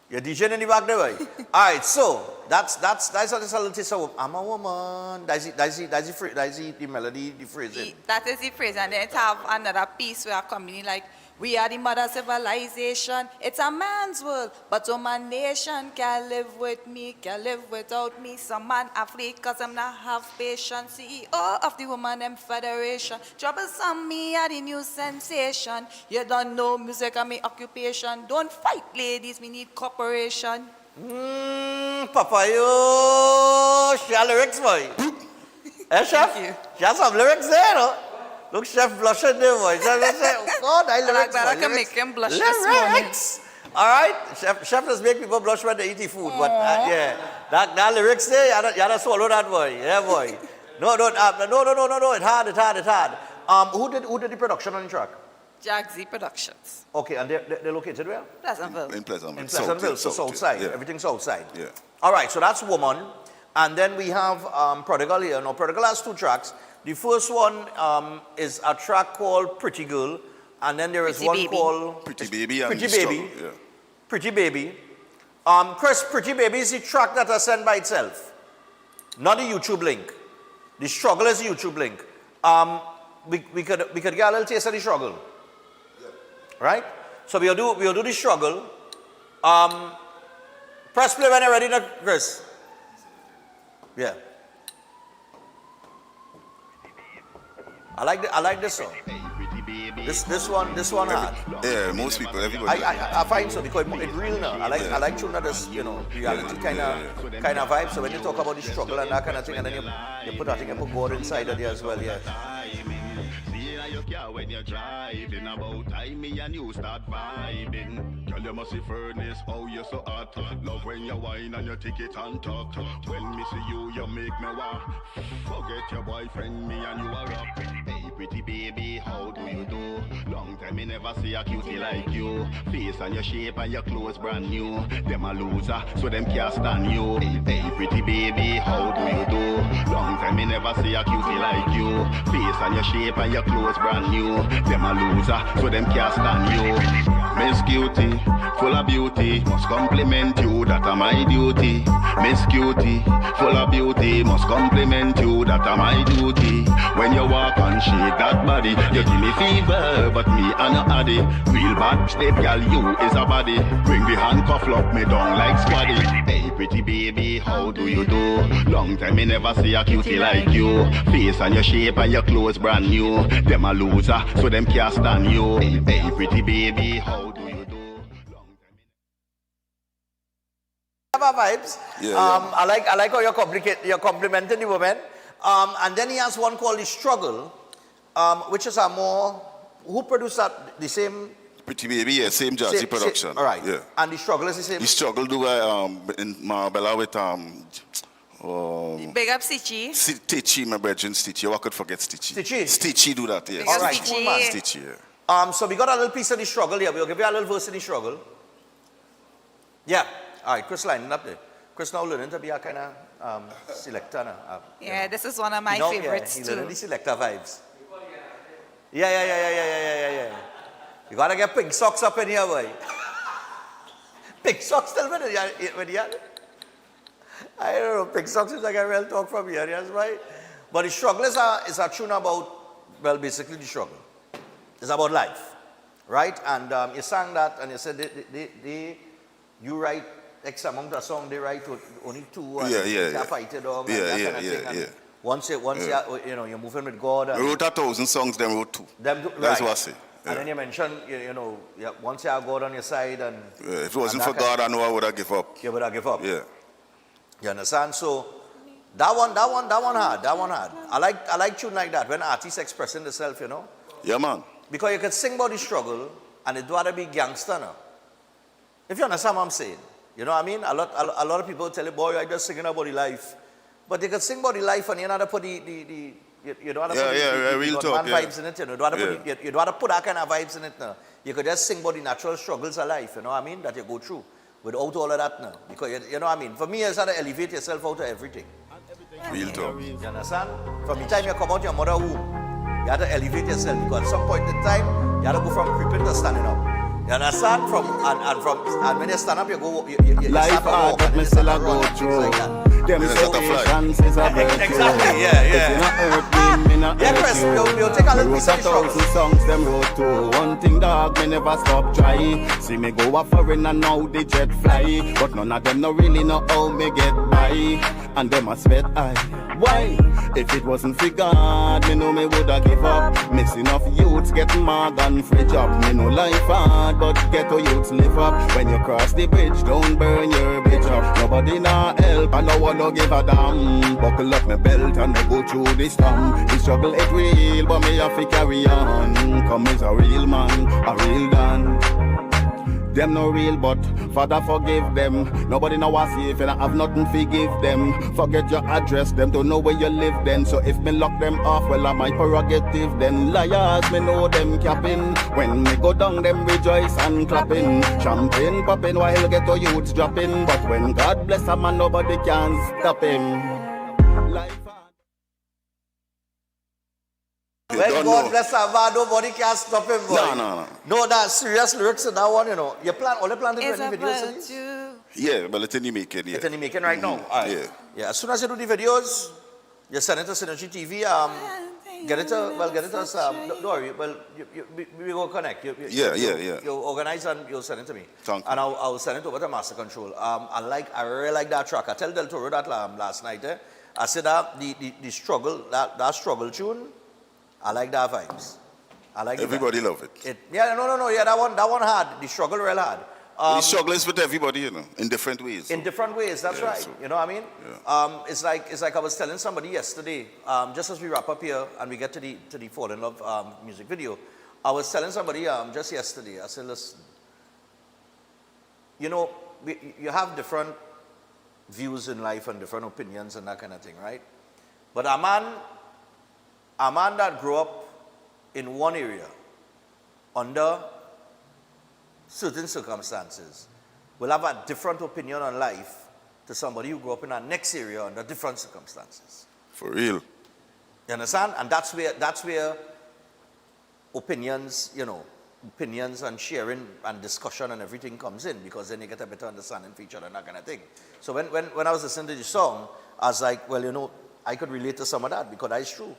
You're DJing in the back there, right? All right, so that's a little taste of I'm a woman. That's the melody, the phrase. That is the phrase, and then it have another piece where I come in like, we are the mother civilization. It's a man's world, but woman nation can live with me, can live without me. Some man afraid cause I'm not have patience. CEO of the Woman M Federation. Troublesome me are the new sensation. You don't know music and me occupation. Don't fight, ladies, we need cooperation. Papa, yo, she has lyrics, boy. Chef? Thank you. She has some lyrics there, no? Look, Chef blushing there, boy. God, I lyrics, I can make him blush this lyrics. All right, Chef does make people blush when they eat the food, but yeah, that lyrics there, you gotta swallow that, boy. Yeah, boy. No, it's hard. Who did the production on the track? Jack Z Productions. Okay, and they're located where? Pleasantville. In Pleasantville. In Pleasantville, so south side. Yeah. Everything's outside. Yeah. All right, so that's Woman. And then we have Prodigal here. Now, Prodigal has two tracks. The first one is a track called Pretty Girl. And then there is one called Pretty Baby. And Pretty Struggle. Baby. Yeah. Pretty Baby. Chris, Pretty Baby is the track that I sent by itself. Not the YouTube link. The Struggle is the YouTube link. We could get a little taste of the Struggle. Right? So we'll do the Struggle. Press play when you're ready, now, Chris. Yeah. I like this song. This one hard. Yeah, most people, everybody. I find so because it's real now. I like tune that is, reality kind of vibe. So when you talk about the struggle and that kind of thing, and then you put that thing, you put God inside of there as well, yeah. When you're driving, about time me and you start vibing. Girl, you must see furnace, oh you're so hot. Love when you whine and you take it and talk. When me see you, you make me walk. Forget your boyfriend, me and you are up. Hey pretty baby, how do you do? Long time me never see a cutie like you. Face and your shape and your clothes brand new. Them a loser, so them can't stand you. Hey pretty baby, how do you do? Long time me never see a cutie like you. Face and your shape and your clothes brand new. Them a loser, so them can't stand you. Miss Cutie, full of beauty, must compliment you, that are my duty. Miss Cutie, full of beauty, must compliment you, that are my duty. When you walk and shake that body, you give me fever, but me and a addy. Real bad step, girl, you is a body. Bring the handcuff, lock me down like squaddy. Hey pretty baby, how do you do? Long time me never see a cutie like you. Face and your shape and your clothes brand new. Them a loser, so them can't stand you. Hey pretty baby, how do you do? Vibes. Yeah, I like how you're complimenting the woman. And then he has one called The Struggle, which is a more, who produced that? The same? Pretty Baby, yeah, same Jazzy production. All right. Yeah. And The Struggle is the same? The Struggle do in Marbella with Big up Stitchy. Stitchy, my brethren, Stitchy. I could forget Stitchy. Stitchy? Stitchy do that, yes. All right. Stitchy, yeah. So we got a little piece of The Struggle here. We'll give you a little verse in The Struggle. Yeah. All right, Chris lining up there. Chris now learning to be a kind of selector. Yeah, this is one of my favorites he's too. learning the selector vibes. Yeah. You gotta get pink socks up in here, boy. Pink socks still when you I don't know, pink socks is like a real talk from here, yes, right? But The Struggle is a tune about, well, basically the struggle. It's about life, right? And you sang that and you said you write X amount of song they write with only 2 and Yeah. they fight it on and Yeah, that yeah, kind of yeah, thing. And yeah. once you're moving with God. And I wrote 1,000 songs, then wrote 2. That's what I say. And then you mentioned, once you have God on your side and... if it wasn't for God, I know I would have given up. You would have given up. Yeah. You understand? So that one hard. I like tune like that when artists expressing themselves, Yeah, man. Because you can sing about the struggle and it would be gangster now. If you understand what I'm saying. You know what I mean? A lot of people tell you, boy, I just singing about the life. But they can sing about the life and you know how to put you don't have to put real talk, vibes in it, you don't have to put that kind of vibes in it now. You could just sing about the natural struggles of life, you know what I mean, that you go through without all of that now. Because you know what I mean? For me, it's how to elevate yourself out of everything. Real talk. You understand? From the time you come out your mother womb, you have to elevate yourself because at some point in time, you have to go from creeping to standing up. You understand? And when you stand up, you go. You life start to hard, walk but and me you still start a to run go and things like through. that. Them say patience is a virtue. Exactly, If you not hurt me not hurt Chris, you. we'll take a little Me piece wrote of the struggle. 1,000 songs, them wrote too. One thing, dog, me never stop trying. See me go a foreign and now the jet fly. But none of them no really know how me get by. And them a sweat eye. Why? If it wasn't for God, me know me woulda give up. Missing enough youths get mad and free job. Me know life hard, but ghetto youths live up. When you cross the bridge, don't burn your bridge up. Nobody nah help, and no one no give a damn. Buckle up my belt and me go through the storm. The struggle it real, but me have to carry on. Come is a real man, a real Dan. Them no real, but Father forgive them. Nobody know what see if you don't have nothing forgive them. Forget your address, them don't know where you live then. So if me lock them off, well, I'm my prerogative then. Liars, me know them capping. When me go down, them rejoice and clapping. Champagne popping while get to youths dropping. But when God bless a man, nobody can stop him. Life When God bless our man, nobody can stop him, boy. No. No, that serious lyrics in that one, You plan, all you plan to do It's any videos in about this? you. Yeah, but it's in the making, yeah. It's in the making right now? All right. Yeah, as soon as you do the videos, you send it to Synergy TV, get it to us, don't worry, well, we will connect. Yeah. You organize and you'll send it to me. Thank you. And I'll send it over to Master Control. I really like that track. I tell Del Toro that last night, I said that the struggle, that struggle tune, I like that vibes. I like everybody love it. Yeah, that one hard. The struggle real hard. The struggle is with everybody, in different ways. In different ways, that's right. So, you know what I mean? Yeah. It's like I was telling somebody yesterday, just as we wrap up here and we get to the Fall in Love music video, I was telling somebody just yesterday, I said, listen, you have different views in life and different opinions and that kind of thing, right? But a man that grew up in one area under certain circumstances will have a different opinion on life to somebody who grew up in a next area under different circumstances. For real. You understand? And that's where opinions and sharing and discussion and everything comes in, because then you get a better understanding for each other and that kind of thing. So when I was listening to the song, I was like, well, I could relate to some of that because that's true.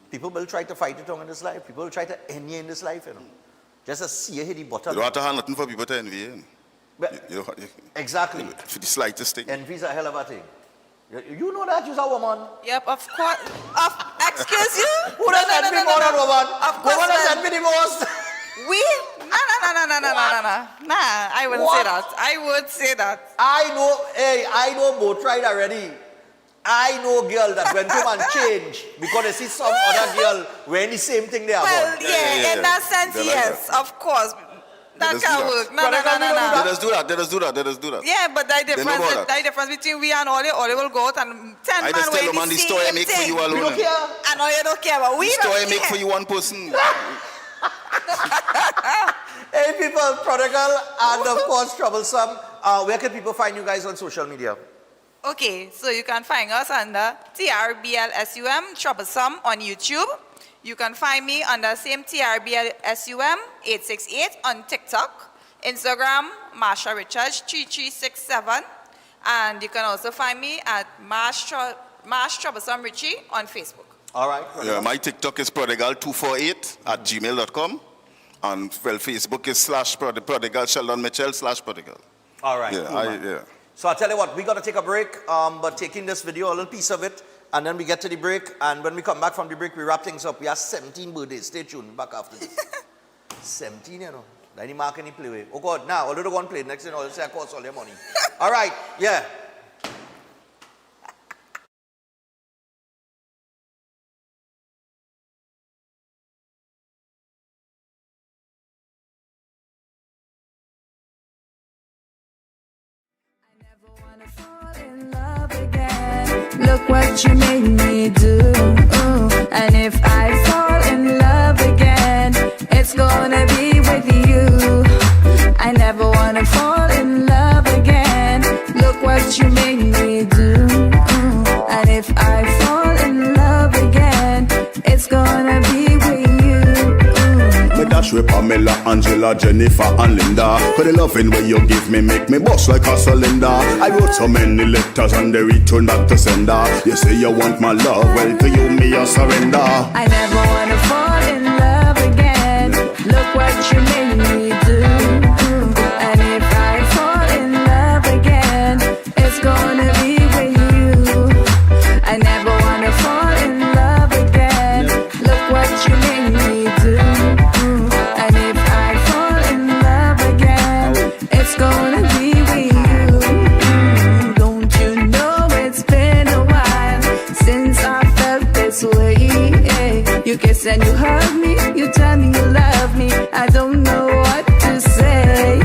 People will try to fight it on in this life. People will try to end you in this life, Just to see you hit the bottom. You don't have to have nothing for people to envy you. Exactly. For the slightest thing. Envy's a hell of a thing. You know that, you're a woman. Yep, of course. Excuse you? Who does envy more than woman? Of course. Woman does envy the most. We? No. Nah, I wouldn't say that. I would say that. I know both right already. I know girl that went home and changed because they see some other girl wearing the same thing they are Well, on. yeah, in that sense, yes, of course. That can work. No. Let us do that. Yeah, but the difference between we and Oli will go out and 10 man wearing the same story I make for you alone. We don't care. I know you don't care, but we don't care. The story I make for you one person. Hey people, Prodigal and of course Troublesome. Where can people find you guys on social media? Okay, so you can find us under TRBLSUM Troublesome on YouTube. You can find me under same TRBLSUM 868 on TikTok, Instagram, Marsha Richards 3367, and you can also find me at Marsh Troublesome Richie on Facebook. All right. Yeah, my TikTok is prodigal248@gmail.com, and Facebook is /prodigal Sheldon Mitchell /prodigal. All right. Yeah, cool, yeah. So I'll tell you what, we got to take a break, but taking this video, a little piece of it, and then we get to the break, and when we come back from the break, we wrap things up. We have 17 birthdays. Stay tuned, back after this. 17, you know. Any mark, any play with. Oh God, now, although the one play, next thing I'll say I cost all your money. All right, yeah. Look what you made me do. And if I fall in love again, it's gonna be with you. I never wanna fall in love again. Look what you made me do. And if I fall in love again, it's gonna be with you. Me dash with Pamela, Angela, Jennifer and Linda. Cause the loving way you give me make me bust like a cylinder. I wrote so many letters and they return back to sender. You say you want my love, well to you me a surrender. I never wanna fall in love again. Look what you made me do. And if I fall in love again, it's gonna be with you. I never wanna fall in love again. Look what you made me do. And if I fall in love again, it's gonna be with you. Don't you know it's been a while since I felt this way? You kiss and you hug me, you tell me you love me. I don't know what to say.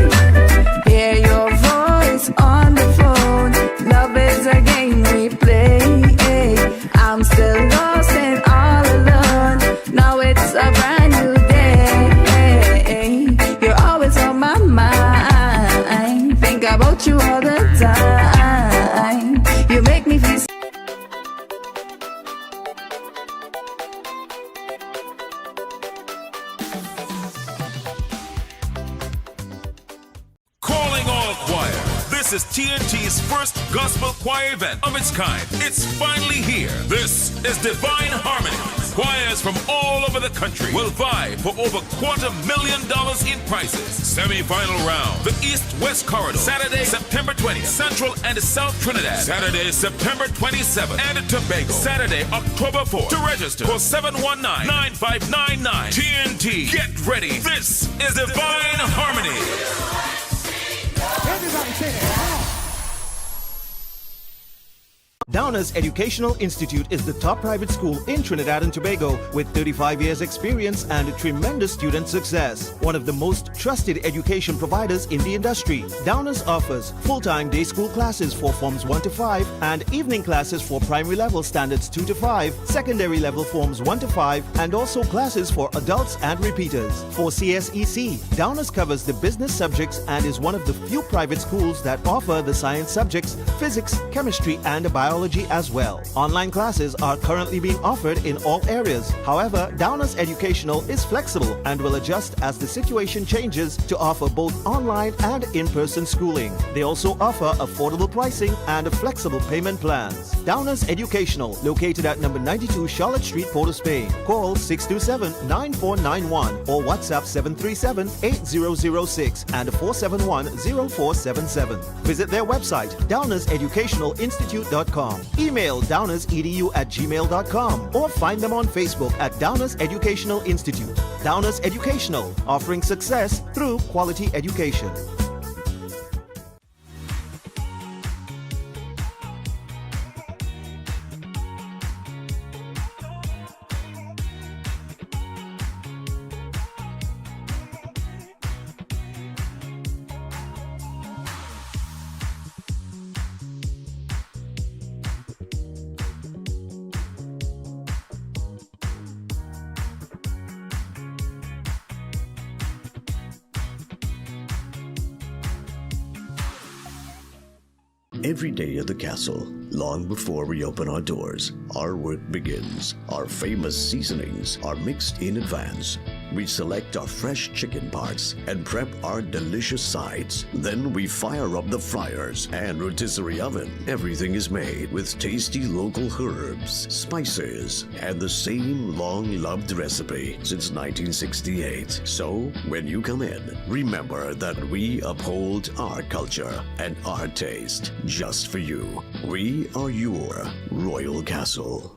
Hear your voice on the phone. Love is a game we play. I'm still lost and all alone. Now it's a brand new day. You're always on my mind. Think about you all the time. You make me feel Calling all choir. This is TNT's first gospel choir event of its kind. It's finally here. This is Divine Harmony. Choirs from all over the country will vie for over $250,000 in prizes. Semi-final round. The East-West Corridor. Saturday, September 20th. Central and South Trinidad. Saturday, September 27th. And Tobago. Saturday, October 4th. To register, call 719-9599. TNT. Get ready. This is Divine Harmony. Everybody say it. Downers Educational Institute is the top private school in Trinidad and Tobago with 35 years experience and tremendous student success. One of the most trusted education providers in the industry. Downers offers full-time day school classes for forms 1 to 5 and evening classes for primary level standards 2 to 5, secondary level forms 1 to 5 and also classes for adults and repeaters. For CSEC, Downers covers the business subjects and is one of the few private schools that offer the science subjects, physics, chemistry and biology as well. Online classes are currently being offered in all areas. However, Downers Educational is flexible and will adjust as the situation changes to offer both online and in-person schooling. They also offer affordable pricing and flexible payment plans. Downers Educational, located at number 92 Charlotte Street, Port of Spain. Call 627-9491 or WhatsApp 737-8006 and 471-0477. Visit their website, downerseducationalinstitute.com. Email downersedu@gmail.com or find them on Facebook at Downers Educational Institute. Downers Educational, offering success through quality education. Every day at the castle, long before we open our doors, our work begins. Our famous seasonings are mixed in advance. we select our fresh chicken parts and prep our delicious sides. Then we fire up the fryers and rotisserie oven. Everything is made with tasty local herbs, spices, and the same long-loved recipe since 1968. So, when you come in, remember that we uphold our culture and our taste just for you. We are your Royal Castle.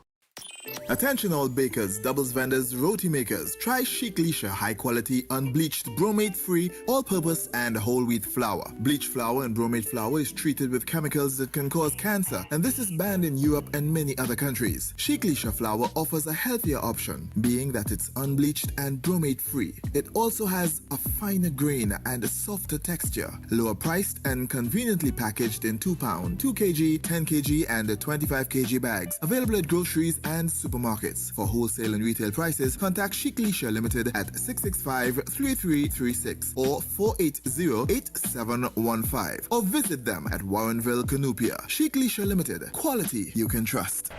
Attention all bakers, doubles vendors, roti makers. Try Chic Leisha high quality unbleached bromate free all-purpose and whole wheat flour. Bleached flour and bromate flour is treated with chemicals that can cause cancer, and this is banned in Europe and many other countries. Chic Leisha flour offers a healthier option, being that it's unbleached and bromate free. It also has a finer grain and a softer texture, lower priced and conveniently packaged in 2 pound, 2 kg, 10 kg and 25 kg bags. Available at groceries and supermarkets. For wholesale and retail prices, contact Chic Leisha Limited at 665-3336 or 480-8715 or visit them at Warrenville, Canupia. Chic Leisha Limited. Quality you can trust.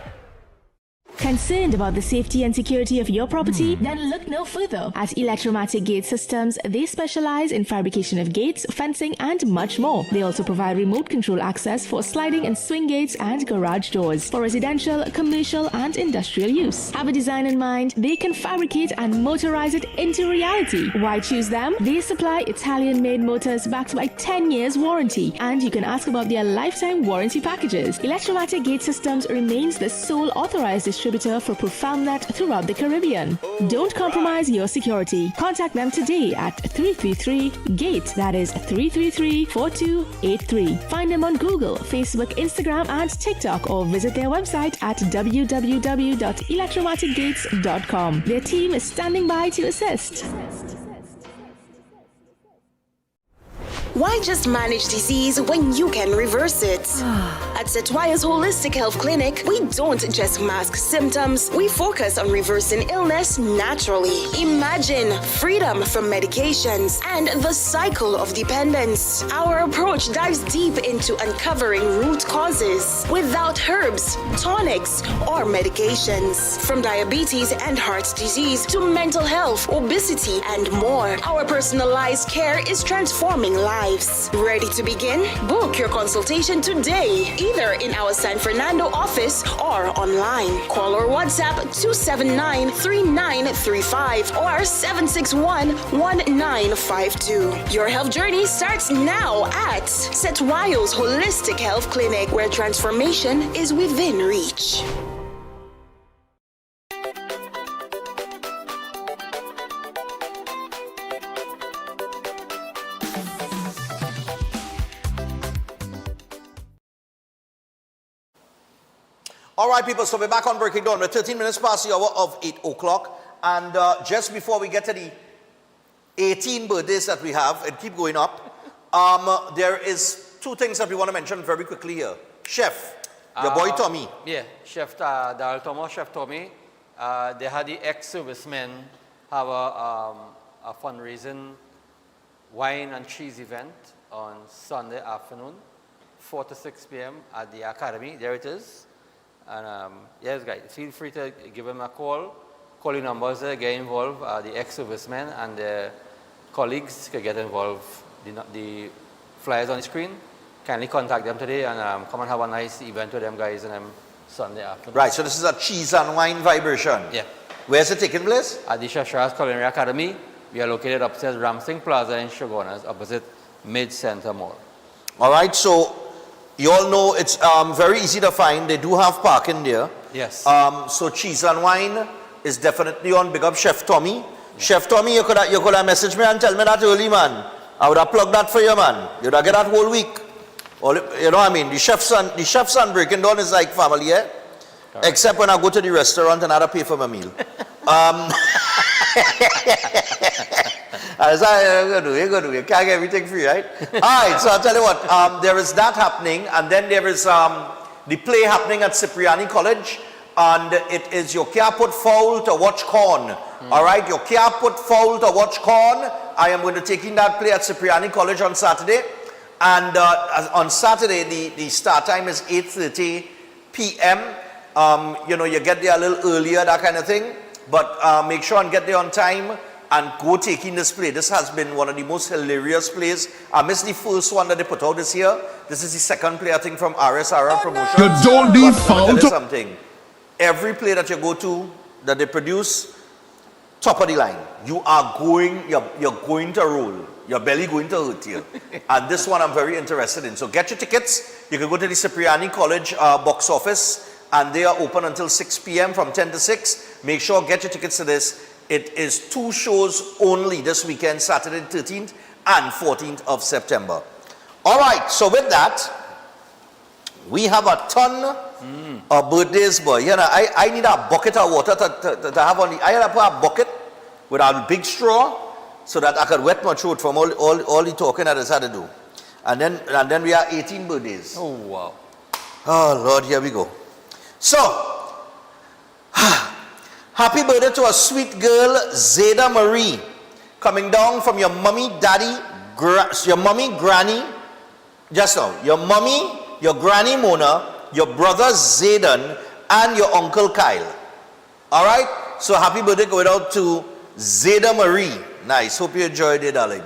Concerned about the safety and security of your property? Then look no further. At Electromatic Gate Systems, they specialize in fabrication of gates, fencing, and much more. They also provide remote control access for sliding and swing gates and garage doors for residential, commercial, and industrial use. Have a design in mind? They can fabricate and motorize it into reality. Why choose them? They supply Italian-made motors backed by 10 years warranty, and you can ask about their lifetime warranty packages. Electromatic Gate Systems remains the sole authorized distributor for ProfoundNet throughout the Caribbean. Don't compromise your security. Contact them today at 333-GATE. That is 333-4283. Find them on Google, Facebook, Instagram, and TikTok, or visit their website at www.electromaticgates.com. Their team is standing by to assist. Why just manage disease when you can reverse it? At Setwaya's Holistic Health Clinic, we don't just mask symptoms, we focus on reversing illness naturally. Imagine freedom from medications and the cycle of dependence. Our approach dives deep into uncovering root causes without herbs, tonics, or medications. From diabetes and heart disease to mental health, obesity, and more, our personalized care is transforming lives. Ready to begin? Book your consultation today, either in our San Fernando office or online. Call or WhatsApp 279-3935 or 761-1952. Your health journey starts now at Setwayo's Holistic Health Clinic, where transformation is within reach. All right, people, so we're back on Breaking Dawn. We're 13 minutes past the hour of 8 o'clock. And just before we get to the 18 birthdays that we have, and keep going up, there is 2 things that we want to mention very quickly here. Chef, your boy Tommy. Yeah, Chef Daryl Thomas, Chef Tommy. They had the ex-servicemen have a fundraising wine and cheese event on Sunday afternoon, 4 to 6 p.m. at the Academy. There it is. And yes, guys, feel free to give them a call. Call your numbers there, get involved. The ex-servicemen and their colleagues can get involved. The flyers on the screen. Kindly contact them today and come and have a nice event with them guys and Sunday afternoon. Right, so this is a cheese and wine vibration. Yeah. Where's it taking place? At the Chef Charles Culinary Academy. We are located upstairs Ramsing Plaza in Shogunas, opposite Mid-Center Mall. All right, so you all know it's very easy to find. They do have parking there. Yes. So cheese and wine is definitely on. Big up Chef Tommy. Yeah. Chef Tommy, you could have messaged me and tell me that early, man. I would have plugged that for you, man. You'd have get that whole week. Or, you know what I mean? The chef's on Breaking Dawn is like family, eh? Right. Except when I go to the restaurant and I have to pay for my meal. You can't get everything free, right? All right, so I'll tell you what, there is that happening, and then there is the play happening at Cipriani College, and it is you can't put foul to watch corn. All right, you can't put foul to watch corn. I am going to take in that play at Cipriani College on Saturday, and on Saturday the start time is 8:30 p.m. You know, you get there a little earlier, that kind of thing, but make sure and get there on time. and go taking this play. This has been one of the most hilarious plays. I missed the first one that they put out this year. This is the second play, I think, from RSR Promotions. You don't need But let me foul tell you to- something. Every play that you go to, that they produce, top of the line. You're going to roll. Your belly going to hurt you. And this one I'm very interested in. So get your tickets. You can go to the Cipriani College box office, and they are open until 6 p.m. from 10 to 6. Make sure, get your tickets to this. It is 2 shows only this weekend, Saturday 13th and 14th of September. All right, so with that, we have a ton of birthdays, boy. You know, I need a bucket of water to have on the, I had to put a bucket with a big straw so that I could wet my throat from all the talking that I had to do. And then we are 18 birthdays. Oh, wow. Oh, Lord, here we go. So, happy birthday to a sweet girl, Zeda Marie, coming down from your mommy, daddy, your mommy, granny, just now, your mommy, your granny Mona, your brother Zayden, and your uncle Kyle. All right? So happy birthday going out to Zeda Marie. Nice. Hope you enjoyed it, darling.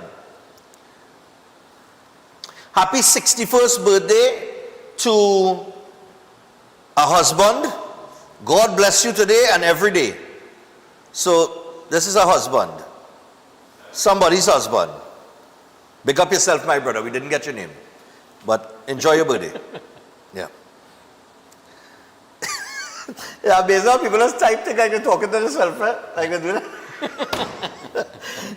Happy 61st birthday to a husband. God bless you today and every day. So this is a husband. Somebody's husband. Big up yourself, my brother. We didn't get your name. But enjoy your birthday. Yeah. Yeah, based on people just typing like you're talking to yourself, right? Like you do that.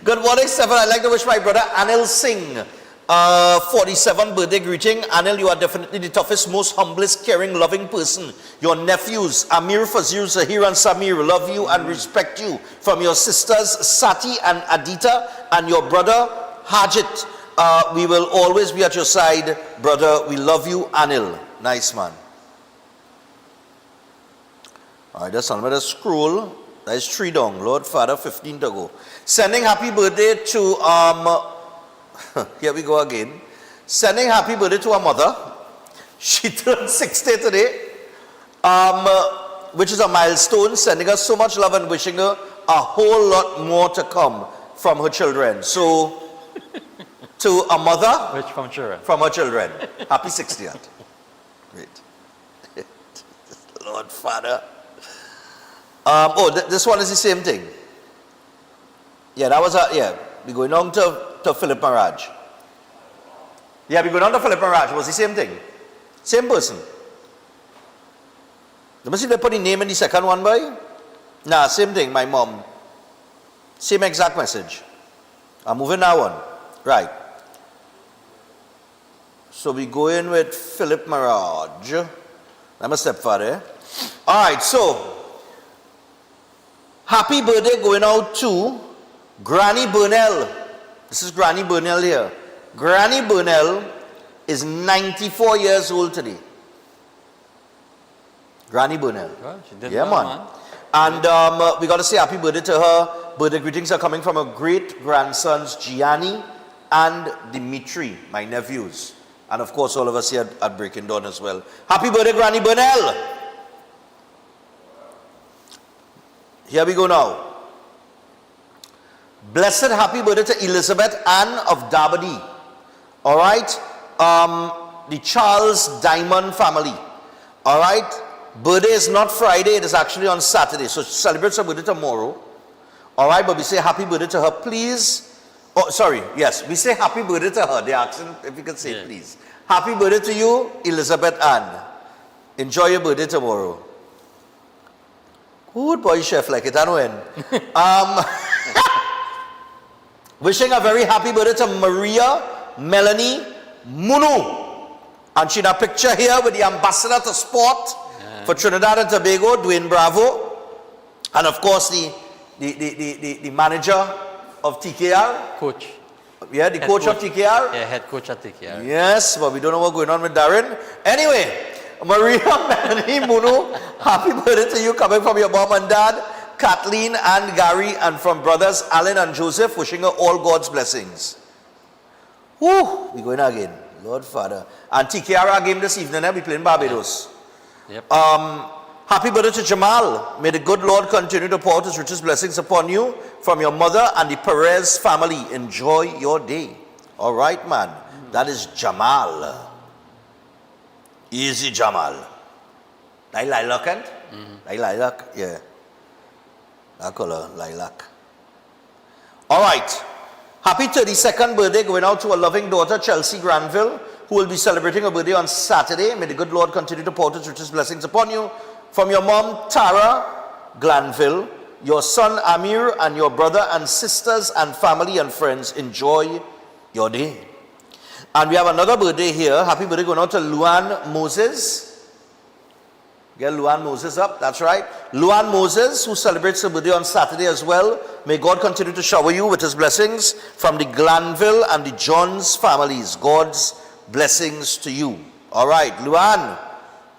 Good morning, Stephen. I'd like to wish my brother Anil Singh 47 birthday greeting. Anil, you are definitely the toughest, most humblest, caring, loving person. Your nephews, Amir, Fazir, Zahir, and Samir, love you and respect you. From your sisters, Sati and Adita, and your brother, Hajit. We will always be at your side, brother. We love you, Anil. Nice, man. All right, that's another scroll. That is 3 down. Lord Father, 15 to go. Sending happy birthday to, here we go again. Sending happy birthday to our mother. She turned 60 today, which is a milestone. Sending her so much love and wishing her a whole lot more to come from her children. So, to a mother. Which from children? From her children. Happy 60th. Great. Lord Father. This one is the same thing. Yeah, that was we're going on to Philip Maraj. Yeah, we're going on to Philip Maraj. It was the same thing. Same person. Let me see if they put the name in the second one, boy. Nah, same thing, my mom. Same exact message. I'm moving now on. Right. So we go in with Philip Maraj. I'm a step further. All right, so happy birthday going out to Granny Burnell. This is Granny Burnell here. Granny Burnell is 94 years old today. Granny Burnell. Yeah, man. And we got to say happy birthday to her. Birthday greetings are coming from her great-grandsons, Gianni and Dimitri, my nephews. And of course, all of us here at Breaking Dawn as well. Happy birthday, Granny Burnell. Here we go now. Blessed happy birthday to Elizabeth Ann of Dabadi. All right? The Charles Diamond family. All right? Birthday is not Friday, it is actually on Saturday. So she celebrates her birthday tomorrow. All right, but we say happy birthday to her, please. Oh, sorry, yes, we say happy birthday to her. They're asking if you can say please. Happy birthday to you, Elizabeth Ann. Enjoy your birthday tomorrow. Good boy, chef, like it, I know when. Wishing a very happy birthday to Maria Melanie Munu. And she in a picture here with the ambassador to sport for Trinidad and Tobago, Dwayne Bravo. And of course, the manager of TKR. Coach. Yeah, the coach of TKR. Yeah, head coach at TKR. Yes, but we don't know what's going on with Darren. Anyway, Maria Melanie Munu, happy birthday to you coming from your mom and dad, Kathleen and Gary, and from brothers Alan and Joseph, wishing her all God's blessings. Woo, we're going again. Lord Father. And TKR game this evening, we playing Barbados. Yep. Happy birthday to Jamal. May the good Lord continue to pour out his richest blessings upon you from your mother and the Perez family. Enjoy your day. All right, man. That is Jamal. Easy Jamal. Lilac, and? Lilac, yeah. That color, lilac. All right. Happy 32nd birthday going out to a loving daughter, Chelsea Granville, who will be celebrating her birthday on Saturday. May the good Lord continue to pour his richest blessings upon you. From your mom, Tara Glanville, your son, Amir, and your brother and sisters and family and friends, enjoy your day. And we have another birthday here. Happy birthday going out to Luan Moses. Get Luan Moses up, that's right. Luan Moses, who celebrates her birthday on Saturday as well. May God continue to shower you with his blessings from the Glanville and the Johns families. God's blessings to you. All right, Luan,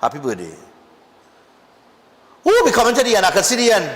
happy birthday. Who will be coming to the end? I can see the end.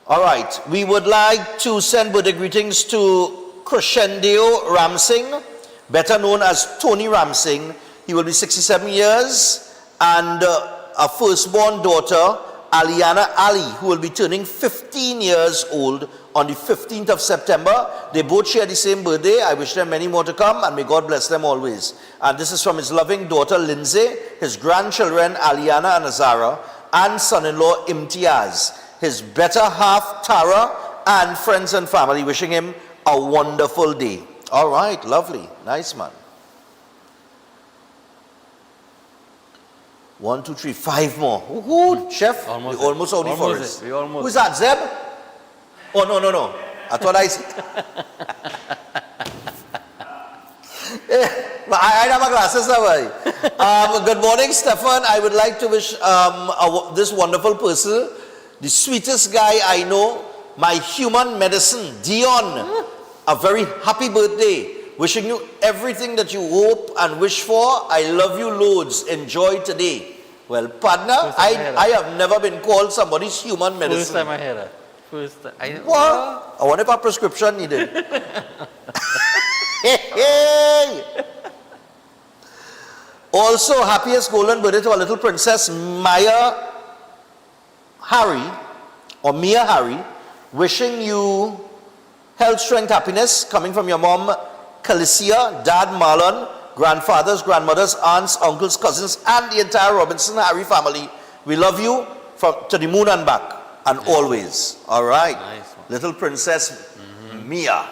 All right, we would like to send birthday greetings to Crescendio Ramsing, better known as Tony Ramsing. He will be 67 years. And a firstborn daughter, Aliana Ali, who will be turning 15 years old on the 15th of September. They both share the same birthday. I wish them many more to come, and may God bless them always. And this is from his loving daughter, Lindsay, his grandchildren, Aliana and Azara, and son-in-law, Imtiaz, his better half, Tara, and friends and family, wishing him a wonderful day. All right, lovely. Nice, man. 1, 2, 3, 5 more. Woohoo, chef. Almost We're almost out the almost forest. it. We almost Who's that, Zeb? Oh, no. I thought I... I have my glasses away. Good morning, Stefan. I would like to wish this wonderful person, the sweetest guy I know, my human medicine, Dion, a very happy birthday. Wishing you everything that you hope and wish for. I love you loads. Enjoy today. Well, partner, I have never been called somebody's human medicine. First time I heard that. First time. What? I wonder if a prescription needed. Hey. Also, happiest golden birthday to our little princess, Mia Harry. Wishing you health, strength, happiness coming from your mom, Calicia, Dad Marlon, grandfathers, grandmothers, aunts, uncles, cousins, and the entire Robinson Harry family. We love you to the moon and back, and always. All right. Nice. Little princess Mia.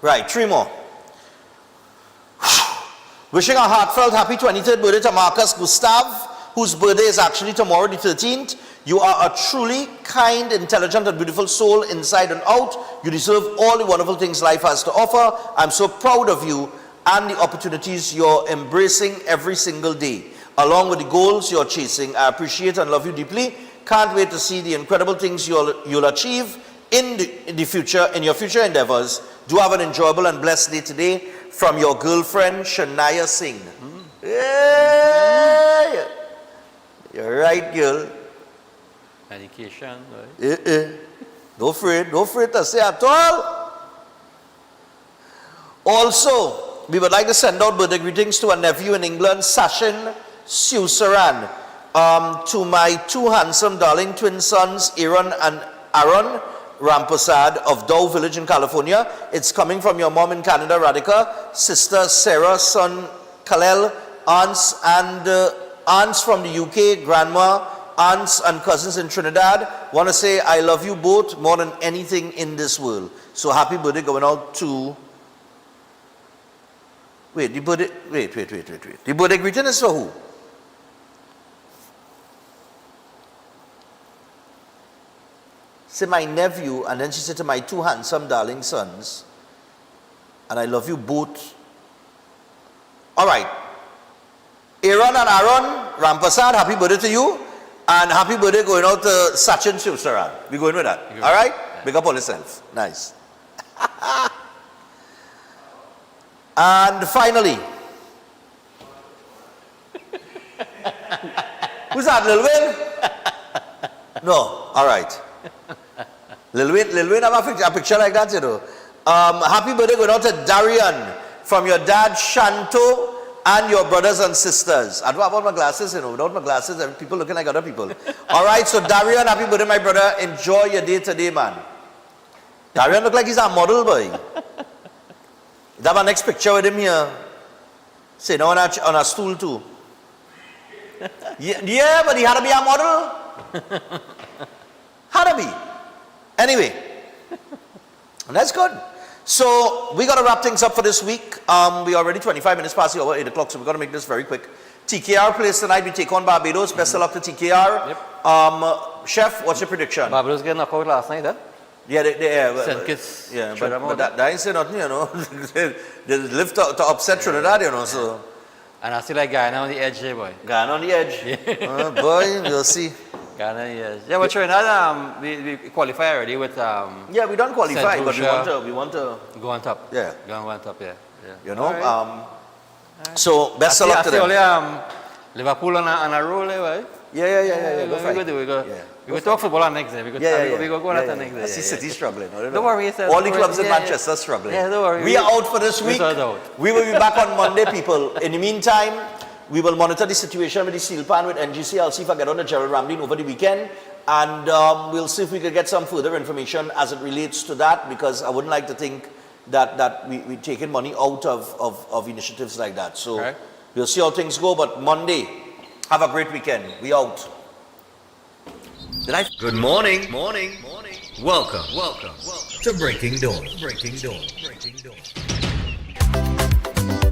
Right, 3 more. Wishing a heartfelt happy 23rd birthday to Marcus Gustav, whose birthday is actually tomorrow, the 13th. You are a truly kind, intelligent, and beautiful soul inside and out. You deserve all the wonderful things life has to offer. I'm so proud of you and the opportunities you're embracing every single day, along with the goals you're chasing. I appreciate and love you deeply. Can't wait to see the incredible things you'll achieve in the future, in your future endeavors. Do have an enjoyable and blessed day today from your girlfriend, Shania Singh. Hey! You're right, girl. Medication, right? Don't afraid to say at all. Also, we would like to send out birthday greetings to a nephew in England, Sachin Susaran. To my 2 handsome darling twin sons, Aaron and Aaron Rampersad of Dow Village in California. It's coming from your mom in Canada, Radhika, sister Sarah, son Kalel, aunts from the UK, grandma, aunts and cousins in Trinidad. Want to say I love you both more than anything in this world. So happy birthday going out to... Wait. The birthday greeting is for who? Say my nephew, and then she said to my 2 handsome darling sons, and I love you both. All right. Aaron and Aaron Rampasad, happy birthday to you. And happy birthday going out to Sachin Shivsaran. We're going with that. All right? Big up on yourself. Nice. And finally, who's that, Lil Wayne? No. All right. Lil Wayne have a picture like that, you know. Happy birthday going out to Darian from your dad, Shanto, and your brothers and sisters. I don't have on my glasses, you know. Without my glasses, people looking like other people. All right, so Darian, happy birthday, my brother. Enjoy your day today, man. Darian look like he's a model, boy. That my next picture with him here. Sitting on a stool too. Yeah, but he had to be a model. Had to be. Anyway, that's good. So we got to wrap things up for this week. We are already 25 minutes past the hour, 8 o'clock, so we're going to make this very quick. TKR plays tonight. We take on Barbados. Best of luck to TKR. Yep. Chef, what's your prediction? Barbados getting knocked out last night, huh? Yeah, St. Kitts. Yeah, but that ain't say nothing, you know. They live to upset Trinidad, you know, so. And I see like Guyana on the edge there, boy. Guyana on the edge. Boy, we'll see. Guyana on the edge. Yeah, but Trinidad, we qualify already with yeah, we don't qualify, but we want to go on top. Yeah. Go on top, yeah. You know, so best of luck to them. Only, Liverpool on a roll, right? Yeah. We go talk football on next day. We go go on that next day. I see City struggling. Don't worry. All the clubs in Manchester are struggling. Yeah, don't worry. We are out for this week. We will be back on Monday, people. In the meantime, we will monitor the situation with the steel pan with NGC. I'll see if I get on to Gerald Ramlin over the weekend. And we'll see if we can get some further information as it relates to that, because I wouldn't like to think that we're taking money out of initiatives like that. So we'll see how things go. But Monday, have a great weekend. We out. Good morning. Welcome to Breaking Dawn.